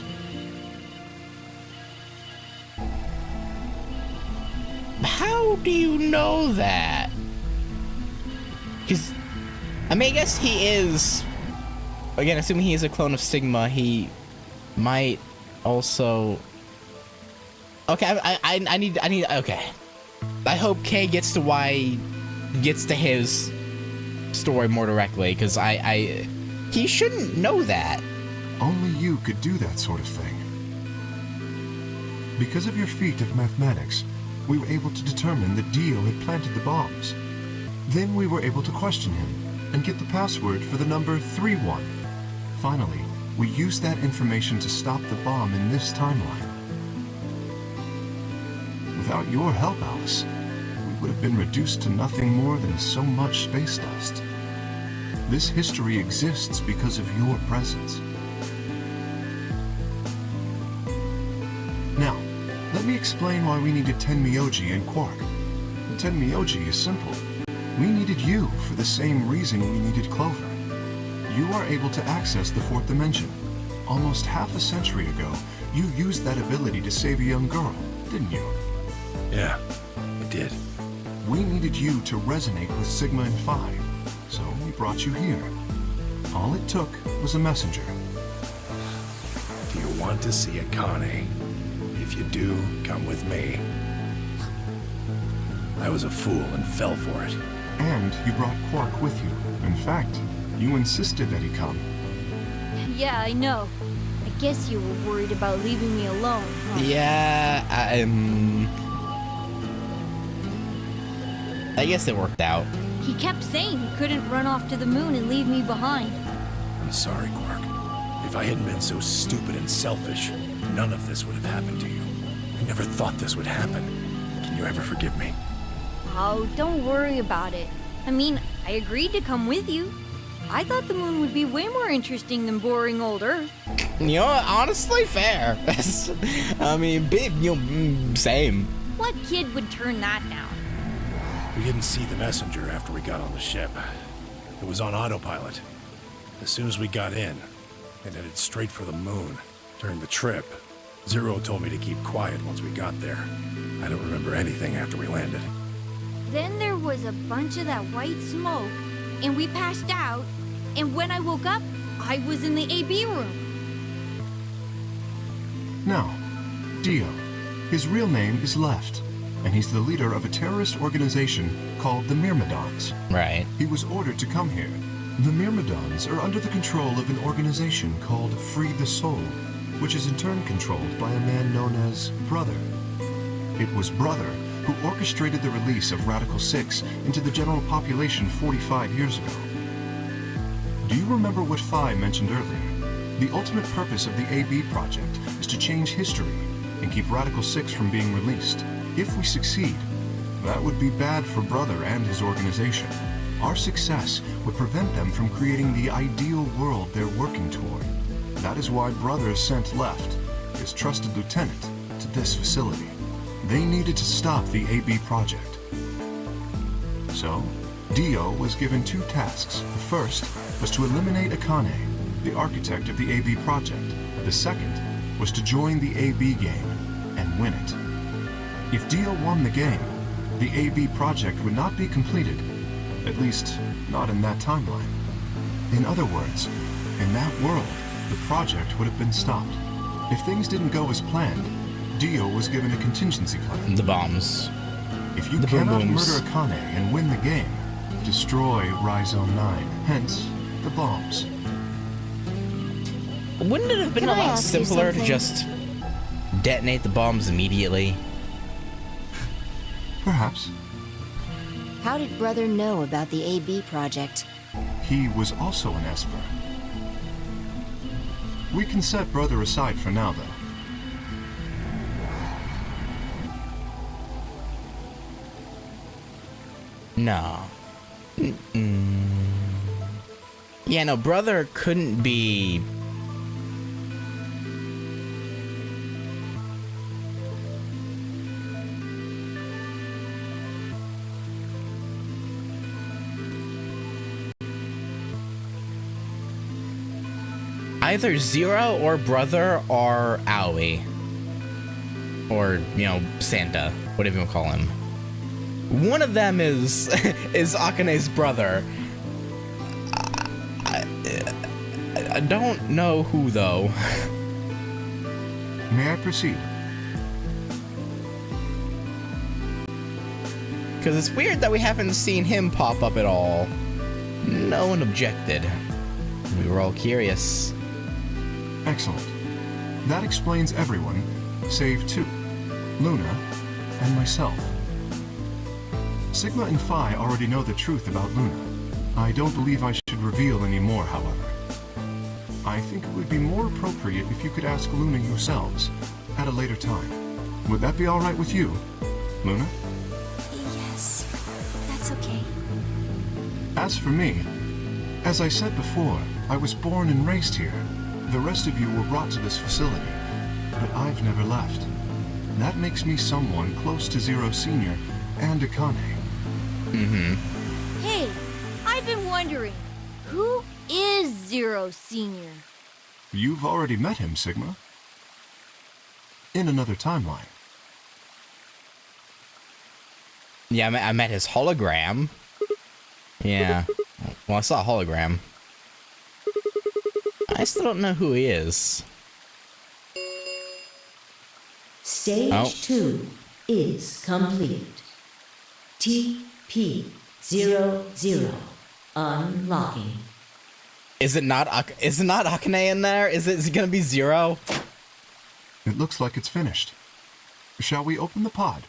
How do you know that? Because, I mean, I guess he is, again, assuming he is a clone of Sigma, he might also... Okay, I need, okay. I hope Kay gets to his story more directly, because he shouldn't know that. Only you could do that sort of thing. Because of your feat of mathematics, we were able to determine that Dio had planted the bombs. Then we were able to question him and get the password for the number 31. Finally, we used that information to stop the bomb in this timeline. Without your help, Alice, we would have been reduced to nothing more than so much space dust. This history exists because of your presence. Now, let me explain why we needed Tenmyoji and Quark. Tenmyoji is simple. We needed you for the same reason we needed Clover. You are able to access the fourth dimension. Almost half a century ago, you used that ability to save a young girl, didn't you? Yeah, I did. We needed you to resonate with Sigma and Phi, so we brought you here. All it took was a messenger. Do you want to see Akane? If you do, come with me. I was a fool and fell for it. And you brought Quark with you. In fact, you insisted that he come. Yeah, I know. I guess you were worried about leaving me alone, huh? Yeah, I guess it worked out. He kept saying he couldn't run off to the moon and leave me behind. I'm sorry, Quark. If I hadn't been so stupid and selfish, none of this would have happened to you. I never thought this would happen. Can you ever forgive me? Oh, don't worry about it. I mean, I agreed to come with you. I thought the moon would be way more interesting than boring old Earth. You know what? Honestly, fair. I mean, same. What kid would turn that down? We didn't see the messenger after we got on the ship. It was on autopilot. As soon as we got in, it headed straight for the moon. During the trip, Zero told me to keep quiet once we got there. I don't remember anything after we landed. Then there was a bunch of that white smoke, and we passed out, and when I woke up, I was in the AB room. Now, Dio. His real name is Left, and he's the leader of a terrorist organization called the Myrmidons. Right. He was ordered to come here. The Myrmidons are under the control of an organization called Free the Soul, which is in turn controlled by a man known as Brother. It was Brother who orchestrated the release of Radical 6 into the general population 45 years ago. Do you remember what Phi mentioned earlier? The ultimate purpose of the AB project is to change history and keep Radical 6 from being released. If we succeed, that would be bad for Brother and his organization. Our success would prevent them from creating the ideal world they're working toward. That is why Brother sent Left, his trusted lieutenant, to this facility. They needed to stop the AB project. So, Dio was given 2 tasks. The first was to eliminate Akane, the architect of the AB project. The second was to join the AB game and win it. If Dio won the game, the AB project would not be completed, at least not in that timeline. In other words, in that world, the project would have been stopped. If things didn't go as planned, Dio was given a contingency plan. The bombs. If you The cannot boom-booms. murder Akane and win the game, destroy Rhizome 9, hence the bombs. Wouldn't it have been Can a I lot ask you simpler to something? just detonate the bombs immediately? Perhaps. How did Brother know about the AB project? He was also an Esper. We can set Brother aside for now, though. No. Yeah, no, Brother couldn't be... Either Zero or Brother or Aoi. Or, you know, Santa, whatever you want to call him. One of them is Akane's brother. I don't know who, though. May I proceed? Because it's weird that we haven't seen him pop up at all. No one objected. We were all curious. Excellent. That explains everyone, save 2. Luna and myself. Sigma and Phi already know the truth about Luna. I don't believe I should reveal any more, however. I think it would be more appropriate if you could ask Luna yourselves at a later time. Would that be all right with you, Luna? Yes, that's okay. As for me, as I said before, I was born and raised here. The rest of you were brought to this facility, but I've never left. That makes me someone close to Zero Senior and Akane. Hey, I've been wondering, who is Zero Senior? You've already met him, Sigma. In another timeline. Yeah, I met his hologram. Yeah. Well, I saw a hologram. I still don't know who he is. Stage Oh. 2 is complete. TP00 unlocking. Is it not Akane in there? Is it gonna be Zero? It looks like it's finished. Shall we open the pod?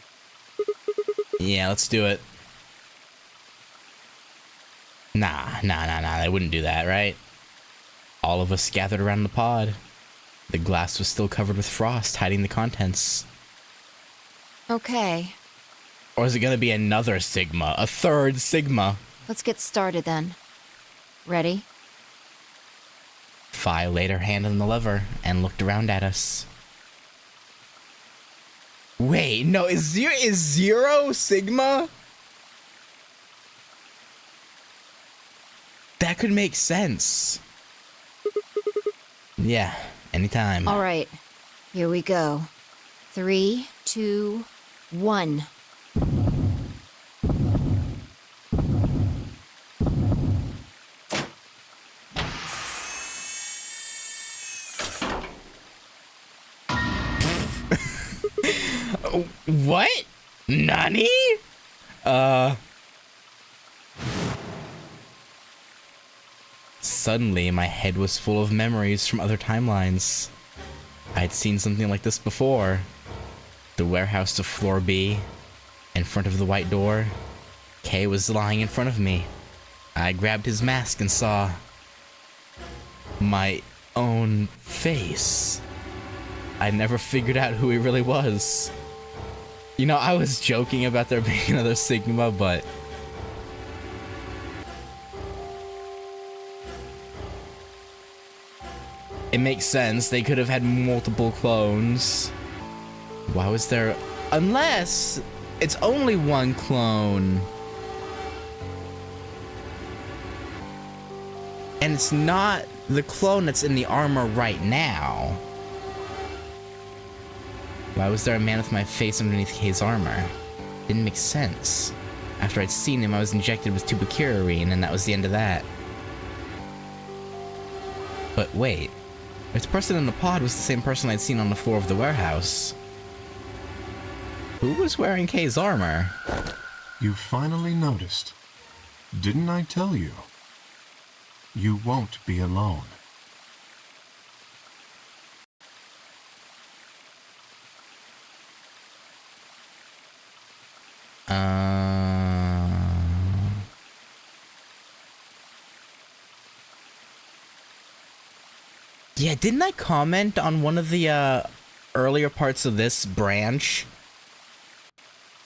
Yeah, let's do it. Nah, they wouldn't do that, right? All of us gathered around the pod. The glass was still covered with frost, hiding the contents. Okay, Or is it gonna be another Sigma? A third Sigma? let's get started then. Ready? Phi laid her hand on the lever and looked around at us. Wait, no, is Zero Sigma? That could make sense. Yeah, anytime. All right, here we go. 3, 2, 1. What? Nani? Suddenly, my head was full of memories from other timelines. I had seen something like this before. The warehouse of Floor B, in front of the white door. Kay was lying in front of me. I grabbed his mask and saw my own face. I never figured out who he really was. You know, I was joking about there being another Sigma, but it makes sense. They could have had multiple clones. Why was there... Unless it's only one clone. And it's not the clone that's in the armor right now. Why was there a man with my face underneath Kay's armor? Didn't make sense. After I'd seen him, I was injected with tubercularine, and that was the end of that. But wait. If the person in the pod was the same person I'd seen on the floor of the warehouse, who was wearing Kay's armor? You finally noticed. Didn't I tell you? You won't be alone. Yeah, didn't I comment on one of the earlier parts of this branch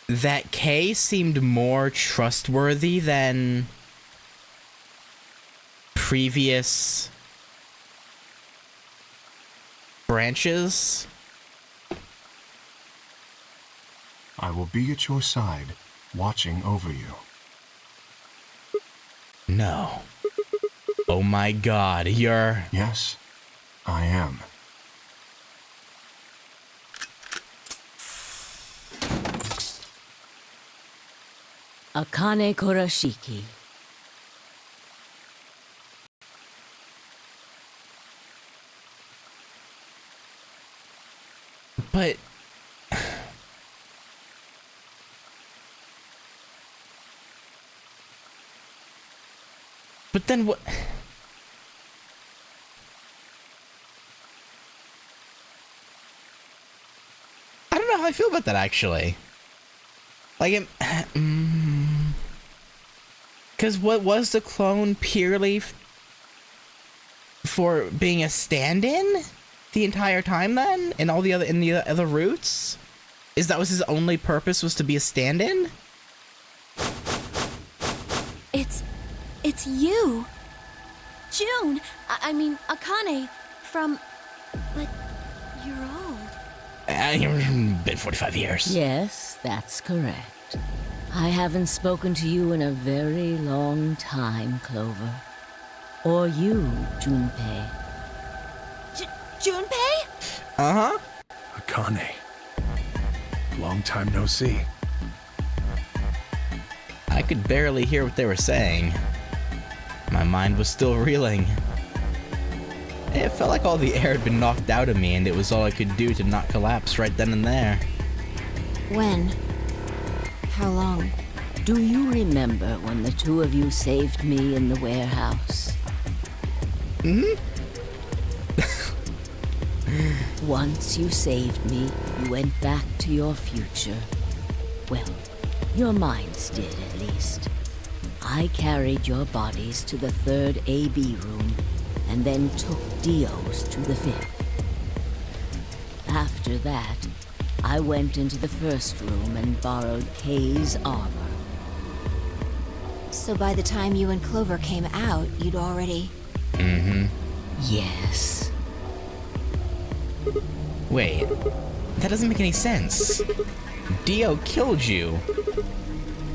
that Kay seemed more trustworthy than previous branches? I will be at your side, watching over you. No. Oh my god, you're... Yes, I am. Akane Korashiki. But... But then what... I don't know how I feel about that, actually. Like, because what was the clone purely for being a stand-in the entire time then? In all the other routes? That was his only purpose, was to be a stand-in? It's you. June. I mean, Akane from... But you're old. Been 45 years. Yes, that's correct. I haven't spoken to you in a very long time, Clover. Or you, Junpei. Junpei? Uh-huh. Akane. Long time no see. I could barely hear what they were saying. My mind was still reeling. It felt like all the air had been knocked out of me, and it was all I could do to not collapse right then and there. When? How long? Do you remember when the two of you saved me in the warehouse? Mm-hmm. Once you saved me, you went back to your future. Well, your minds did, at least. I carried your bodies to the 3rd AB room, and then took Dio's to the 5th. After that, I went into the 1st room and borrowed Kay's armor. So by the time you and Clover came out, you'd already... Mm-hmm. Yes. Wait, that doesn't make any sense. Dio killed you.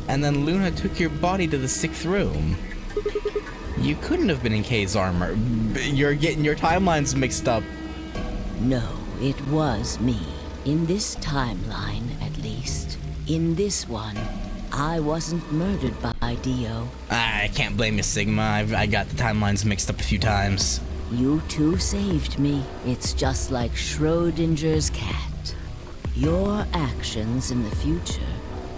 And then Luna took your body to the 6th room. You couldn't have been in Kay's armor. You're getting your timelines mixed up. No, it was me. In this timeline, at least. In this one, I wasn't murdered by Dio. I can't blame you, Sigma. I got the timelines mixed up a few times. You two saved me. It's just like Schrodinger's cat. Your actions in the future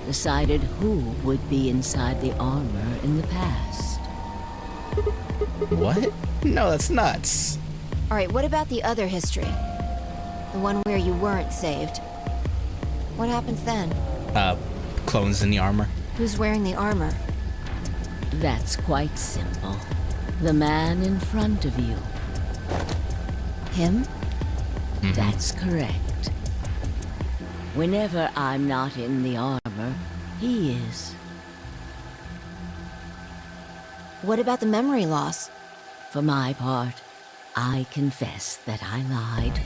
decided who would be inside the armor in the past. What? No, that's nuts. Alright, what about the other history? The one where you weren't saved. What happens then? Clones in the armor. Who's wearing the armor? That's quite simple. The man in front of you. Him? That's correct. Whenever I'm not in the armor, he is. What about the memory loss? For my part, I confess that I lied.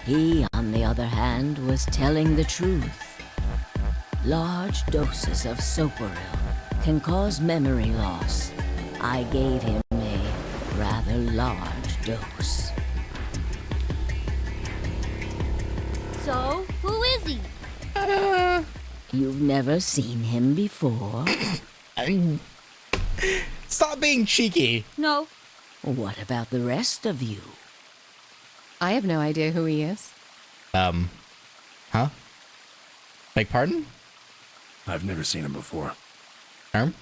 He, on the other hand, was telling the truth. Large doses of soporil can cause memory loss. I gave him a rather large dose. So, who is he? You've never seen him before? Stop being cheeky. No. What about the rest of you? I have no idea who he is. Huh? Beg pardon? I've never seen him before. Erm?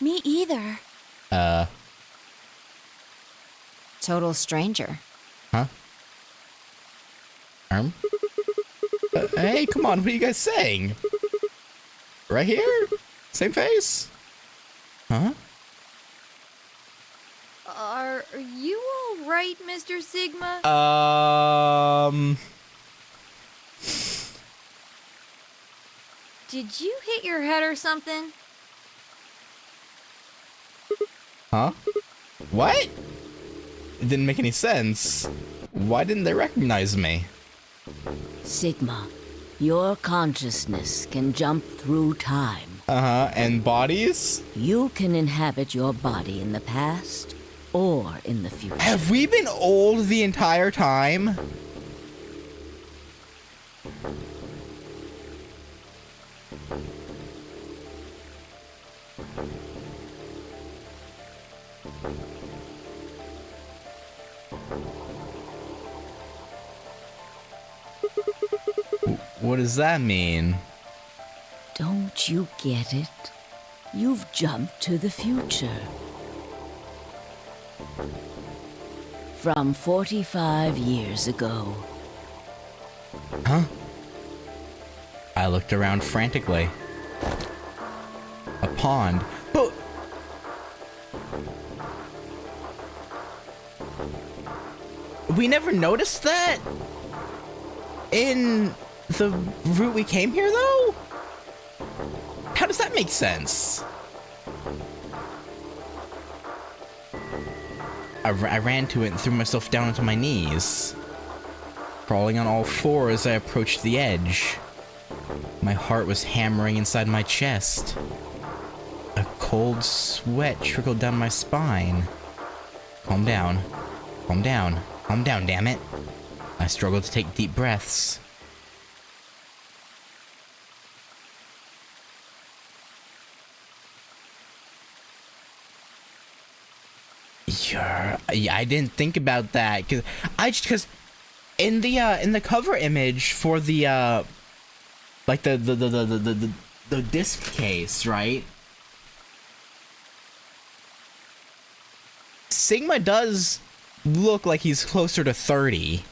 Me either. Total stranger. Huh? Erm? Hey, come on, what are you guys saying? Right here? Same face? Huh? Are you all right, Mr. Sigma? Did you hit your head or something? Huh? What? It didn't make any sense. Why didn't they recognize me? Sigma, your consciousness can jump through time. Uh-huh, and bodies? You can inhabit your body in the past or in the future. Have we been old the entire time? What does that mean? Don't you get it? You've jumped to the future. From 45 years ago. Huh? I looked around frantically. A pond. But... we never noticed that? In the route we came here, though? How does that make sense? I ran to it and threw myself down onto my knees, crawling on all fours as I approached the edge. My heart was hammering inside my chest. A cold sweat trickled down my spine. Calm down. Calm down. Calm down, damn it. I struggled to take deep breaths. I didn't think about that because in the cover image for the like the disc case, right? Sigma does look like he's closer to 30,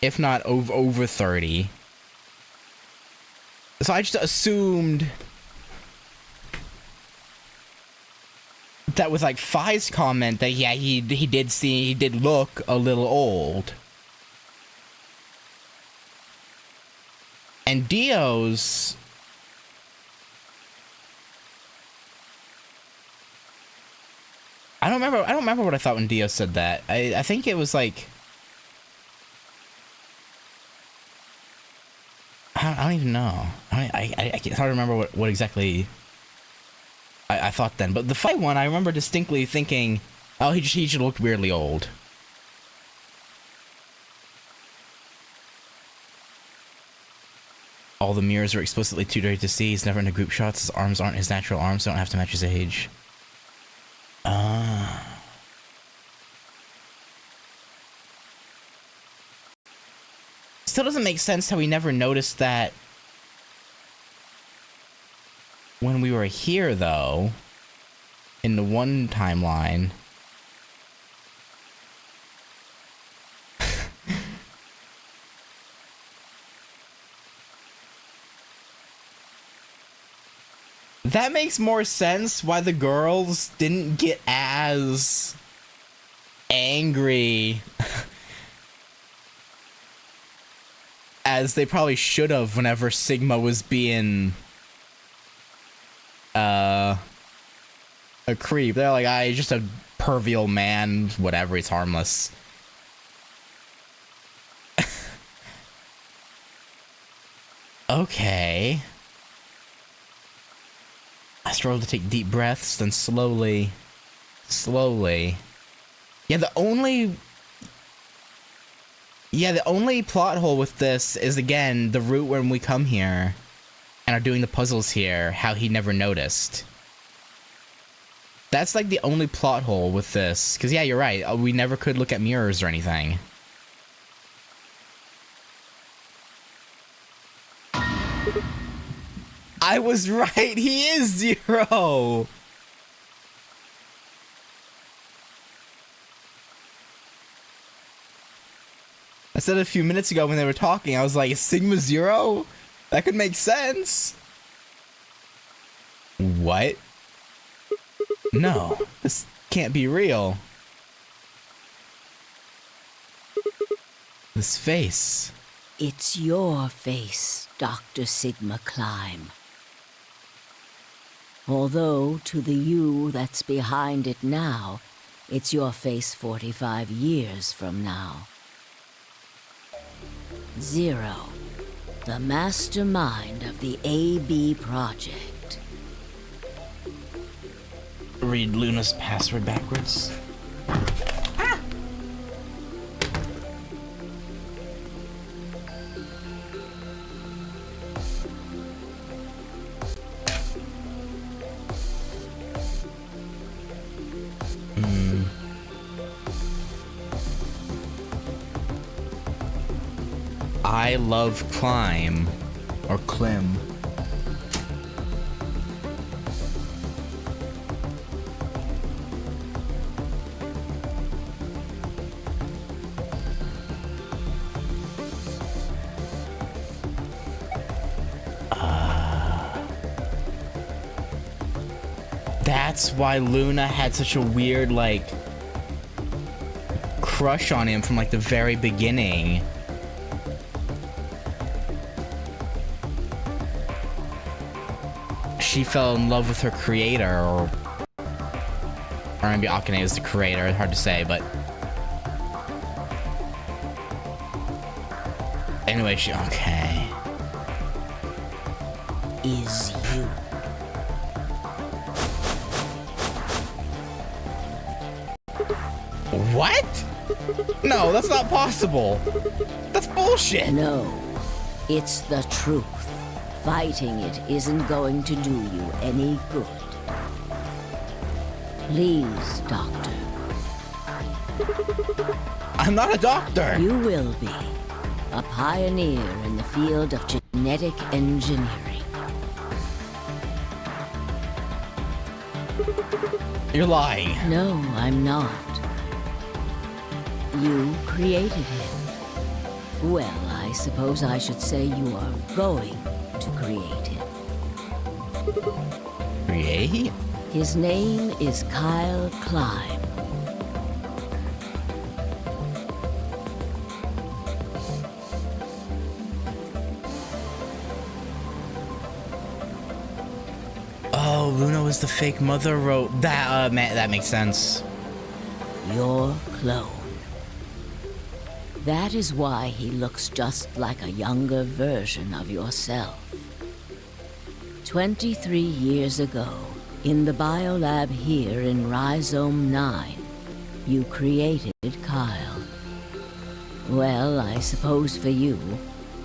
if not over 30. So I just assumed that was like Phi's comment that yeah, he did look a little old. And Dio's I don't remember what I thought when Dio said that. I think it was like I don't even know. It's hard to remember what exactly I thought then. But the fight one, I remember distinctly thinking, oh, he just looked weirdly old. All the mirrors are explicitly too dirty to see. He's never in a group shots. His arms aren't his natural arms, so don't have to match his age. Ah. Still doesn't make sense how we never noticed that when we were here, though, in the one timeline. That makes more sense why the girls didn't get as angry as they probably should have whenever Sigma was being a creep. They're like, he's just a pervial man, whatever, he's harmless. Okay. I struggle to take deep breaths, then slowly. Yeah, the only plot hole with this is, again, the route when we come here and are doing the puzzles here, how he never noticed. That's like the only plot hole with this. Because, yeah, you're right. We never could look at mirrors or anything. I was right. He is 0. I said a few minutes ago when they were talking, I was like, is Sigma 0? That could make sense. What? No, this can't be real. This face. It's your face, Dr. Sigma Climb. Although, to the you that's behind it now, it's your face 45 years from now. 0, the mastermind of the AB project. Read Luna's password backwards. I love climb, or clim. That's why Luna had such a weird, like, crush on him from, like, the very beginning. She fell in love with her creator, or maybe Akane is the creator, hard to say, but anyway, okay. Is you. What? No, that's not possible. That's bullshit. No, it's the truth. Fighting it isn't going to do you any good. Please, Doctor. I'm not a doctor. You will be. A pioneer in the field of genetic engineering. You're lying. No, I'm not. You created him. Well, I suppose I should say you are going to create him. Create? His name is Kyle Climb. Oh, Luna was the fake mother wrote that. That makes sense. Your clone. That is why he looks just like a younger version of yourself. 23 years ago, in the biolab here in Rhizome 9, you created Kyle. Well, I suppose for you,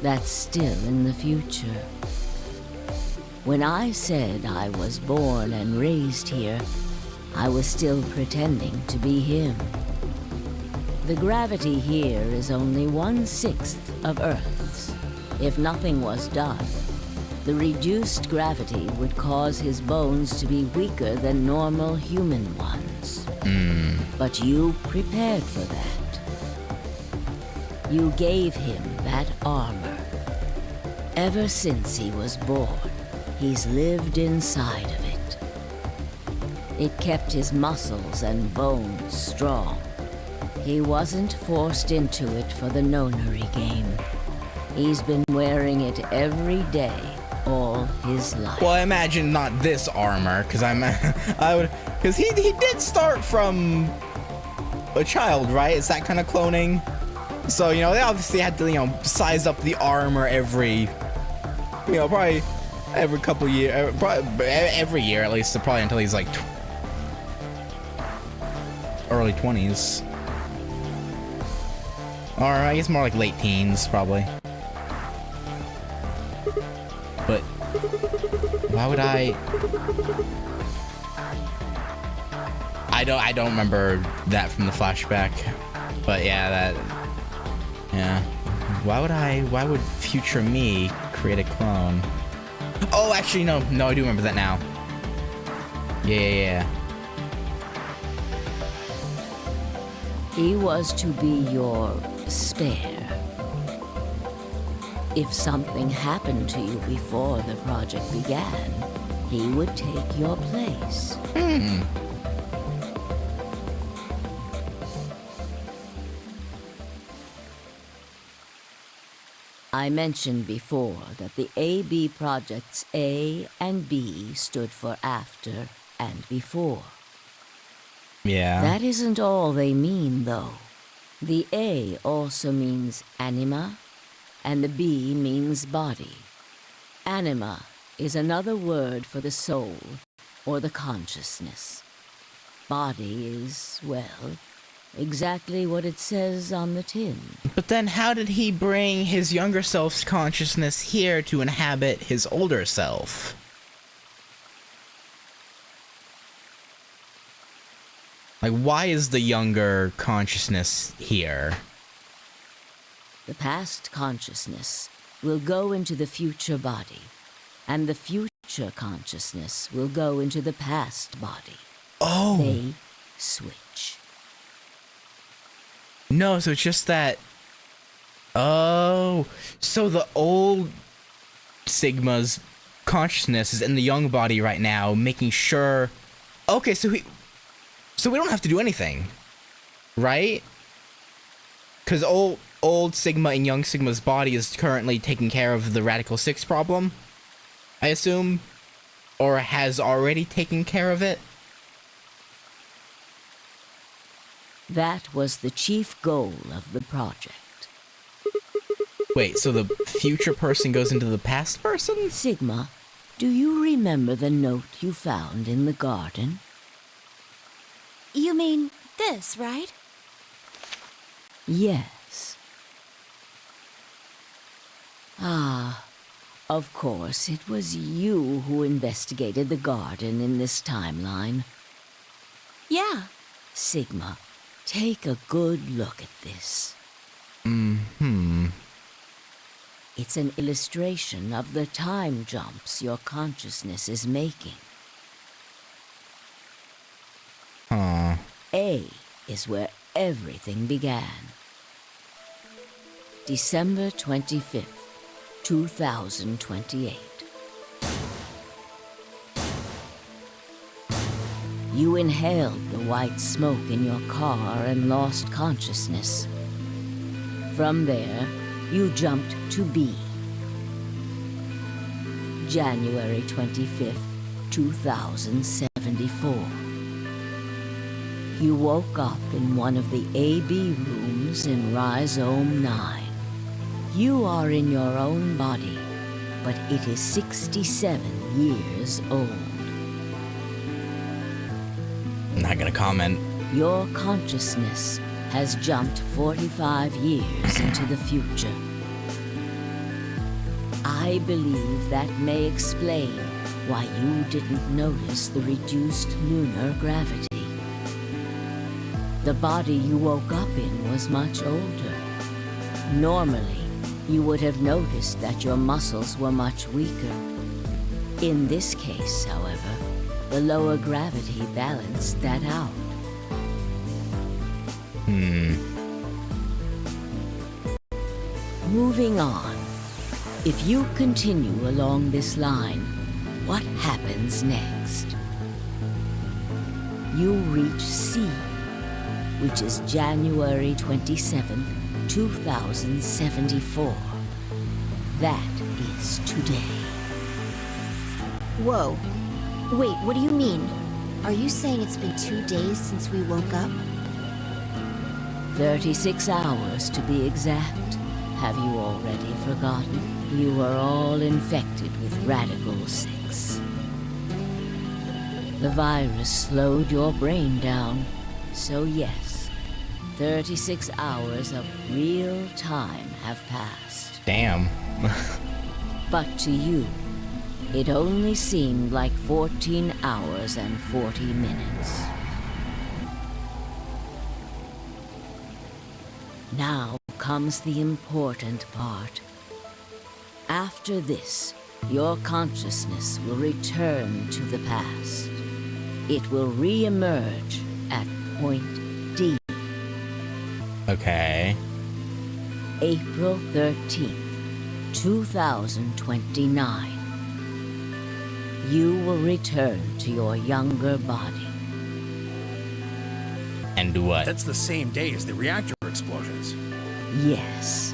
that's still in the future. When I said I was born and raised here, I was still pretending to be him. The gravity here is only 1/6 of Earth's. If nothing was done, the reduced gravity would cause his bones to be weaker than normal human ones. But you prepared for that. You gave him that armor. Ever since he was born, he's lived inside of it. It kept his muscles and bones strong. He wasn't forced into it for the Nonary game. He's been wearing it every day, all his life. Well, I imagine not this armor, because because he did start from a child, right? It's that kind of cloning. So, you know, they obviously had to, you know, size up the armor every, you know, probably every couple years, probably every year at least, probably until he's like early 20s. Or I guess more like late teens, probably. But why would I don't remember that from the flashback. But yeah, why would future me create a clone? Oh, actually no, I do remember that now. Yeah. He was to be your spare. If something happened to you before the project began, he would take your place. I mentioned before that the AB projects A and B stood for after and before. Yeah. That isn't all they mean, though. The A also means anima, and the B means body. Anima is another word for the soul, or the consciousness. Body is, well, exactly what it says on the tin. But then how did he bring his younger self's consciousness here to inhabit his older self? Like, why is the younger consciousness here? The past consciousness will go into the future body, and the future consciousness will go into the past body. Oh! They switch. No, so it's just that... Oh, so the old Sigma's consciousness is in the young body right now, making sure... Okay, so we don't have to do anything, right? Because old Sigma and young Sigma's body is currently taking care of the Radical 6 problem, I assume? Or has already taken care of it? That was the chief goal of the project. Wait, so the future person goes into the past person? Sigma, do you remember the note you found in the garden? You mean this, right? Yes. Ah, of course, it was you who investigated the garden in this timeline. Yeah. Sigma, take a good look at this. It's an illustration of the time jumps your consciousness is making. Huh. A is where everything began. December 25th, 2028. You inhaled the white smoke in your car and lost consciousness. From there, you jumped to B. January 25th, 2074. You woke up in one of the AB rooms in Rhizome 9. You are in your own body, but it is 67 years old. I'm not gonna comment. Your consciousness has jumped 45 years into the future. I believe that may explain why you didn't notice the reduced lunar gravity. The body you woke up in was much older. Normally, you would have noticed that your muscles were much weaker. In this case, however, the lower gravity balanced that out. Moving on. If you continue along this line, what happens next? You reach C, which is January 27th, 2074. That is today. Whoa. Wait, what do you mean? Are you saying it's been 2 days since we woke up? 36 hours to be exact. Have you already forgotten? You were all infected with Radical 6. The virus slowed your brain down. So yes, 36 hours of real time have passed. Damn. But to you, it only seemed like 14 hours and 40 minutes. Now comes the important part. After this, your consciousness will return to the past. It will re-emerge at point D. Okay. April 13th, 2029. You will return to your younger body. And what? That's the same day as the reactor explosions. Yes.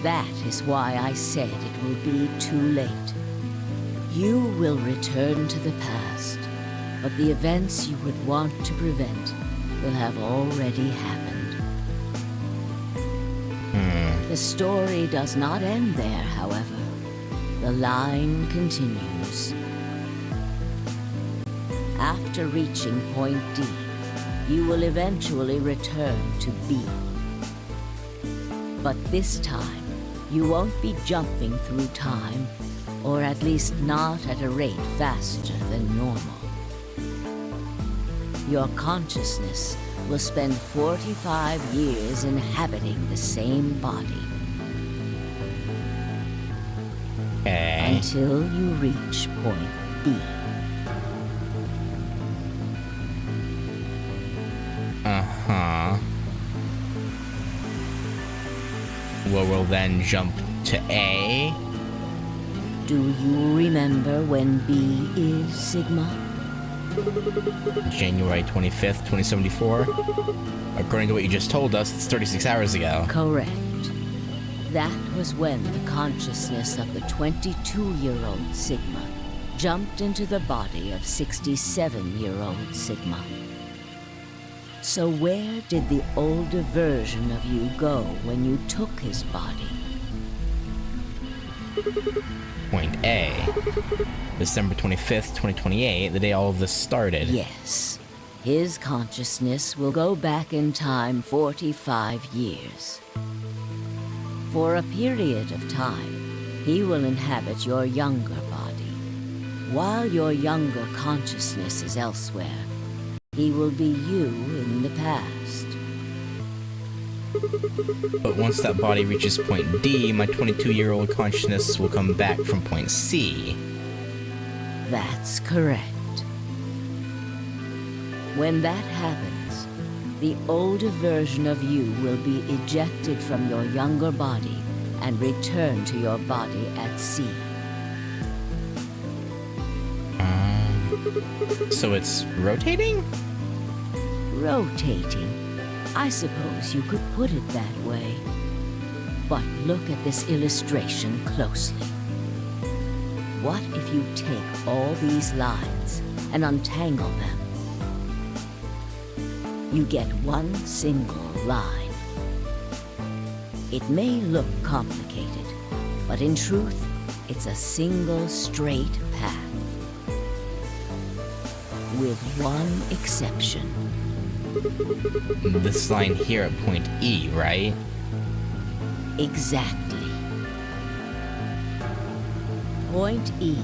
That is why I said it will be too late. You will return to the past, but the events you would want to prevent will have already happened. The story does not end there, however. The line continues. After reaching point D, you will eventually return to B. But this time, you won't be jumping through time, or at least not at a rate faster than normal. Your consciousness will spend 45 years inhabiting the same body. Okay. Until you reach point B. Uh-huh. Well, we'll then jump to A. Do you remember when B is Sigma? January 25th, 2074. According to what you just told us, it's 36 hours ago. Correct. That was when the consciousness of the 22-year-old Sigma jumped into the body of 67-year-old Sigma. So where did the older version of you go when you took his body? Point A. December 25th, 2028, the day all of this started. Yes. His consciousness will go back in time 45 years. For a period of time, he will inhabit your younger body. While your younger consciousness is elsewhere, he will be you in the past. But once that body reaches point D, my 22-year-old consciousness will come back from point C. That's correct. When that happens, the older version of you will be ejected from your younger body and return to your body at C. So it's rotating? Rotating. I suppose you could put it that way. But look at this illustration closely. What if you take all these lines and untangle them? You get one single line. It may look complicated, but in truth, it's a single straight path. With one exception. This line here at point E, right? Exactly. Point E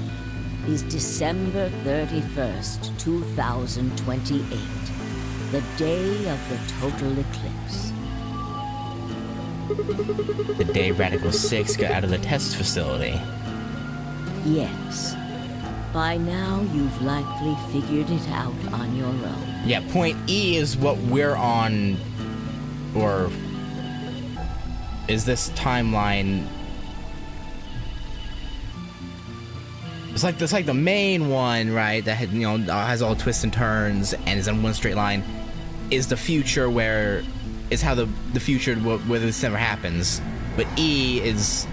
is December 31st, 2028. The day of the total eclipse. The day Radical 6 got out of the test facility. Yes. By now, you've likely figured it out on your own. Yeah, point E is what we're on, or is this timeline? It's like the main one, right? That had, has all twists and turns and is on one straight line. Is the future where is how the future where this never happens, but E is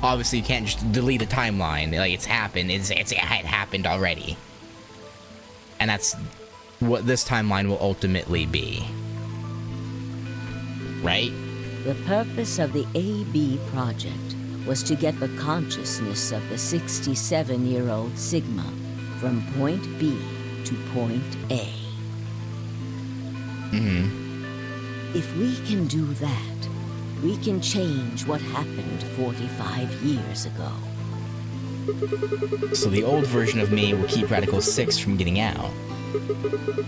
obviously you can't just delete a timeline. Like it's happened. It happened already, and that's what this timeline will ultimately be, right? The purpose of the AB project was to get the consciousness of the 67-year-old Sigma from point B to point A. If we can do that, we can change what happened 45 years ago. So the old version of me will keep Radical 6 from getting out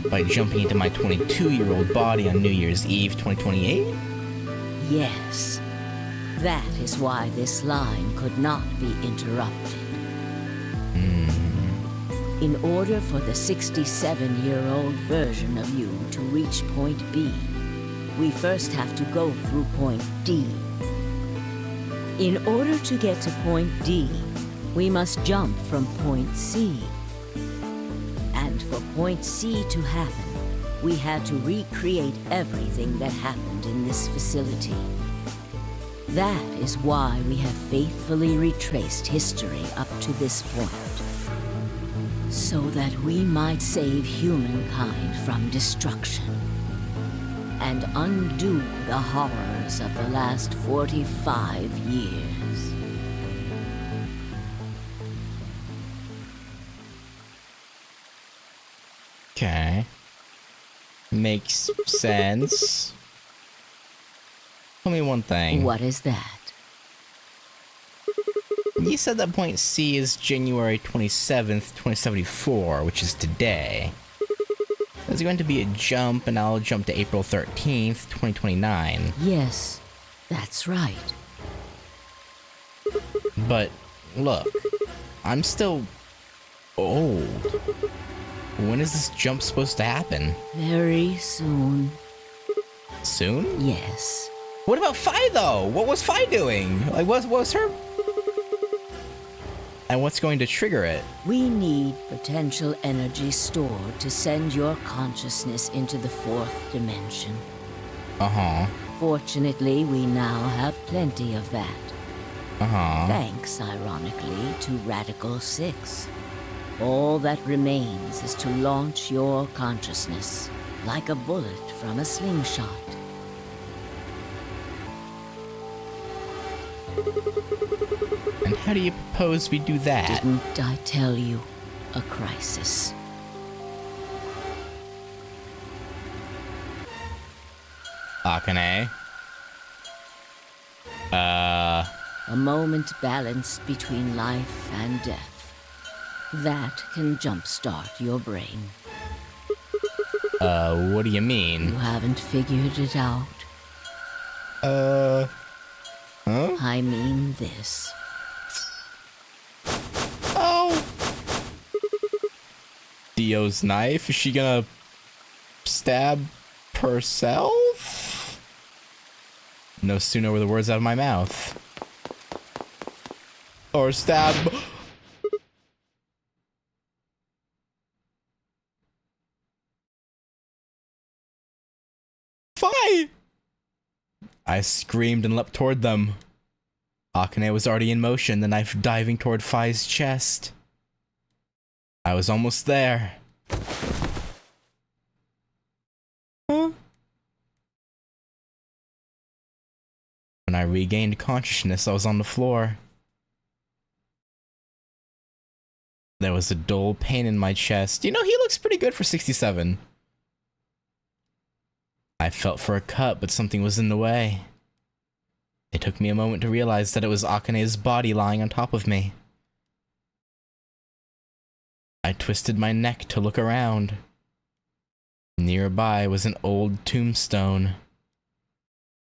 by jumping into my 22-year-old body on New Year's Eve 2028? Yes. That is why this line could not be interrupted. In order for the 67-year-old version of you to reach point B, we first have to go through point D. In order to get to point D, we must jump from point C. And for point C to happen, we had to recreate everything that happened in this facility. That is why we have faithfully retraced history up to this point. So that we might save humankind from destruction. And undo the horrors of the last 45 years. Okay. Makes sense. Tell me one thing. What is that? You said that point C is January 27th, 2074, which is today. There's going to be a jump, and I'll jump to April 13th, 2029. Yes, that's right. But, look, I'm still old. When is this jump supposed to happen? Very soon. Soon? Yes. What about Fi, though? What was Fi doing? Like, what was her... And what's going to trigger it? We need potential energy stored to send your consciousness into the fourth dimension. Uh-huh. Fortunately, we now have plenty of that. Uh-huh. Thanks, ironically, to Radical 6. All that remains is to launch your consciousness, like a bullet from a slingshot. And how do you propose we do that? Didn't I tell you? A crisis. Akane? A moment balanced between life and death. That can jumpstart your brain. What do you mean? You haven't figured it out. Huh? I mean this. Oh! Dio's knife? Is she gonna stab herself? No sooner were the words out of my mouth. Or stab... Fi! I screamed and leapt toward them. Akane was already in motion, the knife diving toward Fi's chest. I was almost there. Huh? When I regained consciousness, I was on the floor. There was a dull pain in my chest. You know, he looks pretty good for 67. I felt for a cut, but something was in the way. It took me a moment to realize that it was Akane's body lying on top of me. I twisted my neck to look around. Nearby was an old tombstone.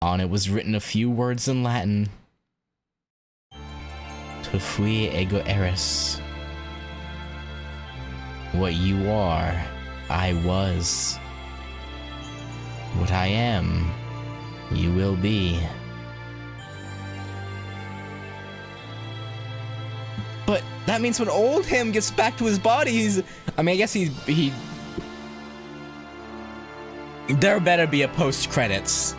On it was written a few words in Latin. Tu fui ego eris. What you are, I was. What I am, you will be. But that means when old him gets back to his body, I guess he there better be a post-credits.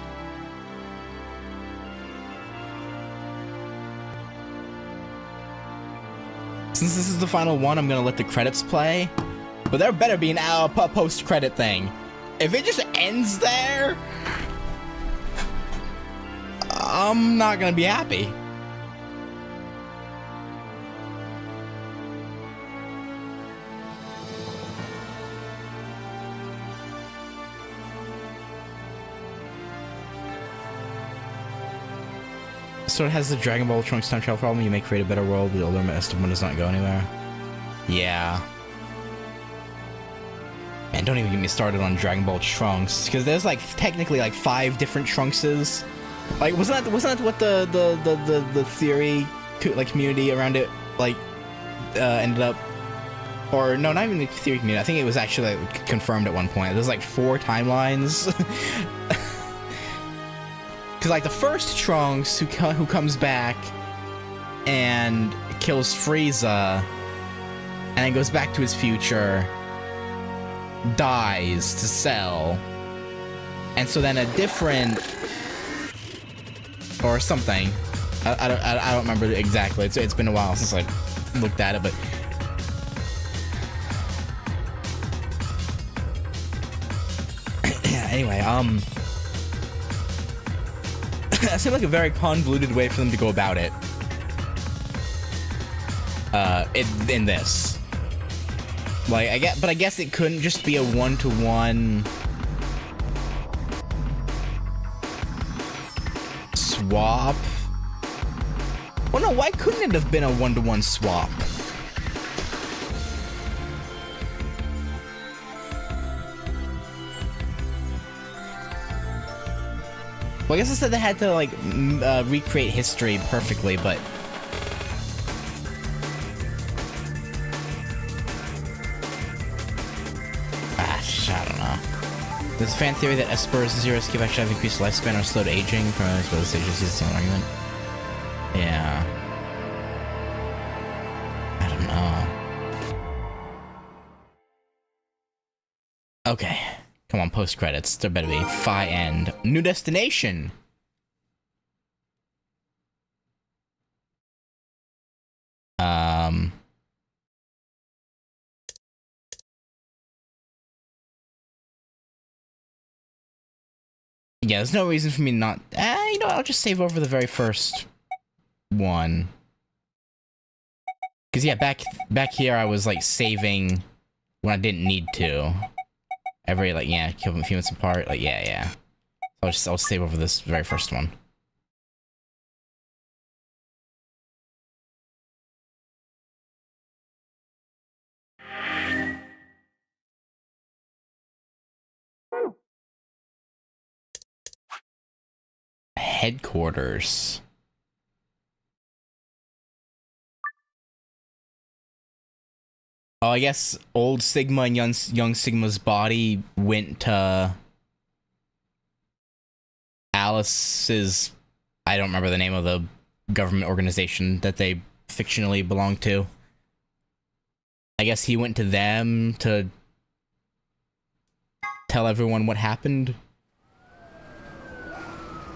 Since this is the final one, I'm gonna let the credits play. But there better be a post-credit thing. If it just ends there, I'm not gonna be happy. So it has the Dragon Ball Trunks time travel problem. You may create a better world, but the older estimate does not go anywhere. Yeah. Man, don't even get me started on Dragon Ball Trunks, because there's like technically like 5 different Trunkses. Like, wasn't that what the theory community around it ended up? Or no, not even the theory community. I think it was actually like confirmed at one point. There's like 4 timelines. Because like the first Trunks who comes back and kills Frieza and then goes back to his future, dies to Cell, and so then a different or something. I don't remember exactly. It's been a while since I looked at it, but anyway, that seemed like a very convoluted way for them to go about it. In this, like, I guess it couldn't just be a one-to-one swap. Well, no, why couldn't it have been a one-to-one swap? Well, I guess I said they had to, like, recreate history perfectly, but... I don't know. There's a fan theory that Esper's Zero Escape actually have increased lifespan or slowed aging. Probably suppose they just use the same argument. Yeah. I don't know. Okay. Come on, post-credits. There better be. Phi end. New destination! Yeah, there's no reason for me not... you know, I'll just save over the very first one. Because, yeah, back here I was, like, saving when I didn't need to. Every, like, yeah, kill them a few minutes apart. Like, yeah. I'll save over this very first one. Headquarters. Oh, I guess old Sigma and young Sigma's body went to Alice's... I don't remember the name of the government organization that they fictionally belong to. I guess he went to them to tell everyone what happened?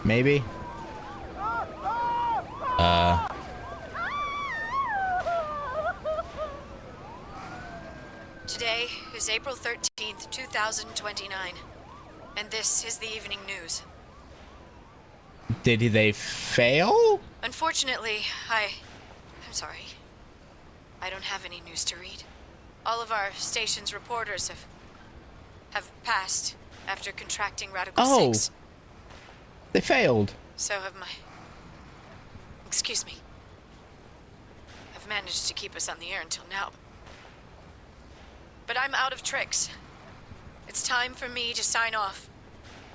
Maybe? Today is April 13th, 2029, and this is the evening news. Did they fail? Unfortunately, I'm sorry. I don't have any news to read. All of our station's reporters have passed after contracting Radical 6. They failed. So have my... Excuse me. I've managed to keep us on the air until now. But I'm out of tricks. it's time for me to sign off.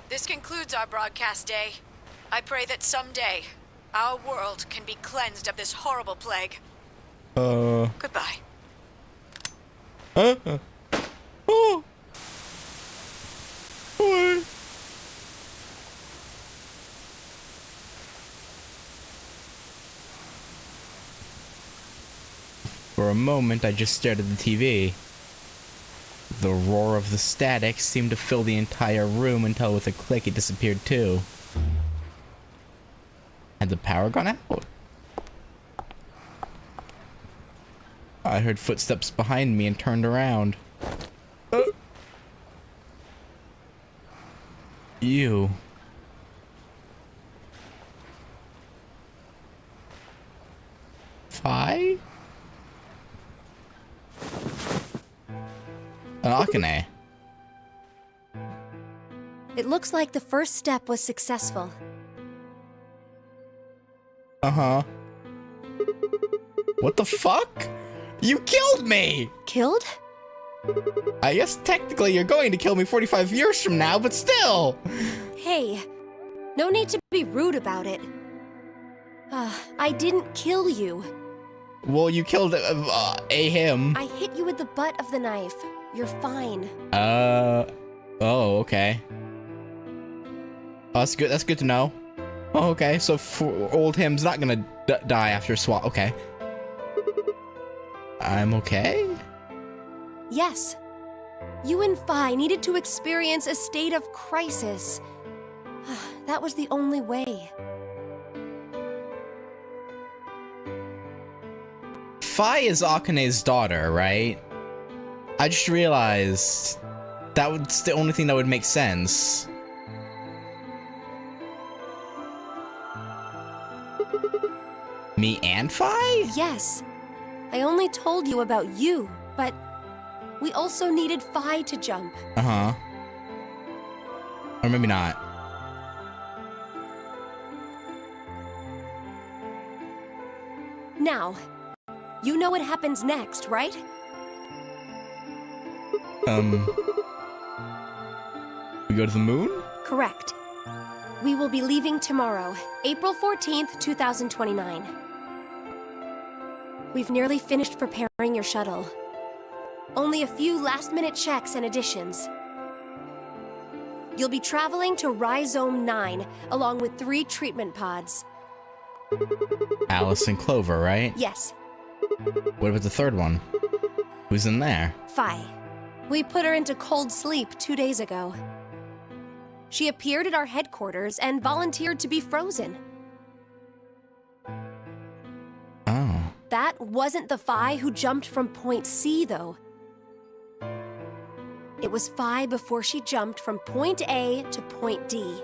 This concludes our broadcast day. I pray that someday our world can be cleansed of this horrible plague. Goodbye. Oh. What? For a moment, I just stared at the TV. The roar of the static seemed to fill the entire room until with a click it disappeared too. Had the power gone out? I heard footsteps behind me and turned around. You. Fi? An Akane. It looks like the first step was successful. Uh-huh. What the fuck? You killed me! Killed? I guess technically you're going to kill me 45 years from now, but still! Hey, no need to be rude about it. I didn't kill you. Well, you killed him. I hit you with the butt of the knife. You're fine. Oh, okay. Oh, that's good. That's good to know. Oh, okay. So old him's not gonna die after a swap. Okay. I'm okay? Yes. You and Fi needed to experience a state of crisis. That was the only way. Fi is Akane's daughter, right? I just realized that was the only thing that would make sense. Me and Fi? Yes. I only told you about you, but we also needed Fi to jump. Uh-huh. Or maybe not. Now, you know what happens next, right? We go to the moon? Correct. We will be leaving tomorrow, April 14th, 2029. We've nearly finished preparing your shuttle. Only a few last-minute checks and additions. You'll be traveling to Rhizome 9, along with 3 treatment pods. Alice and Clover, right? Yes. What about the third one? Who's in there? Fi. We put her into cold sleep 2 days ago. She appeared at our headquarters and volunteered to be frozen. Oh. That wasn't the Fi who jumped from point C, though. It was Fi before she jumped from point A to point D.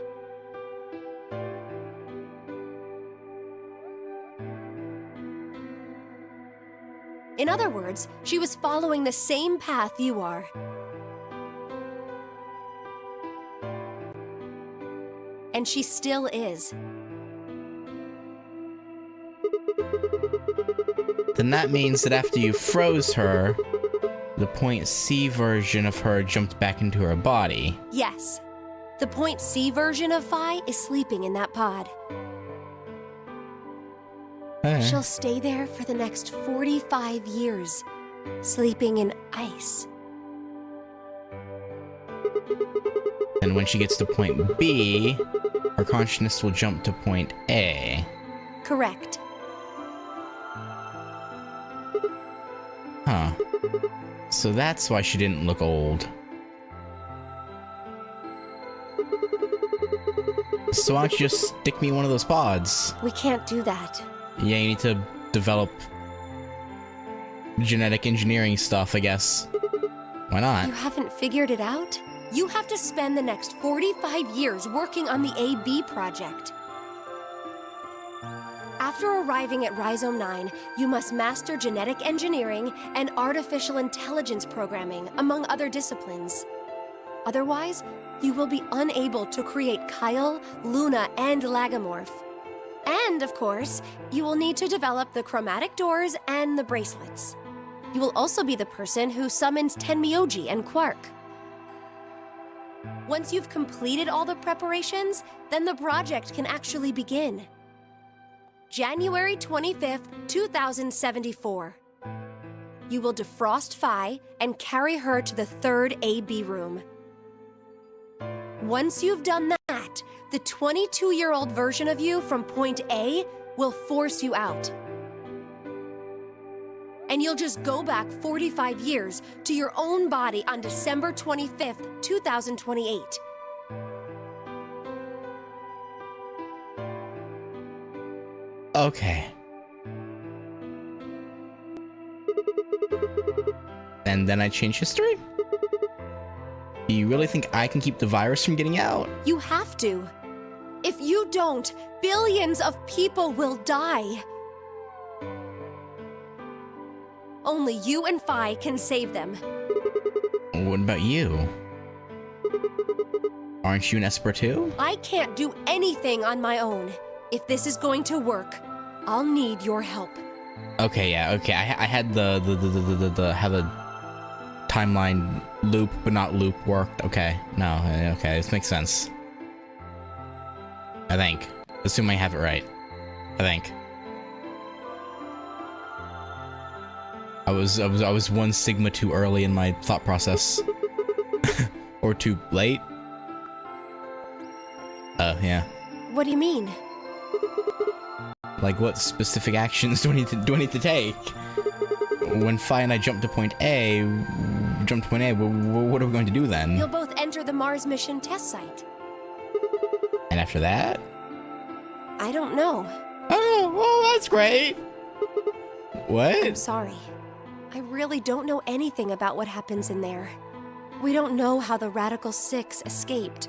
In other words, she was following the same path you are. And she still is. Then that means that after you froze her, the point C version of her jumped back into her body. Yes. The point C version of Fi is sleeping in that pod. Hey. She'll stay there for the next 45 years, sleeping in ice. And when she gets to point B, her consciousness will jump to point A. Correct. Huh. So that's why she didn't look old. So why don't you just stick me in one of those pods? We can't do that. Yeah, you need to develop genetic engineering stuff, I guess. Why not? You haven't figured it out? You have to spend the next 45 years working on the AB project. After arriving at Rhizome 9, you must master genetic engineering and artificial intelligence programming, among other disciplines. Otherwise, you will be unable to create Kyle, Luna, and Lagomorph. And, of course, you will need to develop the chromatic doors and the bracelets. You will also be the person who summons Tenmyoji and Quark. Once you've completed all the preparations, then the project can actually begin. January 25th, 2074. You will defrost Phi and carry her to the third AB room. Once you've done that, the 22-year-old version of you from point A will force you out. And you'll just go back 45 years to your own body on December 25th, 2028. Okay. And then I change history? Do you really think I can keep the virus from getting out? You have to. If you don't, billions of people will die. Only you and Phi can save them. What about you? Aren't you an Esper too? I can't do anything on my own. If this is going to work, I'll need your help. Okay, yeah, okay. I had the have a timeline loop, but not loop worked. Okay, no, okay, this makes sense. I think. Assume I have it right. I think. I was 1 sigma too early in my thought process. Or too late. Yeah. What do you mean? Like, what specific actions do I need to take? When Phi and I jump to point A, what are we going to do then? You'll both enter the Mars mission test site. And after that? I don't know. Oh, well, that's great. What? I'm sorry. I really don't know anything about what happens in there. We don't know how the Radical 6 escaped.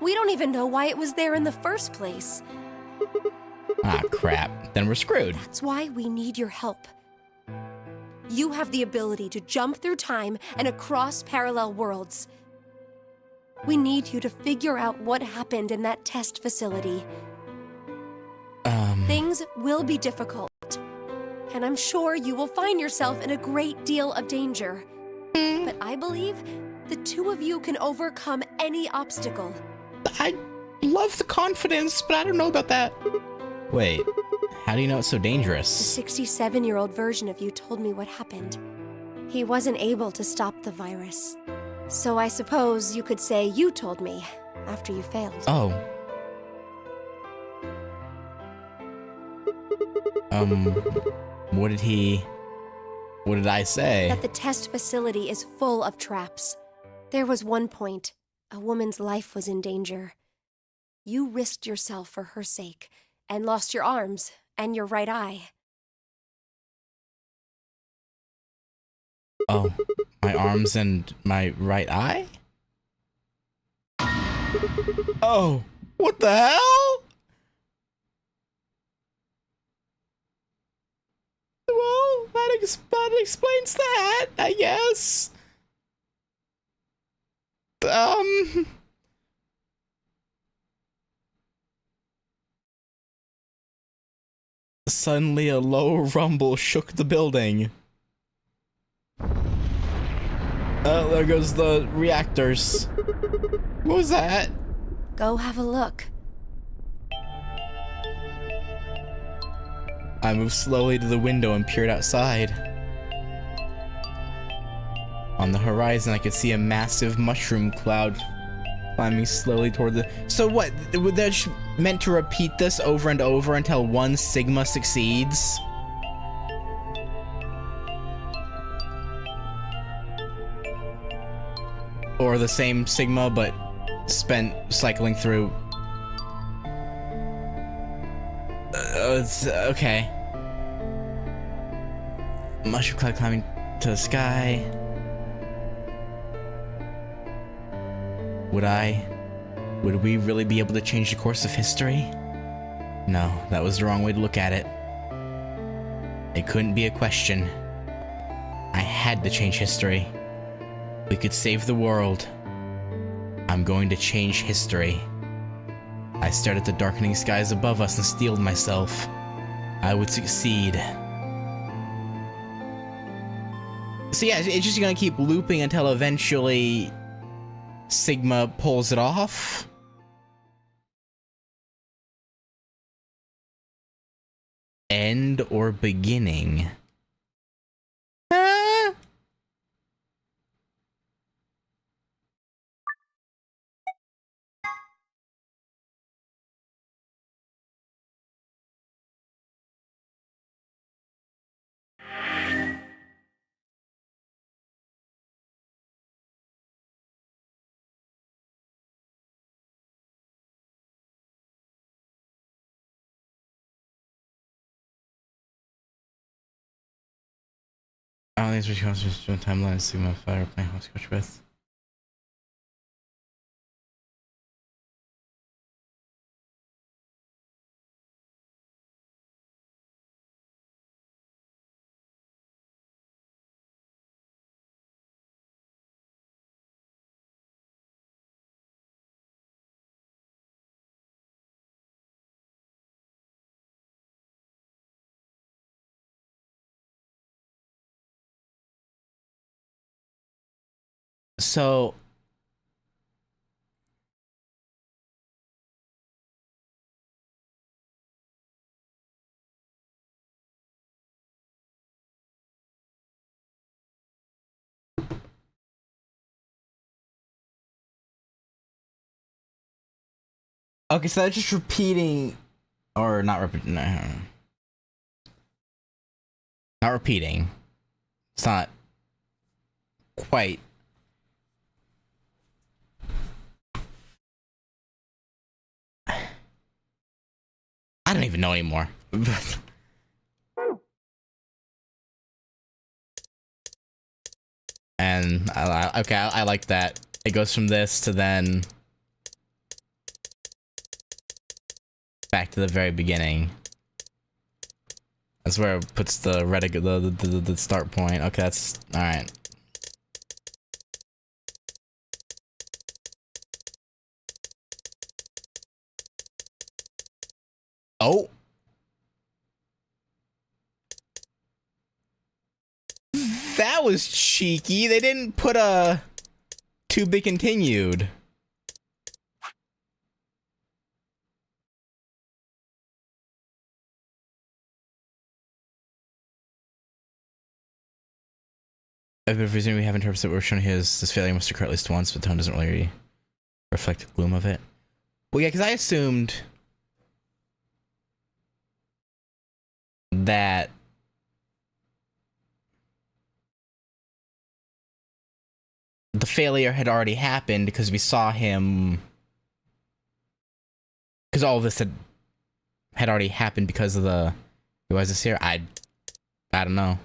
We don't even know why it was there in the first place. Ah, crap. Then we're screwed. That's why we need your help. You have the ability to jump through time and across parallel worlds. We need you to figure out what happened in that test facility. Things will be difficult, and I'm sure you will find yourself in a great deal of danger. But I believe the two of you can overcome any obstacle. I love the confidence, but I don't know about that. Wait, how do you know it's so dangerous? The 67-year-old version of you told me what happened. He wasn't able to stop the virus. So I suppose you could say you told me after you failed. Oh. What did I say? That the test facility is full of traps. There was one point, a woman's life was in danger. You risked yourself for her sake, and lost your arms and your right eye. Oh, my arms and my right eye? Oh, what the hell? Well, that explains that, I guess. Suddenly a low rumble shook the building. Oh, there goes the reactors. What was that? Go have a look. I moved slowly to the window and peered outside. On the horizon, I could see a massive mushroom cloud climbing slowly toward the... So what? They're just meant to repeat this over and over until 1 sigma succeeds? Or the same sigma, but spent cycling through... okay. Mushroom cloud climbing to the sky. Would we really be able to change the course of history? No, that was the wrong way to look at it. It couldn't be a question. I had to change history. We could save the world. I'm going to change history. I stared at the darkening skies above us and steeled myself. I would succeed. So yeah, it's just gonna keep looping until eventually Sigma pulls it off. End or beginning? All these responses to timeline Sigma Fire playing hopscotch with. So okay, so that's just repeating, or not repeating. No, not repeating. It's not quite. I don't even know anymore. And I like that. It goes from this to then back to the very beginning. That's where it puts the the start point. Okay, that's all right. Oh. That was cheeky. They didn't put a to be continued. I've been presuming we have interpreted what we're showing here as this failure must occur at least once, but the tone doesn't really reflect the gloom of it. Well, yeah, because I assumed that the failure had already happened because we saw him, because all of this had already happened because of the, why is this here? I don't know.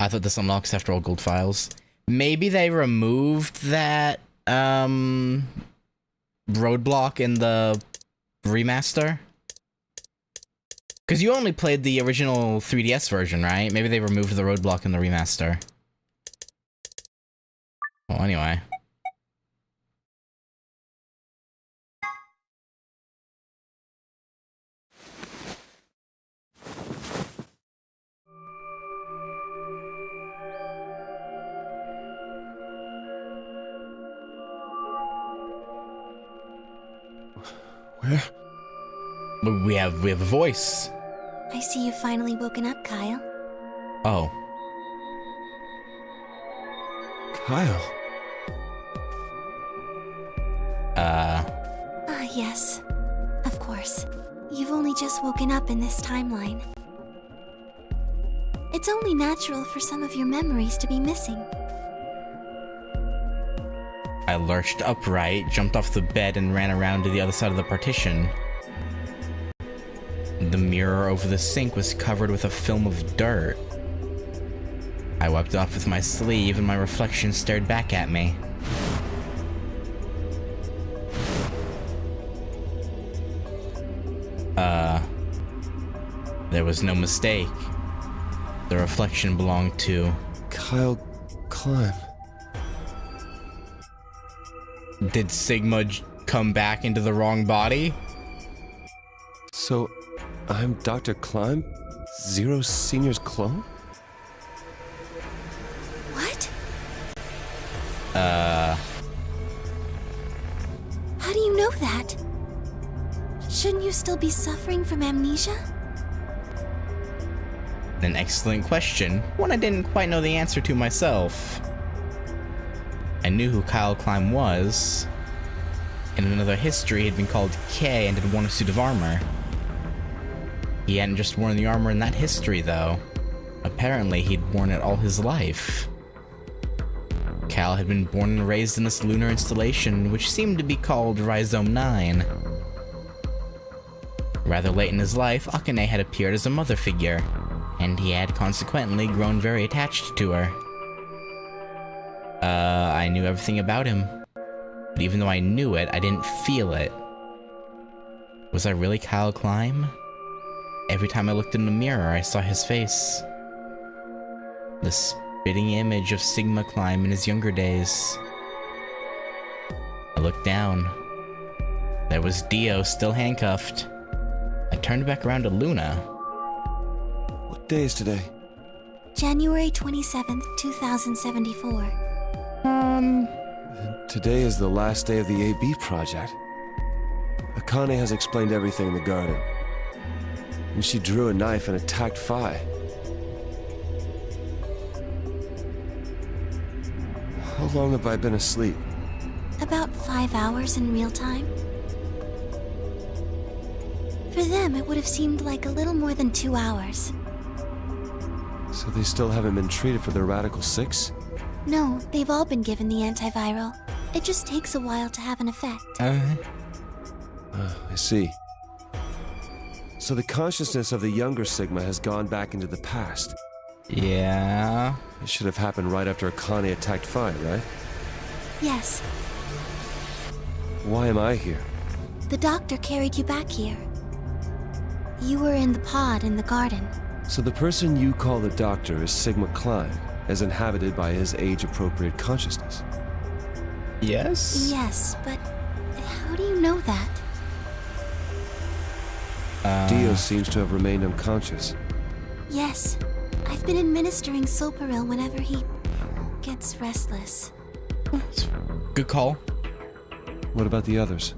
I thought this unlocks after all gold files. Maybe they removed that roadblock in the remaster? Because you only played the original 3DS version, right? Maybe they removed the roadblock in the remaster. Well, anyway. Where? We have a voice. I see you've finally woken up, Kyle. Oh. Kyle. Ah, yes. Of course. You've only just woken up in this timeline. It's only natural for some of your memories to be missing. I lurched upright, jumped off the bed, and ran around to the other side of the partition. The mirror over the sink was covered with a film of dirt. I wiped it off with my sleeve, and my reflection stared back at me. There was no mistake. The reflection belonged to Kyle Climb. Did Sigma come back into the wrong body? So, I'm Dr. Climb? Zero Senior's clone? What? that? Shouldn't you still be suffering from amnesia? An excellent question, one I didn't quite know the answer to myself. I knew who Kyle Klein was. In another history, he'd been called K and had worn a suit of armor. He hadn't just worn the armor in that history, though. Apparently, he'd worn it all his life. Cal had been born and raised in this lunar installation, which seemed to be called Rhizome 9. Rather late in his life, Akane had appeared as a mother figure, and he had consequently grown very attached to her. I knew everything about him. But even though I knew it, I didn't feel it. Was I really Kyle Klein? Every time I looked in the mirror, I saw his face. The spitting image of Sigma Klein in his younger days. I looked down. There was Dio still handcuffed. I turned back around to Luna. What day is today? January 27th, 2074. Today is the last day of the AB project. Akane has explained everything in the garden. And she drew a knife and attacked Phi. How long have I been asleep? About 5 hours in real time. For them, it would have seemed like a little more than 2 hours. So they still haven't been treated for their Radical 6? No, they've all been given the antiviral. It just takes a while to have an effect. I see. So the consciousness of the younger Sigma has gone back into the past. Yeah. It should have happened right after Akane attacked Phi, right? Yes. Why am I here? The doctor carried you back here. You were in the pod in the garden. So the person you call the doctor is Sigma Klein, as inhabited by his age-appropriate consciousness. Yes? Yes, but how do you know that? Dio seems to have remained unconscious. Yes. I've been administering Soparil whenever he gets restless. Good call. What about the others?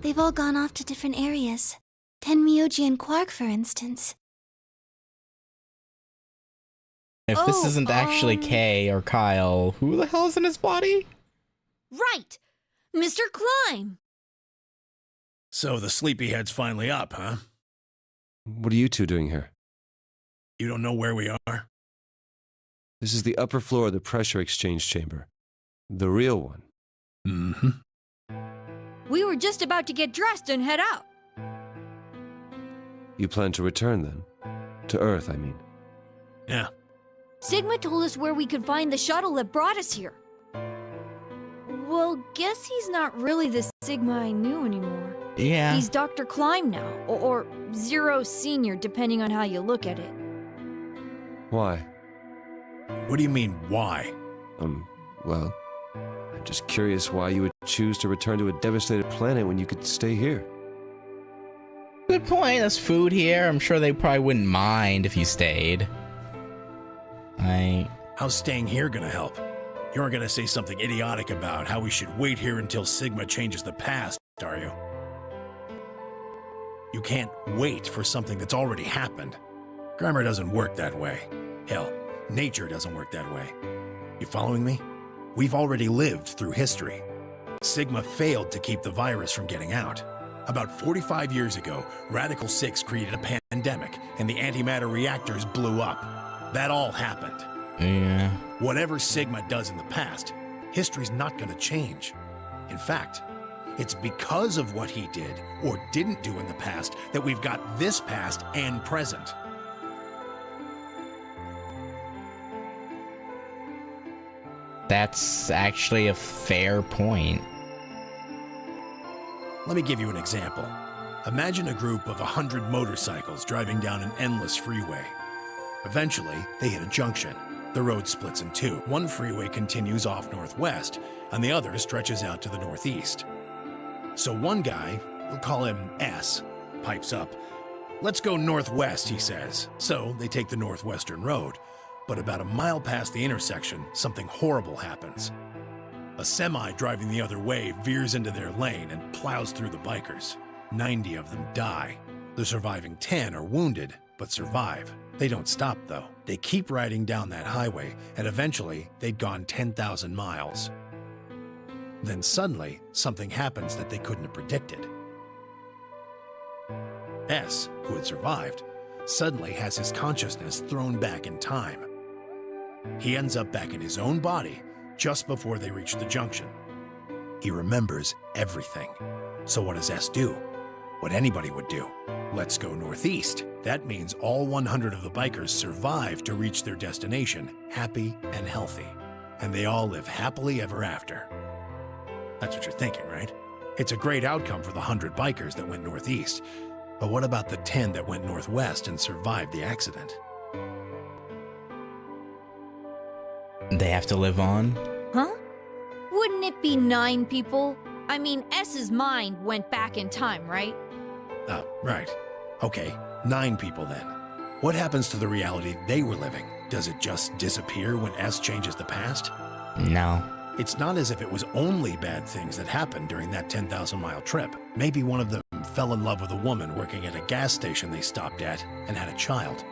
They've all gone off to different areas. Tenmyoji and Quark, for instance. If this isn't actually Kay or Kyle, who the hell is in his body? Right! Mr. Klein! So the sleepyhead's finally up, huh? What are you two doing here? You don't know where we are? This is the upper floor of the pressure exchange chamber. The real one. Mm-hmm. We were just about to get dressed and head out. You plan to return then? To Earth, I mean. Yeah. Sigma told us where we could find the shuttle that brought us here. Well, guess he's not really the Sigma I knew anymore. Yeah. He's Dr. Klein now, or Zero Senior, depending on how you look at it. Why? What do you mean, why? Well, I'm just curious why you would choose to return to a devastated planet when you could stay here. Good point. There's food here. I'm sure they probably wouldn't mind if you stayed. How's staying here gonna help? You aren't gonna say something idiotic about how we should wait here until Sigma changes the past, are you? You can't wait for something that's already happened. Grammar doesn't work that way. Hell, nature doesn't work that way. You following me? We've already lived through history. Sigma failed to keep the virus from getting out. About 45 years ago, Radical 6 created a pandemic, and the antimatter reactors blew up. That all happened. Yeah. Whatever Sigma does in the past, history's not gonna change. In fact, it's because of what he did or didn't do in the past that we've got this past and present. That's actually a fair point. Let me give you an example. Imagine a group of 100 motorcycles driving down an endless freeway. Eventually, they hit a junction. The road splits in two. One freeway continues off northwest, and the other stretches out to the northeast. So one guy, we'll call him S, pipes up. "Let's go northwest," he says. So they take the northwestern road. But about a mile past the intersection, something horrible happens. A semi driving the other way veers into their lane and plows through the bikers. 90 of them die. The surviving 10 are wounded, but survive. They don't stop, though. They keep riding down that highway, and eventually they'd gone 10,000 miles. Then suddenly, something happens that they couldn't have predicted. S, who had survived, suddenly has his consciousness thrown back in time. He ends up back in his own body just before they reach the junction. He remembers everything. So what does S do? What anybody would do. Let's go northeast. That means all 100 of the bikers survive to reach their destination, happy and healthy. And they all live happily ever after. That's what you're thinking, right? It's a great outcome for the 100 bikers that went northeast. But what about the 10 that went northwest and survived the accident? They have to live on? Huh? Wouldn't it be 9 people? I mean, S's mind went back in time, right? Oh, right. Okay, 9 people then. What happens to the reality they were living? Does it just disappear when S changes the past? No. It's not as if it was only bad things that happened during that 10,000-mile trip. Maybe one of them fell in love with a woman working at a gas station they stopped at and had a child.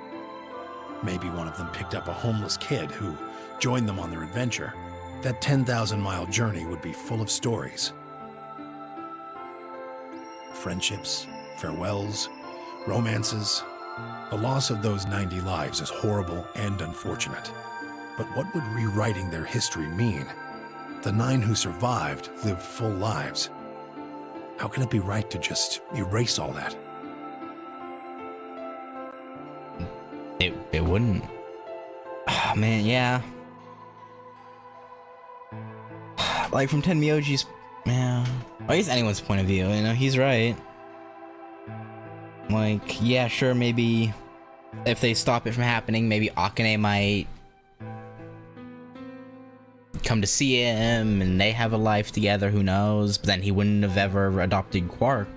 Maybe one of them picked up a homeless kid who joined them on their adventure. That 10,000-mile journey would be full of stories. Friendships, farewells, romances. The loss of those 90 lives is horrible and unfortunate. But what would rewriting their history mean? The 9 who survived lived full lives. How can it be right to just erase all that? It wouldn't. Oh, man, yeah. Like, from Tenmyoji's... Yeah. I guess anyone's point of view, he's right. Like, yeah, sure, maybe... If they stop it from happening, maybe Akane might... come to see him, and they have a life together, who knows? But then he wouldn't have ever adopted Quark.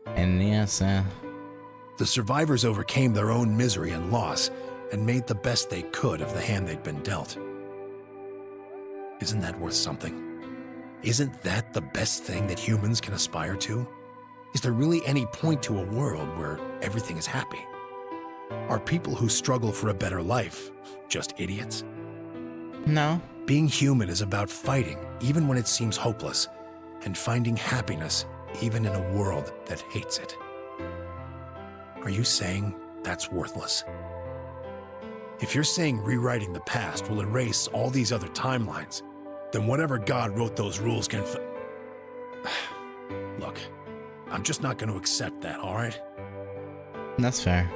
And yes, The survivors overcame their own misery and loss, and made the best they could of the hand they'd been dealt. Isn't that worth something? Isn't that the best thing that humans can aspire to? Is there really any point to a world where everything is happy? Are people who struggle for a better life just idiots? No. Being human is about fighting, even when it seems hopeless, and finding happiness, even in a world that hates it. Are you saying that's worthless? If you're saying rewriting the past will erase all these other timelines, then whatever God wrote those rules can Look, I'm just not going to accept that, all right? That's fair.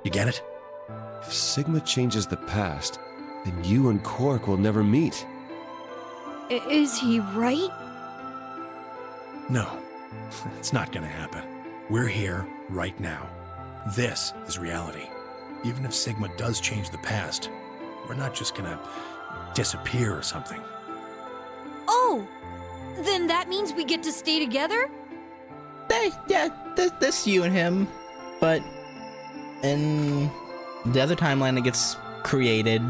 You get it? If Sigma changes the past, then you and Quark will never meet. Is he right? No, it's not going to happen. We're here right now. This is reality. Even if Sigma does change the past, we're not just going to disappear or something. Oh! Then that means we get to stay together? Yeah, this you and him. But in the other timeline that gets created,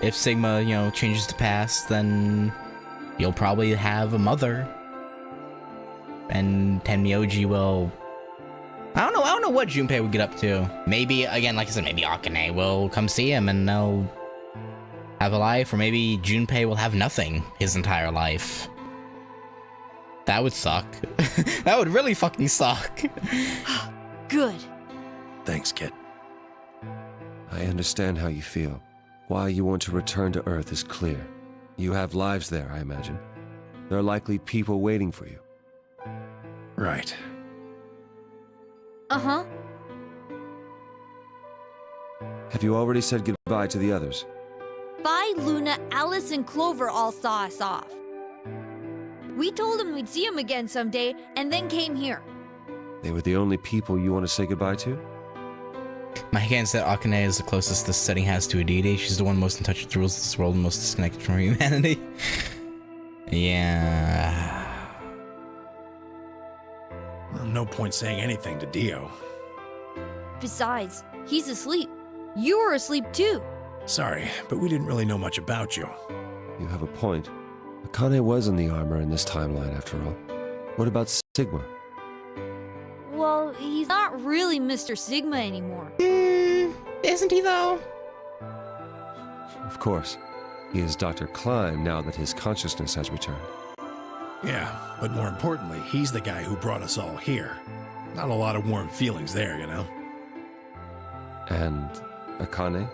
if Sigma, changes the past, then you'll probably have a mother. And Tenmyoji will... I don't know what Junpei would get up to. Maybe, again, like I said, maybe Akane will come see him and they'll have a life, or maybe Junpei will have nothing his entire life. That would suck. That would really fucking suck. Good. Thanks, kid. I understand how you feel. Why you want to return to Earth is clear. You have lives there, I imagine. There are likely people waiting for you. Right. Uh-huh. Have you already said goodbye to the others? Bye, Luna, Alice, and Clover all saw us off. We told them we'd see him again someday, and then came here. They were the only people you want to say goodbye to? My hand said Akane is the closest this setting has to a deity. She's the one most in touch with the rules of this world and most disconnected from humanity. Yeah. Well, no point saying anything to Dio. Besides, he's asleep. You were asleep too. Sorry, but we didn't really know much about you. You have a point. Akane was in the armor in this timeline, after all. What about Sigma? Well, he's not really Mr. Sigma anymore. Isn't he though? Of course. He is Dr. Klein now that his consciousness has returned. Yeah, but more importantly, he's the guy who brought us all here. Not a lot of warm feelings there, you know? And Akane?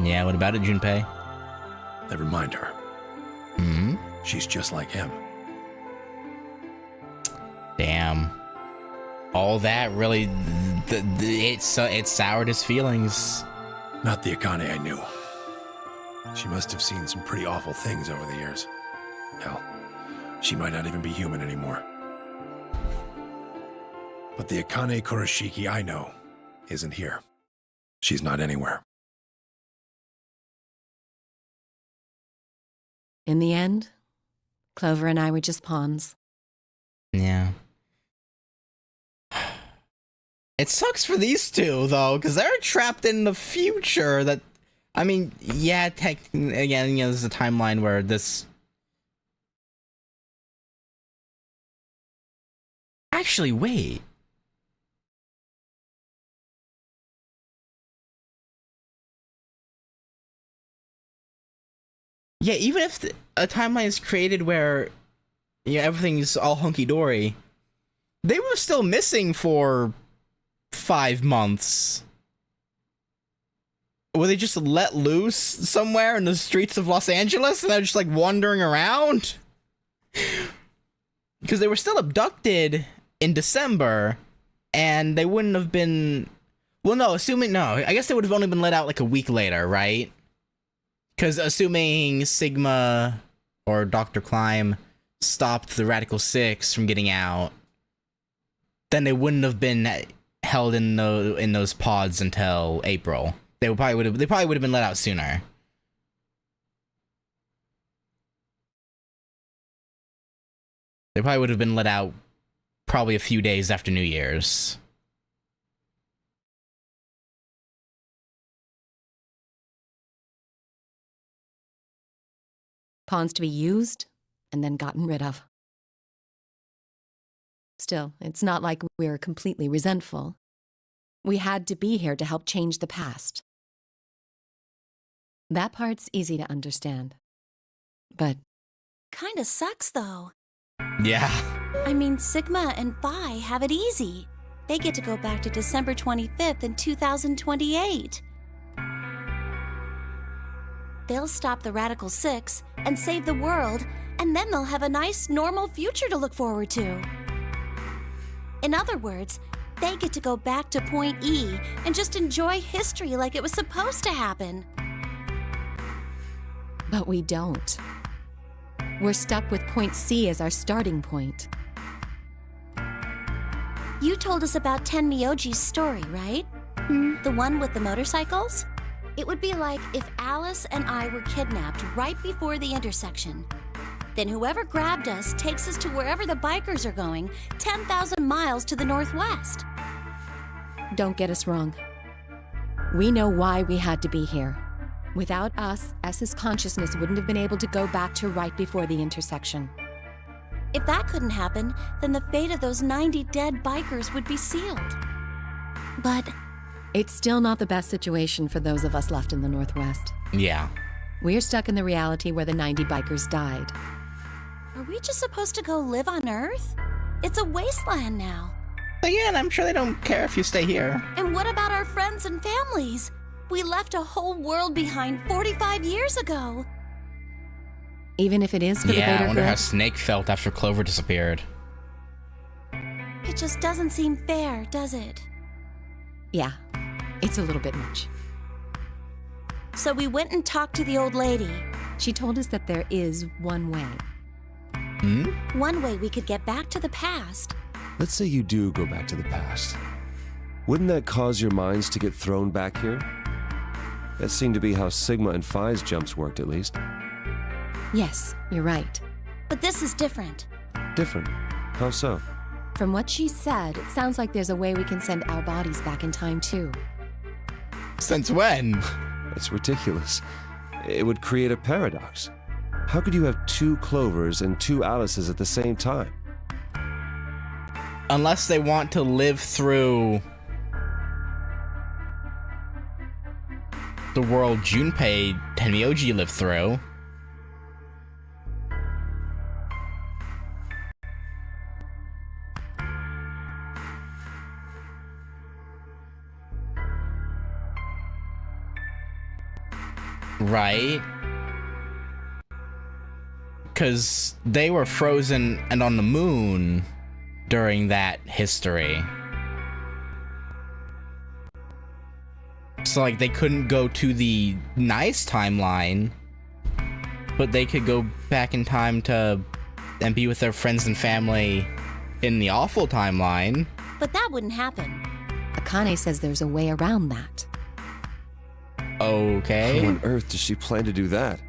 Yeah, what about it, Junpei? Never mind her. She's just like him. Damn. All that really, it soured his feelings. Not the Akane I knew. She must have seen some pretty awful things over the years. Hell, she might not even be human anymore. But the Akane Kurashiki I know isn't here. She's not anywhere. In the end, Clover and I were just pawns. Yeah. It sucks for these two, though, because they're trapped in the future that... I mean, yeah, again, you know, there's a timeline where this... Actually, wait. Yeah, even if a timeline is created where, you know, everything's all hunky-dory, they were still missing for 5 months. Were they just let loose somewhere in the streets of Los Angeles and they're just like wandering around? Because they were still abducted in December and they wouldn't have been... Well, no, I guess they would have only been let out like a week later, right? Because assuming Sigma or Dr. Klein stopped the Radical Six from getting out, then they wouldn't have been held in those pods until April. They probably would have been let out sooner. They probably would have been let out probably a few days after New Year's. Pawns to be used and then gotten rid of. Still, it's not like we're completely resentful. We had to be here to help change the past. That part's easy to understand. But Kinda sucks, though. Yeah. I mean, Sigma and Phi have it easy. They get to go back to December 25th in 2028. They'll stop the Radical Six and save the world, and then they'll have a nice, normal future to look forward to. In other words, they get to go back to Point E and just enjoy history like it was supposed to happen. But we don't. We're stuck with Point C as our starting point. You told us about Tenmyoji's story, right? The one with the motorcycles? It would be like if Alice and I were kidnapped right before the intersection. Then whoever grabbed us takes us to wherever the bikers are going, 10,000 miles to the northwest. Don't get us wrong. We know why we had to be here. Without us, S's consciousness wouldn't have been able to go back to right before the intersection. If that couldn't happen, then the fate of those 90 dead bikers would be sealed. But it's still not the best situation for those of us left in the Northwest. Yeah. We're stuck in the reality where the 90 bikers died. Are we just supposed to go live on Earth? It's a wasteland now. Again, I'm sure they don't care if you stay here. And what about our friends and families? We left a whole world behind 45 years ago. Even if it is for the greater good. Yeah, I wonder how Snake felt after Clover disappeared. It just doesn't seem fair, does it? Yeah, it's a little bit much. So we went and talked to the old lady. She told us that there is one way. One way we could get back to the past. Let's say you do go back to the past. Wouldn't that cause your minds to get thrown back here? That seemed to be how Sigma and Phi's jumps worked, at least. Yes, you're right. But this is different. Different? How so? From what she said, it sounds like there's a way we can send our bodies back in time, too. Since when? It's ridiculous. It would create a paradox. How could you have 2 Clovers and 2 Alices at the same time? Unless they want to live through the world Junpei Tenmyoji lived through. Right? Because they were frozen and on the moon during that history. So, like, they couldn't go to the nice timeline, but they could go back in time to and be with their friends and family in the awful timeline. But that wouldn't happen. Akane says there's a way around that. Okay. How on earth does she plan to do that?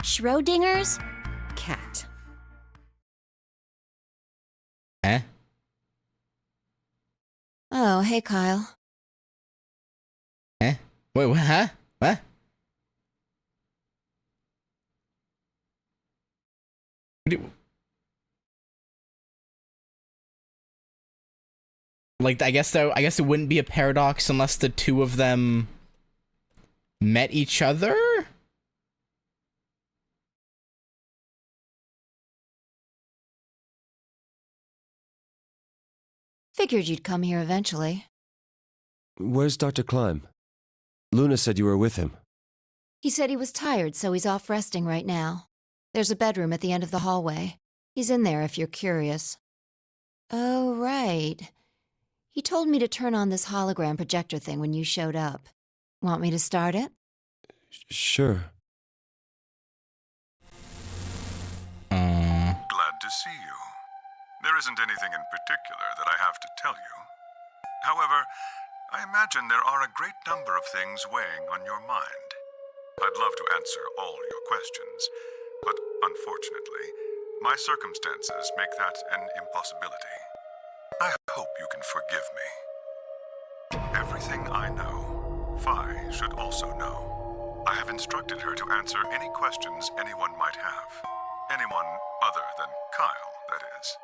Schrodinger's cat. Eh? Oh, hey, Kyle. Eh? Wait, what? Huh? What? Like, I guess it wouldn't be a paradox unless the two of them met each other? Figured you'd come here eventually. Where's Dr. Klein? Luna said you were with him. He said he was tired, so he's off resting right now. There's a bedroom at the end of the hallway. He's in there if you're curious. Oh, right. He told me to turn on this hologram projector thing when you showed up. Want me to start it? Sure. Glad to see you. There isn't anything in particular that I have to tell you. However, I imagine there are a great number of things weighing on your mind. I'd love to answer all your questions, but unfortunately, my circumstances make that an impossibility. I hope you can forgive me. Everything I know, Phi should also know. I have instructed her to answer any questions anyone might have. Anyone other than Kyle, that is.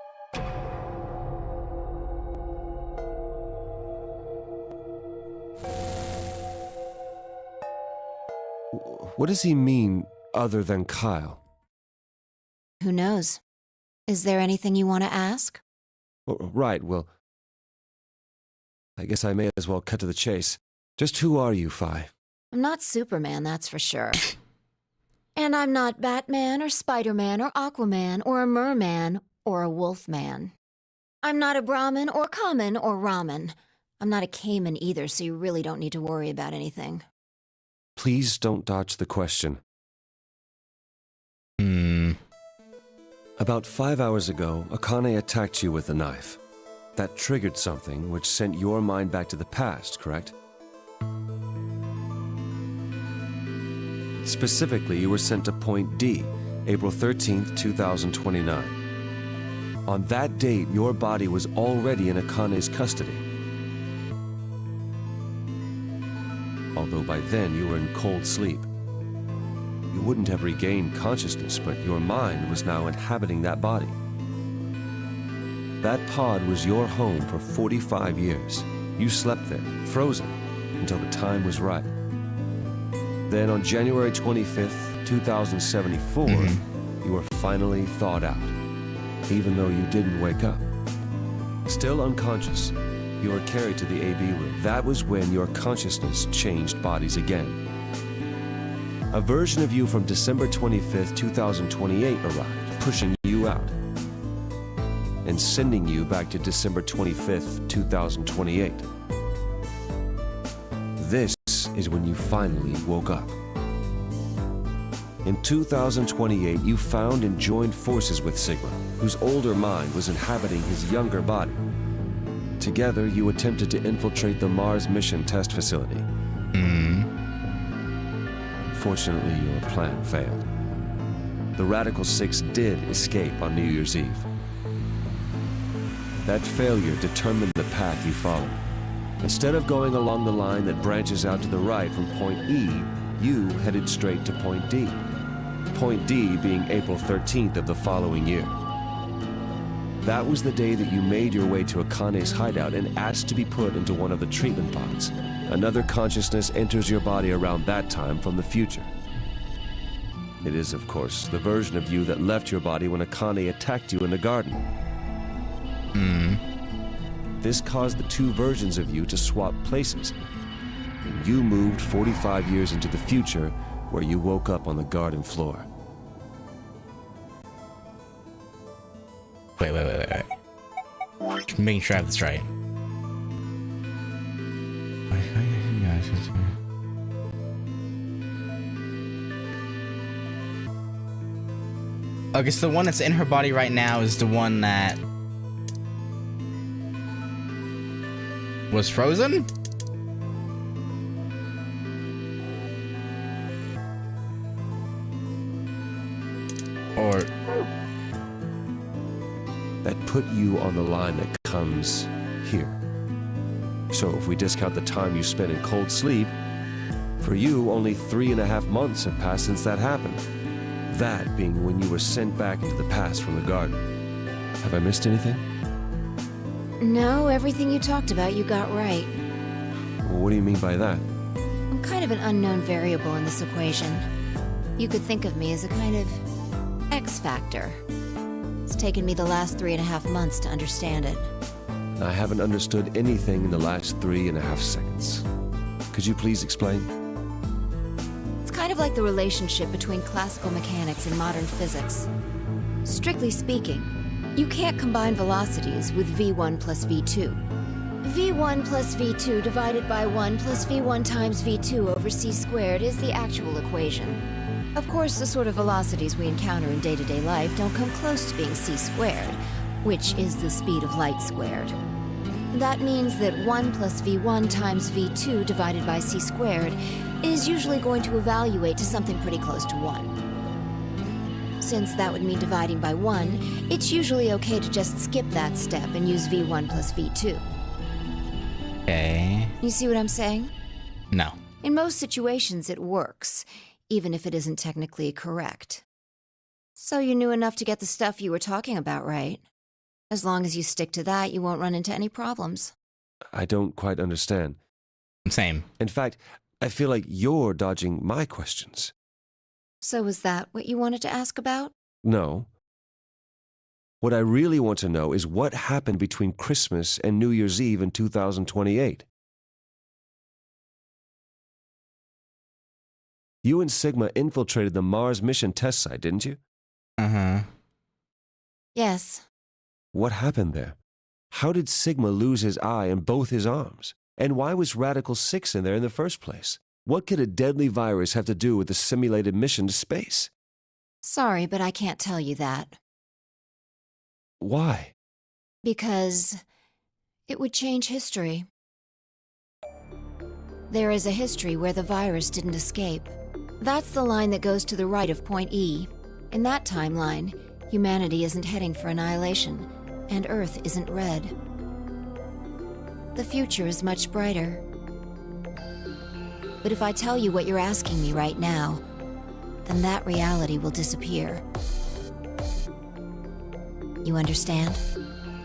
What does he mean, other than Kyle? Who knows? Is there anything you want to ask? Right, well, I guess I may as well cut to the chase. Just who are you, Phi? I'm not Superman, that's for sure. And I'm not Batman or Spider-Man or Aquaman or a merman or a wolfman. I'm not a Brahmin or Kamen or Ramen. I'm not a Cayman either, so you really don't need to worry about anything. Please don't dodge the question. About 5 hours ago, Akane attacked you with a knife. That triggered something which sent your mind back to the past, correct? Specifically, you were sent to Point D, April 13th, 2029. On that date, your body was already in Akane's custody. Although by then you were in cold sleep. You wouldn't have regained consciousness, but your mind was now inhabiting that body. That pod was your home for 45 years. You slept there, frozen, until the time was right. Then on January 25th, 2074, you were finally thawed out, even though you didn't wake up. Still unconscious, you were carried to the AB room. That was when your consciousness changed bodies again. A version of you from December 25th, 2028 arrived, pushing you out, and sending you back to December 25th, 2028. This is when you finally woke up. In 2028, you found and joined forces with Sigma, whose older mind was inhabiting his younger body. Together, you attempted to infiltrate the Mars mission test facility. Unfortunately, your plan failed. The Radical Six did escape on New Year's Eve. That failure determined the path you followed. Instead of going along the line that branches out to the right from point E, you headed straight to point D. Point D being April 13th of the following year. That was the day that you made your way to Akane's hideout and asked to be put into one of the treatment pods. Another consciousness enters your body around that time from the future. It is, of course, the version of you that left your body when Akane attacked you in the garden. This caused the two versions of you to swap places. And you moved 45 years into the future, where you woke up on the garden floor. Wait. Just making sure I have this right. Okay, so the one that's in her body right now is the one that was frozen? Or that put you on the line that comes here. So if we discount the time you spent in cold sleep, for you, only 3.5 months have passed since that happened. That being when you were sent back into the past from the garden. Have I missed anything? No, everything you talked about you got right. Well, what do you mean by that? I'm kind of an unknown variable in this equation. You could think of me as a kind of X factor. It's taken me the last 3.5 months to understand it. I haven't understood anything in the last 3.5 seconds. Could you please explain? It's kind of like the relationship between classical mechanics and modern physics. Strictly speaking, you can't combine velocities with v1 plus v2. v1 plus v2 divided by 1 plus v1 times v2 over c squared is the actual equation. Of course, the sort of velocities we encounter in day-to-day life don't come close to being c squared, which is the speed of light squared. That means that 1 plus v1 times v2 divided by c squared is usually going to evaluate to something pretty close to 1. Since that would mean dividing by 1, it's usually okay to just skip that step and use v1 plus v2. okay. You see what I'm saying? No. In most situations, it works, even if it isn't technically correct. So you knew enough to get the stuff you were talking about right. As long as you stick to that, you won't run into any problems. I don't quite understand. Same. In fact, I feel like you're dodging my questions. So was that what you wanted to ask about? No. What I really want to know is what happened between Christmas and New Year's Eve in 2028. You and Sigma infiltrated the Mars mission test site, didn't you? Uh-huh. Yes. What happened there? How did Sigma lose his eye and both his arms? And why was Radical 6 in there in the first place? What could a deadly virus have to do with the simulated mission to space? Sorry, but I can't tell you that. Why? Because it would change history. There is a history where the virus didn't escape. That's the line that goes to the right of point E. In that timeline, humanity isn't heading for annihilation, and Earth isn't red. The future is much brighter. But if I tell you what you're asking me right now, then that reality will disappear. You understand?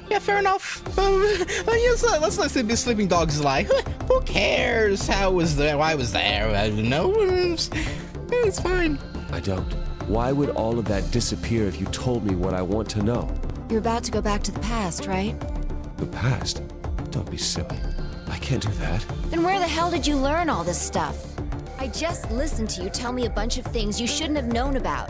Yeah, fair enough. Yes, let's let the sleeping dogs lie. Who cares how it was there, why I was there? I don't know. It's fine. I don't. Why would all of that disappear if you told me what I want to know? You're about to go back to the past, right? The past? Don't be silly. I can't do that. Then where the hell did you learn all this stuff? I just listened to you tell me a bunch of things you shouldn't have known about.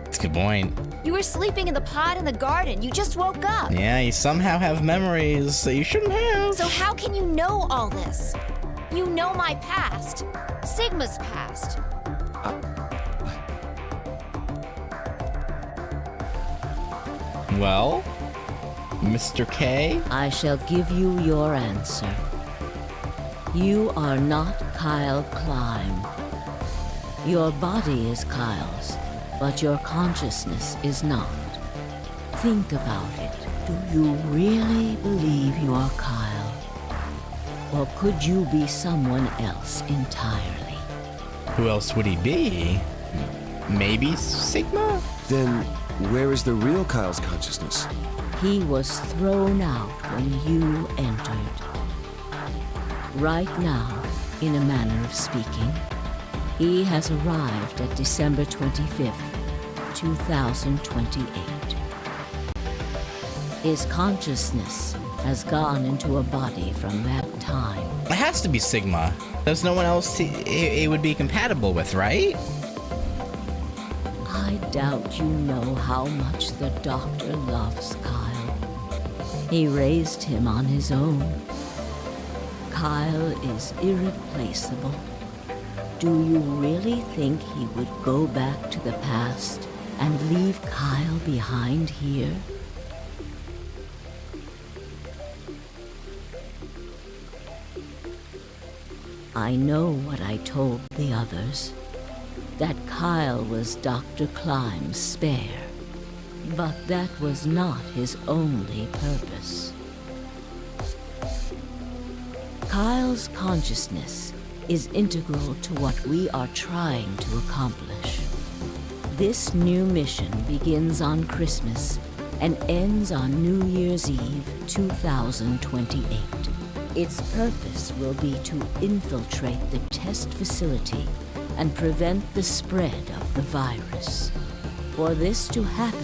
That's a good point. You were sleeping in the pod in the garden. You just woke up. Yeah, you somehow have memories that you shouldn't have. So how can you know all this? You know my past. Sigma's past. Well, Mr. K? I shall give you your answer. You are not Kyle Klein. Your body is Kyle's, but your consciousness is not. Think about it. Do you really believe you are Kyle? Or could you be someone else entirely? Who else would he be? Maybe Sigma? Then, where is the real Kyle's consciousness? He was thrown out when you entered. Right now, in a manner of speaking, he has arrived at December 25th, 2028. His consciousness has gone into a body from that time. It has to be Sigma. There's no one else it would be compatible with, right? I doubt you know how much the Doctor loves Kyle. He raised him on his own. Kyle is irreplaceable. Do you really think he would go back to the past and leave Kyle behind here? I know what I told the others, that Kyle was Dr. Climb's spare, but that was not his only purpose. Kyle's consciousness is integral to what we are trying to accomplish. This new mission begins on Christmas and ends on New Year's Eve 2028. Its purpose will be to infiltrate the test facility and prevent the spread of the virus. For this to happen,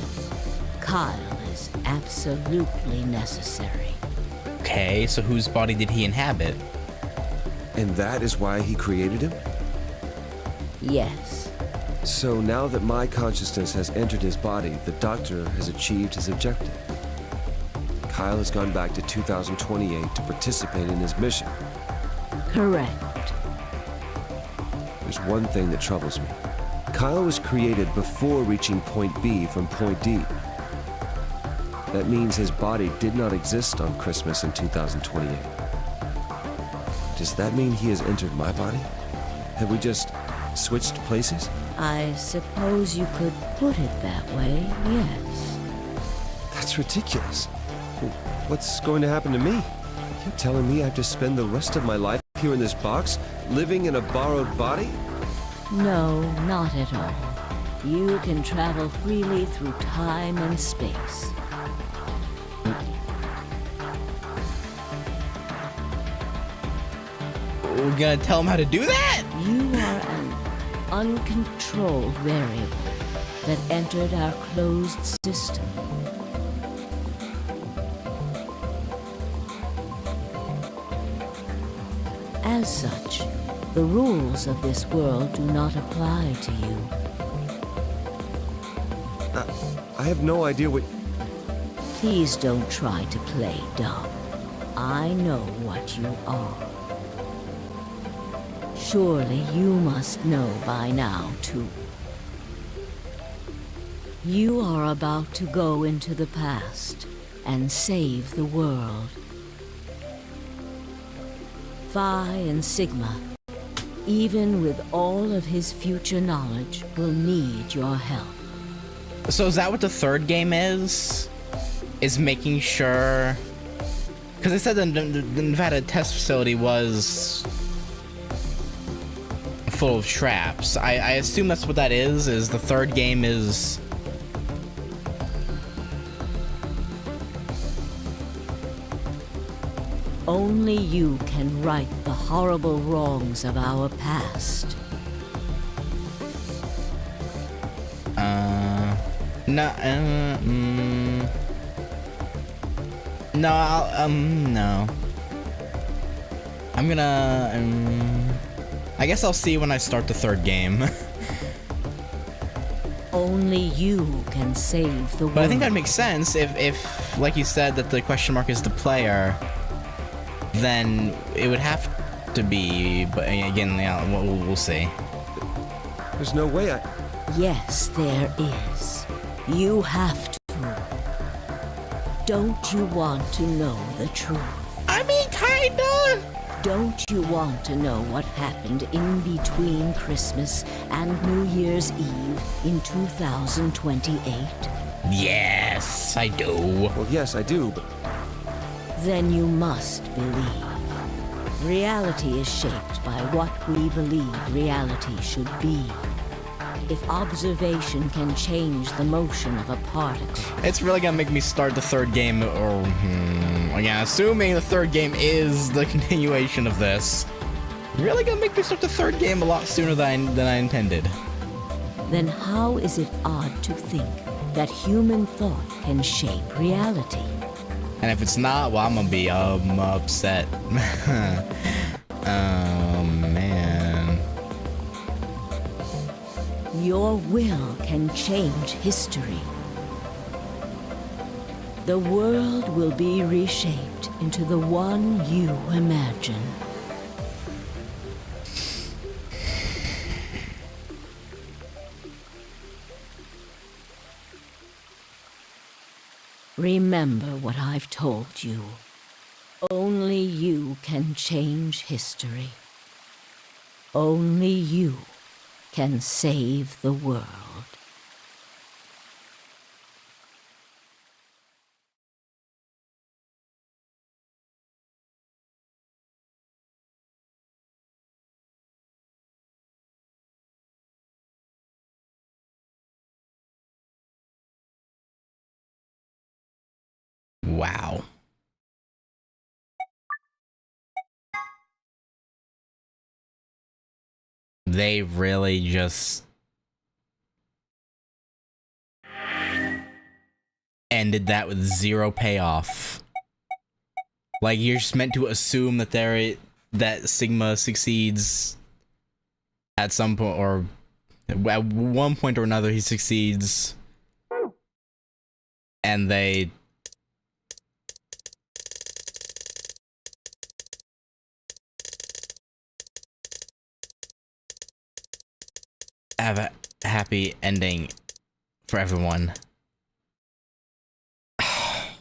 Kyle is absolutely necessary. Okay, so whose body did he inhabit? And that is why he created him? Yes. So now that my consciousness has entered his body, the Doctor has achieved his objective. Kyle has gone back to 2028 to participate in his mission. Correct. There's one thing that troubles me. Kyle was created before reaching point B from point D. That means his body did not exist on Christmas in 2028. Does that mean he has entered my body? Have we just switched places? I suppose you could put it that way, yes. That's ridiculous. What's going to happen to me? You're telling me I have to spend the rest of my life here in this box, living in a borrowed body? No, not at all. You can travel freely through time and space. We're gonna tell him how to do that? You are an uncontrolled variable that entered our closed system. As such, the rules of this world do not apply to you. I have no idea what... Please don't try to play dumb. I know what you are. Surely you must know by now, too. You are about to go into the past and save the world. Phi and Sigma, even with all of his future knowledge, will need your help. So is that what the third game is? Is making sure... Because they said the Nevada test facility was full of traps. I assume that's what that is the third game is... Only you can right the horrible wrongs of our past. No, I'm gonna, I guess I'll see when I start the third game. Only you can save the world. But I think that makes sense if, like you said, that the question mark is the player, then it would have to be, but again, yeah, we'll see. There's no way I... Yes, there is. You have to. Don't you want to know the truth? I mean, kinda. Don't you want to know what happened in between Christmas and New Year's Eve in 2028? Yes, I do. Well, yes, I do, but Then you must believe. Reality is shaped by what we believe reality should be. If observation can change the motion of a particle... It's really gonna make me start the third game, or... again, assuming the third game is the continuation of this. Really gonna make me start the third game a lot sooner than I intended. Then how is it odd to think that human thought can shape reality? And if it's not, well, I'm gonna be upset. Oh, man. Your will can change history. The world will be reshaped into the one you imagine. Remember what I've told you. Only you can change history. Only you can save the world. Wow. They really just ended that with zero payoff. Like, you're just meant to assume that that Sigma succeeds at some point, or at one point or another he succeeds, and they have a happy ending for everyone. God,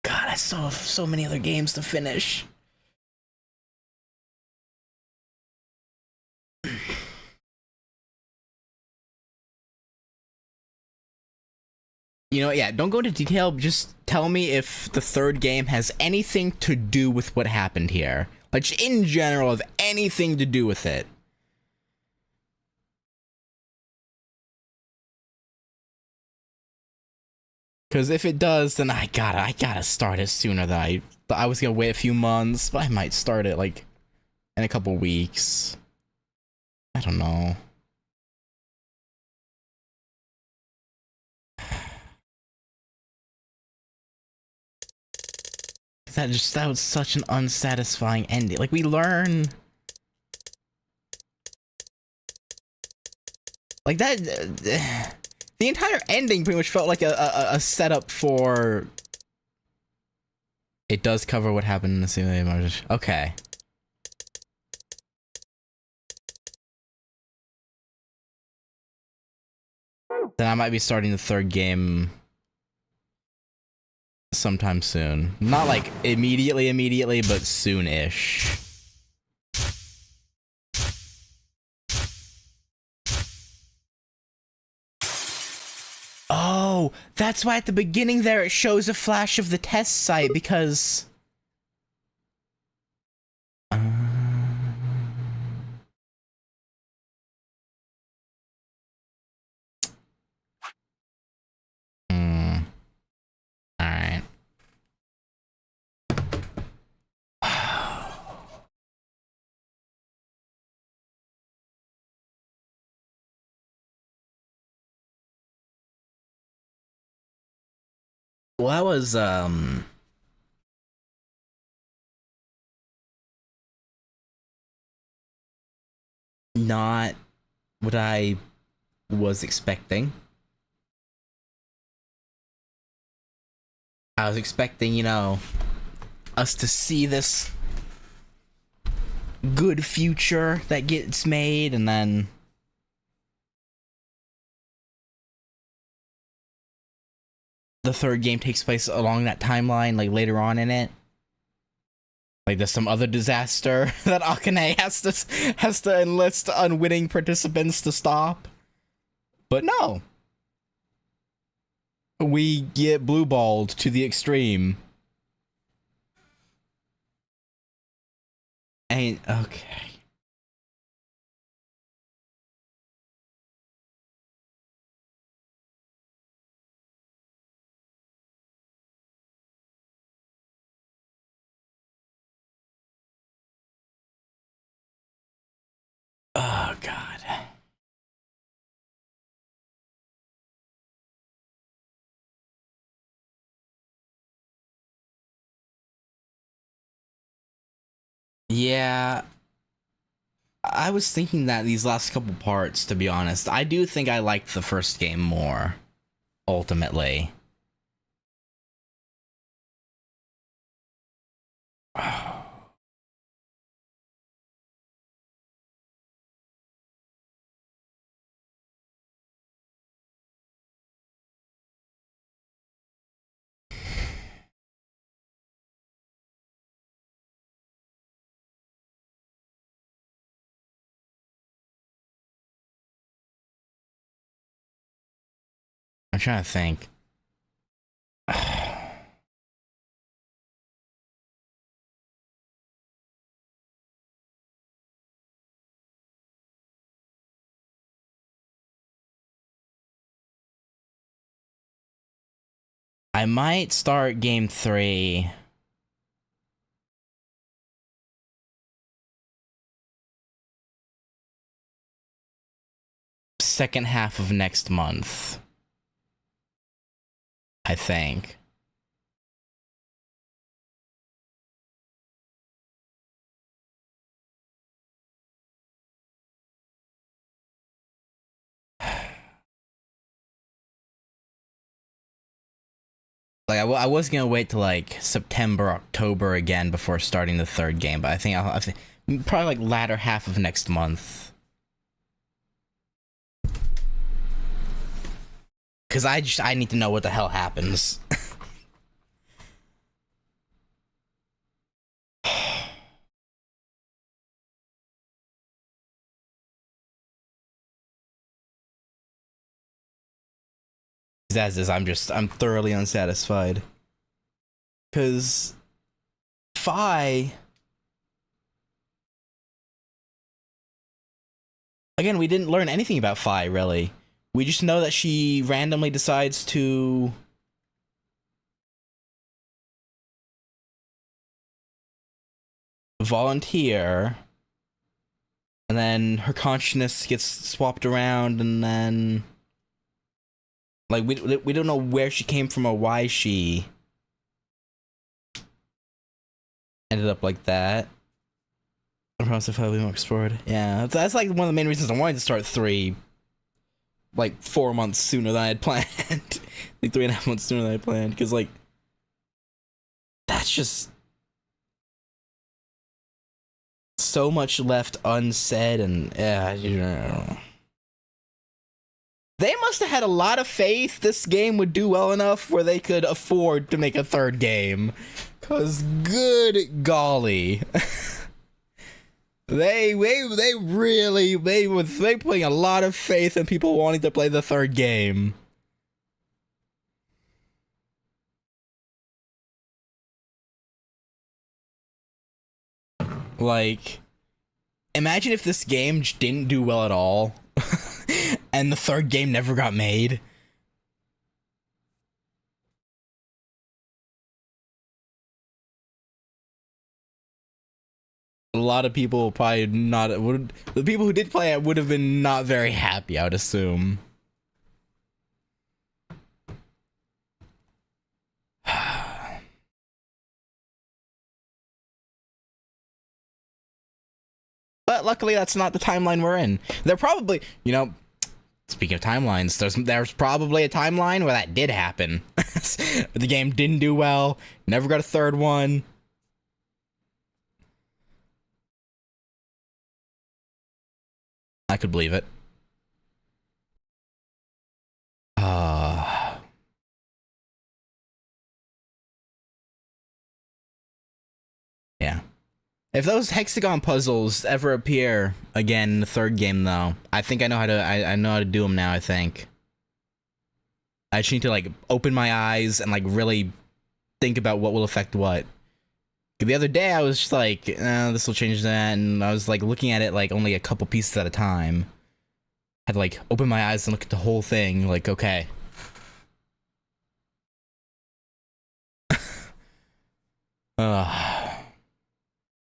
I still have so many other games to finish. You know, yeah, don't go into detail, just tell me if the third game has anything to do with what happened here. Like, in general, have anything to do with it. Because if it does, then I gotta start it sooner than I was gonna wait a few months, but I might start it, like, in a couple weeks. I don't know. That was such an unsatisfying ending. Like, we learn... Like, that... the entire ending pretty much felt like a setup for... It does cover what happened in the simulator. Okay. Then I might be starting the third game sometime soon. Not like immediately, but soon-ish. Oh, that's why at the beginning there it shows a flash of the test site, because... Alright. Well, that was, not what I was expecting. I was expecting, you know, us to see this good future that gets made, and then the third game takes place along that timeline, like later on in it. Like there's some other disaster that Akane has to enlist unwitting participants to stop. But no. We get blue-balled to the extreme. Ain't okay. Oh god. Yeah, I was thinking that these last couple parts, to be honest. I do think I liked the first game more, ultimately. I'm trying to think. I might start game 3. Second half of next month. I think. Like I was gonna wait till like September, October again before starting the third game, but I think I think probably like latter half of next month. Cause I need to know what the hell happens. As is, I'm thoroughly unsatisfied. Cause Phi, again, we didn't learn anything about Phi really. We just know that she randomly decides to volunteer, and then her consciousness gets swapped around, and then like we don't know where she came from or why she ended up like that. I promise if I be more explored. Yeah, that's like one of the main reasons I wanted to start 3 like 4 months sooner than I had planned. Like 3.5 months sooner than I planned, because like that's just so much left unsaid, and yeah, you know. They must have had a lot of faith this game would do well enough where they could afford to make a third game. Cause good golly. They putting a lot of faith in people wanting to play the third game. Like, imagine if this game didn't do well at all, and the third game never got made. A lot of people probably not the people who did play it would have been not very happy, I would assume. But luckily, that's not the timeline we're in. They're probably, you know, speaking of timelines, there's probably a timeline where that did happen. The game didn't do well, never got a third one. I could believe it. Yeah. If those hexagon puzzles ever appear again in the third game, though, I think I know how to. I know how to do them now. I think. I just need to like open my eyes and like really think about what will affect what. The other day, I was just like, this will change that, and I was like looking at it like only a couple pieces at a time. Had to like open my eyes and look at the whole thing. Like, okay.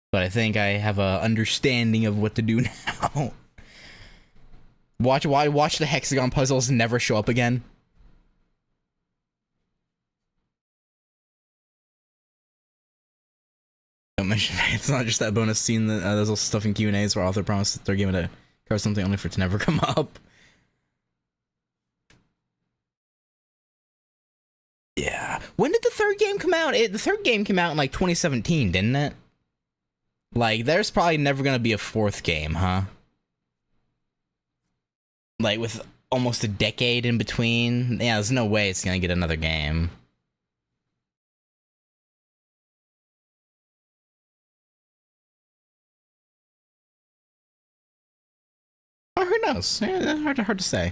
But I think I have a understanding of what to do now. Watch the hexagon puzzles never show up again. Don't mention it's not just that bonus scene that there's also stuff in Q&As where author promised that they're giving it to cover something only for it to never come up. Yeah. When did the third game come out? The third game came out in like 2017, didn't it? Like, there's probably never gonna be a fourth game, huh? Like, with almost a decade in between? Yeah, there's no way it's gonna get another game. Oh, who knows? Yeah, hard to say.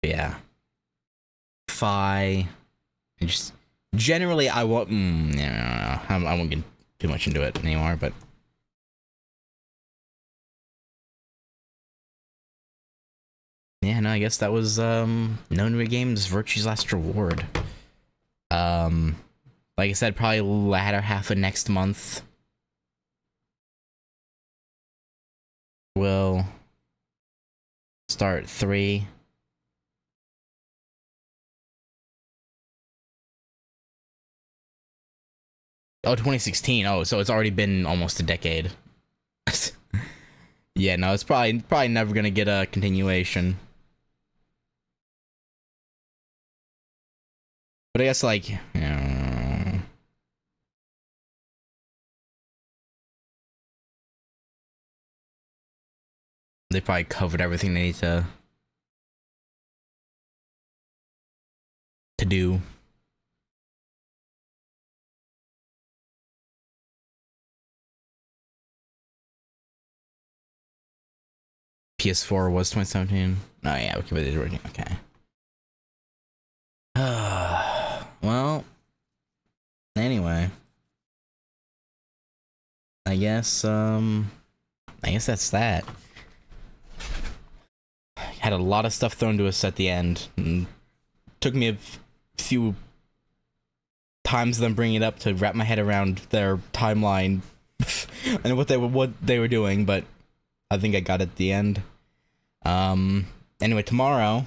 Yeah. Fi. Just generally, I won't. I won't get too much into it anymore. But yeah, no, I guess that was Nonary Games Virtue's Last Reward. Like I said, probably latter half of next month. We'll start 3. Oh, 2016. Oh, so it's already been almost a decade. Yeah, no, it's probably never gonna get a continuation. But I guess like, they probably covered everything they need to do. PS4 was 2017. Oh yeah, Wikipedia working. Okay. Well. Anyway. I guess that's that. Had a lot of stuff thrown to us at the end. And took me a few times them bringing it up to wrap my head around their timeline and what they were doing, but I think I got it at the end. Anyway, tomorrow,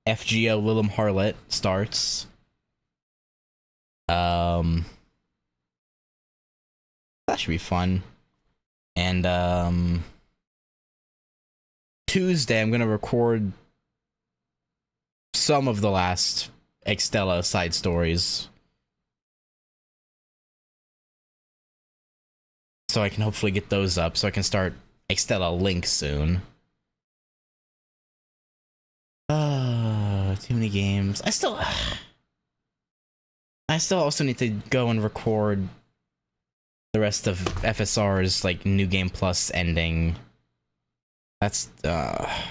FGO Lilum Harlot starts. That should be fun. And, Tuesday, I'm gonna record some of the last Extella side stories. So I can hopefully get those up, so I can start Extella Link soon. Too many games. I still also need to go and record the rest of FSR's like New Game Plus ending. That's I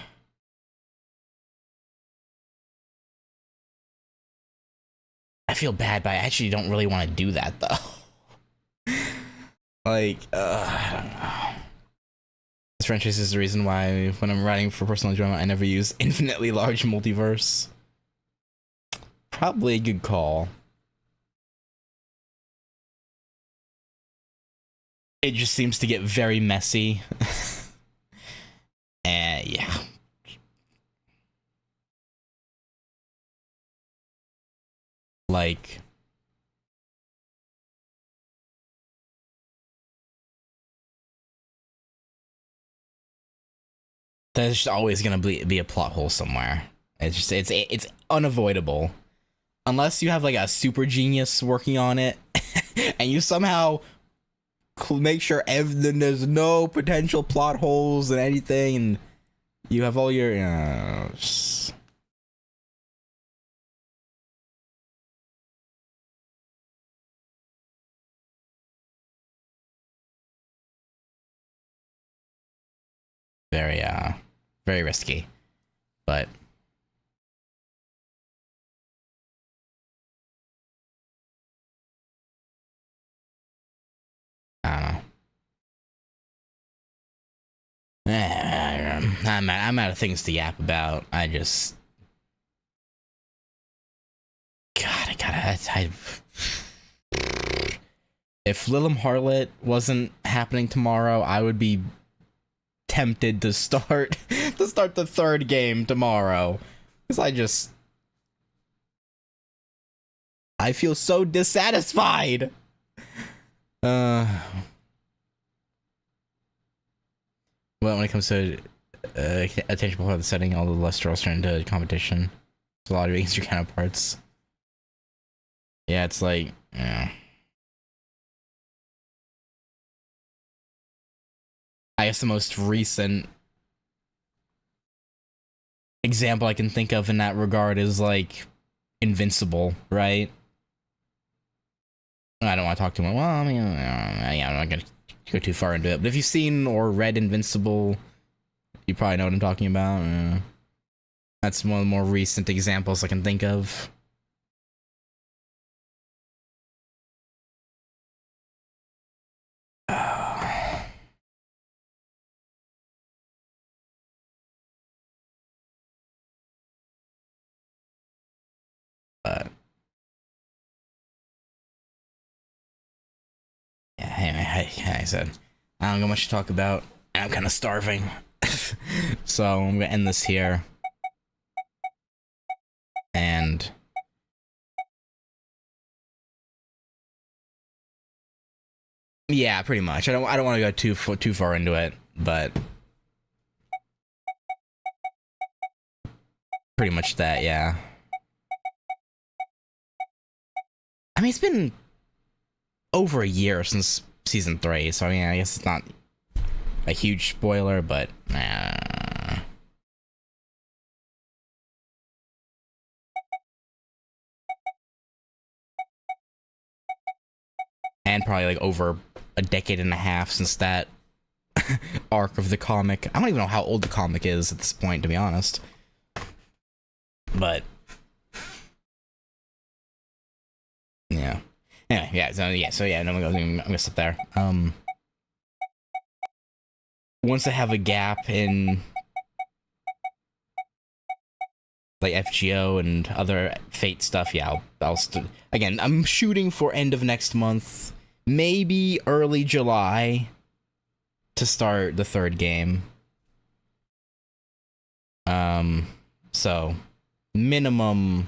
feel bad, but I actually don't really want to do that though. Like, I don't know. This franchise is the reason why, when I'm writing for personal enjoyment, I never use infinitely large multiverse. Probably a good call. It just seems to get very messy. And yeah. Like, there's just always gonna be a plot hole somewhere. It's just it's unavoidable, unless you have like a super genius working on it, and you somehow make sure there's no potential plot holes and anything, and you have all your very, very risky. But I don't know. I'm out of things to yap about. I just, God, if Lilum Harlot wasn't happening tomorrow, I would be tempted to start the third game tomorrow, because I feel so dissatisfied. Well, when it comes to attention before the setting, all the less girls turn into competition. It's a lot of against your counterparts. Yeah, it's like, yeah. I guess the most recent example I can think of in that regard is like Invincible, right? I don't want to talk too much. Well, I mean, yeah, I'm not gonna go too far into it. But if you've seen or read Invincible, you probably know what I'm talking about. That's one of the more recent examples I can think of. But yeah, anyway, like I said, I don't got much to talk about. I'm kind of starving. So I'm gonna end this here. And yeah, pretty much. I don't want to go too far into it, but pretty much that, yeah. I mean, it's been over a year since season 3, so I mean, I guess it's not a huge spoiler, but and probably like over a decade and a half since that arc of the comic. I don't even know how old the comic is at this point, to be honest. But yeah. Anyway, no, I'm gonna stop there. Once I have a gap in like FGO and other Fate stuff, yeah, I'll again, I'm shooting for end of next month, maybe early July, to start the third game. So minimum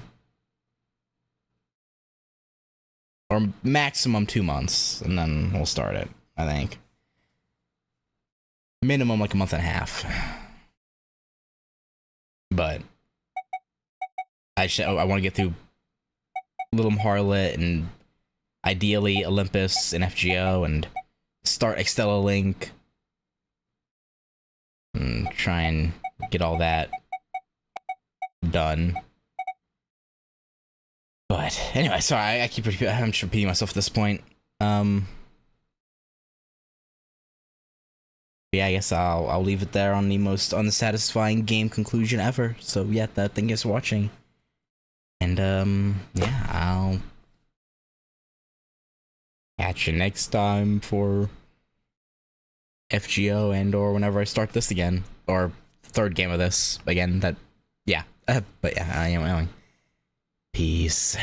or maximum 2 months, and then we'll start it, I think. Minimum like a month and a half. But I want to get through Lilum Harlot and ideally Olympus and FGO and start Extella Link and try and get all that done. But anyway, sorry, I'm just repeating myself at this point. Yeah, I guess I'll leave it there on the most unsatisfying game conclusion ever. So yeah, thank you for watching. And yeah, I'll catch you next time for FGO and or whenever I start this again, or third game of this again. But yeah, I am. Peace.